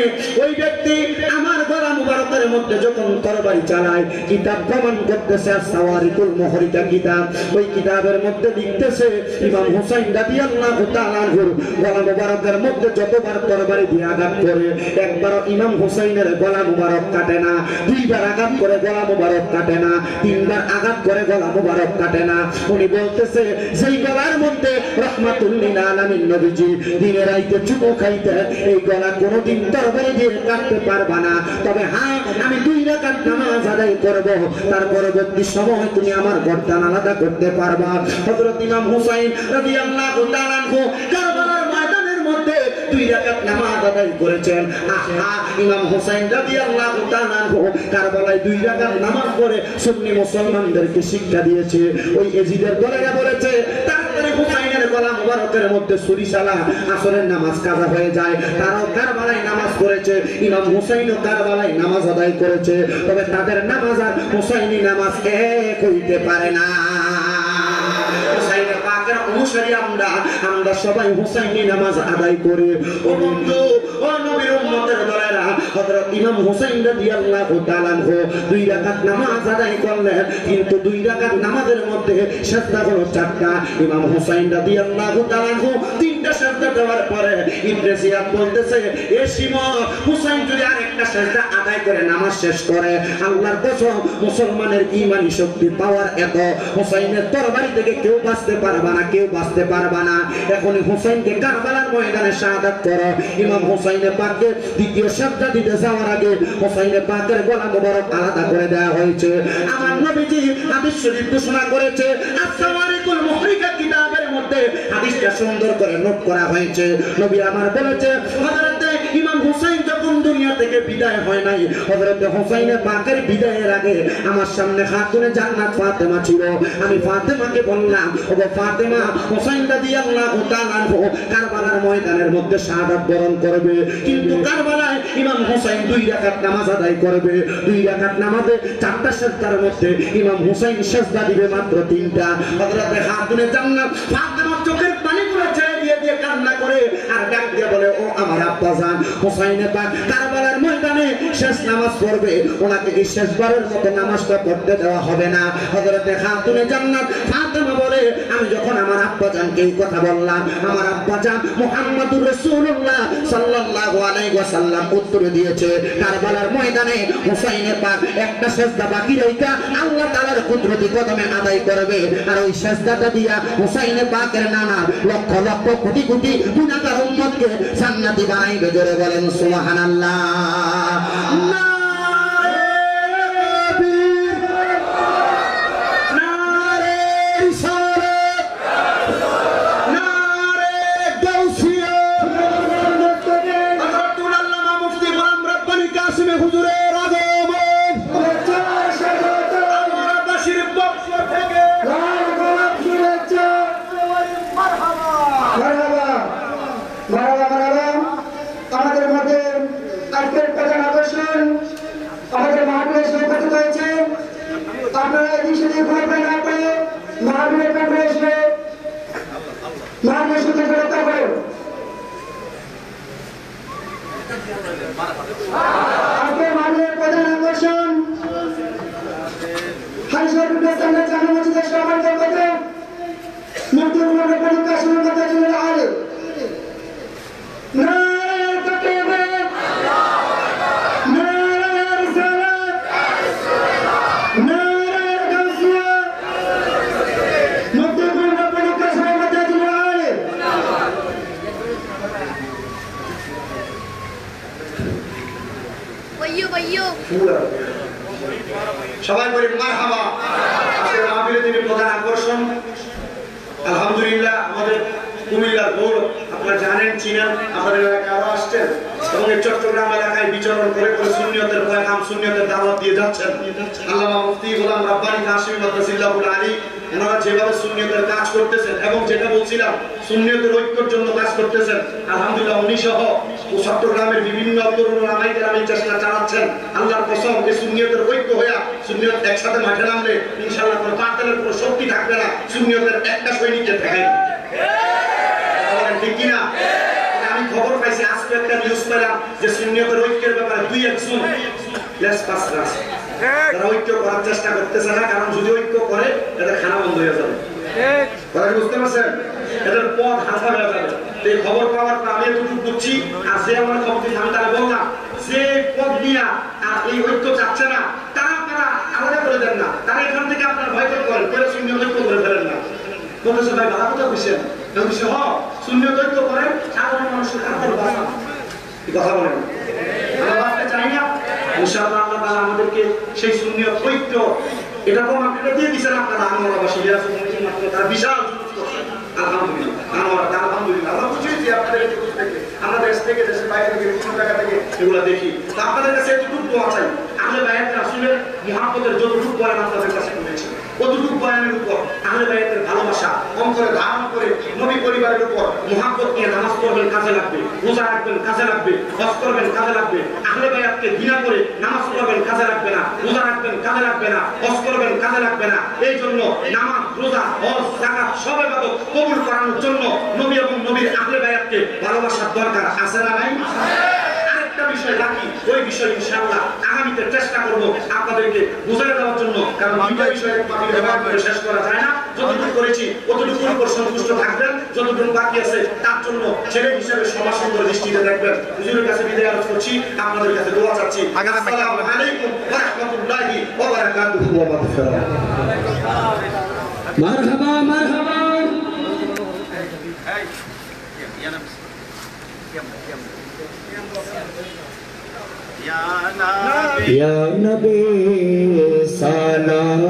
ওই ব্যক্তি আমার গলা মুবারকের মধ্যে যখন তরবারি চালায়, কিতাব প্রমাণ করতেছে সাওয়ারিকুল মুহরিকা কিতাব, ওই কিতাবের মধ্যে লিখতেছে ইমাম হুসাইন রাদিয়াল্লাহু তাআলা আনহু গলা মুবারকের মধ্যে যতবার তরবারি দিয়ে আঘাত করে একবার ইমাম হুসাইনের গলা মুবারক কাটে না, দুইবার আঘাত করে গলা মুবারক কাটে না, তিনবার আঘাত করে গলা মুবারক কাটে না। উনি বলতেছে সেই গলার মধ্যে রাহমাতুল লিল আলামিন নবীজি দিনে রাইতে চুমো খাইতে, এই গলা কোনোদিন তরবারি দিয়ে কাটতে পারবা না, তবে হ্যাঁ আমি 2 রাকাত নামাজ আদায় করব, তার পরবর্তী সময় তুমি আমার গর্দান আলাদা করতে পারবা। হযরত ইমাম হুসাইন রাদিয়াল্লাহু তাআলা আনহু কারবালার ময়দানের মধ্যে 2 রাকাত নামাজ আদায় করেছেন। আহা, ইমাম হুসাইন রাদিয়াল্লাহু তাআলা আনহু কারবালায় 2 রাকাত নামাজ পড়ে সুন্নি মুসলমানদেরকে শিক্ষা দিয়েছে। ওই এজিদের দলেরা বলেছে তারপরে হুসাইনের গলা মুবারকের মধ্যে ছুরি চালা, আসরের নামাজ কাজা হয়ে যায়, তারাও কারবালায় নামাজ পড়েছে, ইমাম হুসাইনও কারবালায় নামাজ আদায় করেছে, তবে তাদের নামাজ আর হুসাইনি নামাজ এক হইতে পারে না। হুসাইনের পাকের অনুসারী আমরা সবাই হুসাইনি নামাজ আদায় করি। ও বন্ধু, ও নবীর উম্মতের দলেরা, হযরত ইমাম হুসাইন রাদিয়াল্লাহু তাআলা আনহু 2 রাকাত নামাজ আদায় করলেন, কিন্তু 2 রাকাত নামাজের মধ্যে সিজদা হলো 4টা। ইমাম হুসাইন রাদিয়াল্লাহু তাআলা আনহু 3টা সিজদা দেওয়ার পরে ইবনে জিয়াদ বলতেছে, এ শিমন, হুসাইন যদি আরেকটা সিজদা আদায় করে নামাজ শেষ করে, আল্লাহর কসম মুসলমানের ঈমানি শক্তি পাওয়ার এত, হুসাইনের তরবারি থেকে কেউ বাঁচতে পারবে না, কেউ বাঁচতে পারবে না। এখন হুসাইনকে কারবালার ময়দানে শাহাদাত করো। ইমাম হুসাইনের পাককে দ্বিতীয় সিজদা দিতে যাওয়ার আগে হুসাইনের পাকের গলা মুবারক আলাদা করে দেওয়া হয়েছে। আমার নবীজি হাদিস শরীফ ঘোষণা করেছে, আস-সাওয়ারিকুল মুহরিকা কিতাবের মধ্যে হাদিসটা সুন্দর করে নোট করা হয়েছে। নবী আমার বলেছে, হযরত ইমাম হুসাইন যখন দুনিয়া থেকে বিদায় হয় নাই, হযরত হুসাইনের পাকের বিদায়ের আগে আমার সামনে খাতুনে জান্নাত ফাতেমা ছিল। আমি ফাতেমাকে বললাম, ওগো ফাতেমা, হুসাইন রাদিয়াল্লাহু তাআলা আনহু কারবালার ময়দানের মধ্যে শাহাদাত বরণ করবে, কিন্তু কারবালায় ইমাম হুসাইন 2 রাকাত নামাজ আদায় করবে। 2 রাকাত নামাজে 4টা সিজদার মধ্যে ইমাম হুসাইন সিজদা দিবে মাত্র 3টা। হযরত খাতুনে জান্নাত ফাতেমা চোখের পানিগুলো ছেড়ে দিয়ে কান্না করে আর ডাক দিয়ে বলে, ও আমার আব্বাজান হুসাইনের পাক কারবালার ময়দানে শেষ নামাজ পড়বে, ওনাকে কি শেষবারের মতো নামাজটা পড়তে দেওয়া হবে না? হযরত খাতুনে জান্নাত ফাতেমা বলে, আমি যখন আমার আব্বাজানকে এই কথা বললাম, আমার আব্বাজান মুহাম্মদুর রাসূলুল্লাহ সাল্লাল্লাহু আলাইহি ওয়াসাল্লাম উত্তর দিয়েছে, কারবালার ময়দানে হুসাইনের পাক একটা সিজদা বাকি রেখা আল্লাহ তাআলার কুদরতি কদমে আদায় করবে, আর ওই সিজদাটা দিয়া হুসাইনের পাকের নানা লক্ষ লক্ষ কোটি কোটি গুনাহগার উম্মতকে জান্নাতি বানাইবে। জোরে বলেন সুবহানাল্লাহ। আমাদের মধ্যে আজকের প্রধান আকর্ষণ আমাদের মাহফিলে উপস্থিত হয়েছে। আপনারা এই সাথে ঘুরবেন না করে মাহফিলের কাছে এসে মাহফিলের সাথে রক্ষা করুন। আজকের মাহফিলের প্রধান আকর্ষণ হাইশরফুল্লাহ সামনে জামে মসজিদের সমাজের মধ্যে মুক্তির পরীক্ষা শুরু করতে চলে আলে সবাই বলি মারহাবা। আজকের মাহফিলে যিনি প্রধান আকর্ষণ, আলহামদুলিল্লাহ আমাদের কুমিল্লার গৌরব, আপনারা জানেন চিনেন, আপনাদের এলাকায় আরো আসছেন এবং এই চট্টগ্রাম এলাকায় বিচরণ করে সুন্নিয়তের পয়গাম সুন্নিয়তের দাওয়াত দিয়ে যাচ্ছেন। আল্লামা মুফতি গোলাম রাব্বানী কাশিমি মাদ্রাসাহুল আলী ওনারা যেভাবে সুন্নিয়তের কাজ করতেছেন এবং যেটা বলছিলাম সুন্নিয়তের ঐক্যের জন্য কাজ করতেছেন, আলহামদুলিল্লাহ উনি সহ চট্টগ্রামের বিভিন্ন তরুণ আমাইদের আমি চেষ্টা চালাচ্ছেন। আল্লাহর কসম, এই সুন্নিয়তের ঐক্য হইয়া সুন্নিয়ত একসাথে মাঠে নামলে ইনশাআল্লাহ কোনো পাতালের কোনো শক্তি থাকবে না, সুন্নিয়তের একটা সৈনিকের থাকে ঠিক কিনা? আমি খবর পাই পাইছি আজকে একটা নিউজ পেলাম যে সুন্নিয়তের ঐক্যের ব্যাপারে দুই একজন লেস পাস রাস তারা ঐক্য করার চেষ্টা করতেছে না, কারণ যদি ঐক্য করে এদের খানা বন্ধ হয়ে যাবে। কথা বুঝতে পারছেন? এদের পথ হাসা হয়ে যাবে। এই খবর পাওয়ার পর আমি এতটুকু বুঝছি, আর যে আমার খবর দিচ্ছে আমি তারা বললাম যে পথ নিয়ে আর এই ঐক্য চাচ্ছে না তারা আপনারা আলাদা করে দেন না, তারা এখান থেকে আপনারা ভয় করেন করে সুন্নিয়ত ঐক্য করে ফেলেন না। বলতেছে ভাই ভালো কথা বুঝছেন, সুন্নিয়ত ঐক্য করেন সাধারণ মানুষের কাপড় বাঁচান। কথা বলেন আমরা বাঁচতে চাই না, ইনশাআল্লাহ আল্লাহ তাআলা আমাদেরকে সেই সুন্নিয়ত ঐক্য এটা তো আপনারা দিয়ে দিয়েছেন। আপনারা আনোয়ারবাসী যারা সুন্নিয়ত মাত্র তারা বিশাল আলহামদুলিল্লাহ আলহামদুলিল্লাহ আমরা বুঝি যে আপনাদের আমরা দেশ থেকে দেশের বাইরে থেকে বিভিন্ন জায়গা থেকে এগুলা দেখি। তো আপনাদের কাছে এতটুকু দোয়া চাই, আহলে বায়াত রাসূলের মুহাব্বতের যতটুকু বয়ান আপনাদের কাছে শুনেছি কতটুকু বয়ানের উপর আহলে বায়াতের ভালোবাসা অন্তরে ধারণ করে নবী পরিবারের উপর মুহাব্বত নিয়ে নামাজ পড়বেন কাজে লাগবে, রোজা রাখবেন কাজে লাগবে, হজ করবেন কাজে লাগবে। আহলে বায়াতকে ঘৃণা করে নামাজ পড়বেন কাজে লাগবে না, রোজা রাখবেন কাজে লাগবে না, হজ করবেন কাজে লাগবে না। এই জন্য নামাজ, রোজা, হজ, যাকাত সব ইবাদত কবুল করানোর জন্য নবী এবং নবীর আহলে বায়াতকে ভালোবাসার দরকার আছে না নাই? আরেকটা বিষয় বাকি, ওই বিষয় ইনশাআল্লাহ আগামীতে চেষ্টা করব আপনাদেরকে বুঝিয়ে দেওয়ার জন্য, কারণ দুইটা বিষয় ব্যবহার করে শেষ করা যায় না। যতটুকু করেছি ততটুকুর উপর সন্তুষ্ট থাকবেন, যতটুকু বাকি আছে তার জন্য ছেলে হিসেবে সবার সুন্দর দৃষ্টিতে দেখবেন। হুজুরের কাছে বিদায় আরজ করছি, আপনাদের কাছে দোয়া চাচ্ছি। আসসালামু আলাইকুম ওয়া রাহমাতুল্লাহি ওয়া বারাকাতুহু ওয়া মাগফিরাহ। মারহাবা মারহাবা। Ya Nabi salam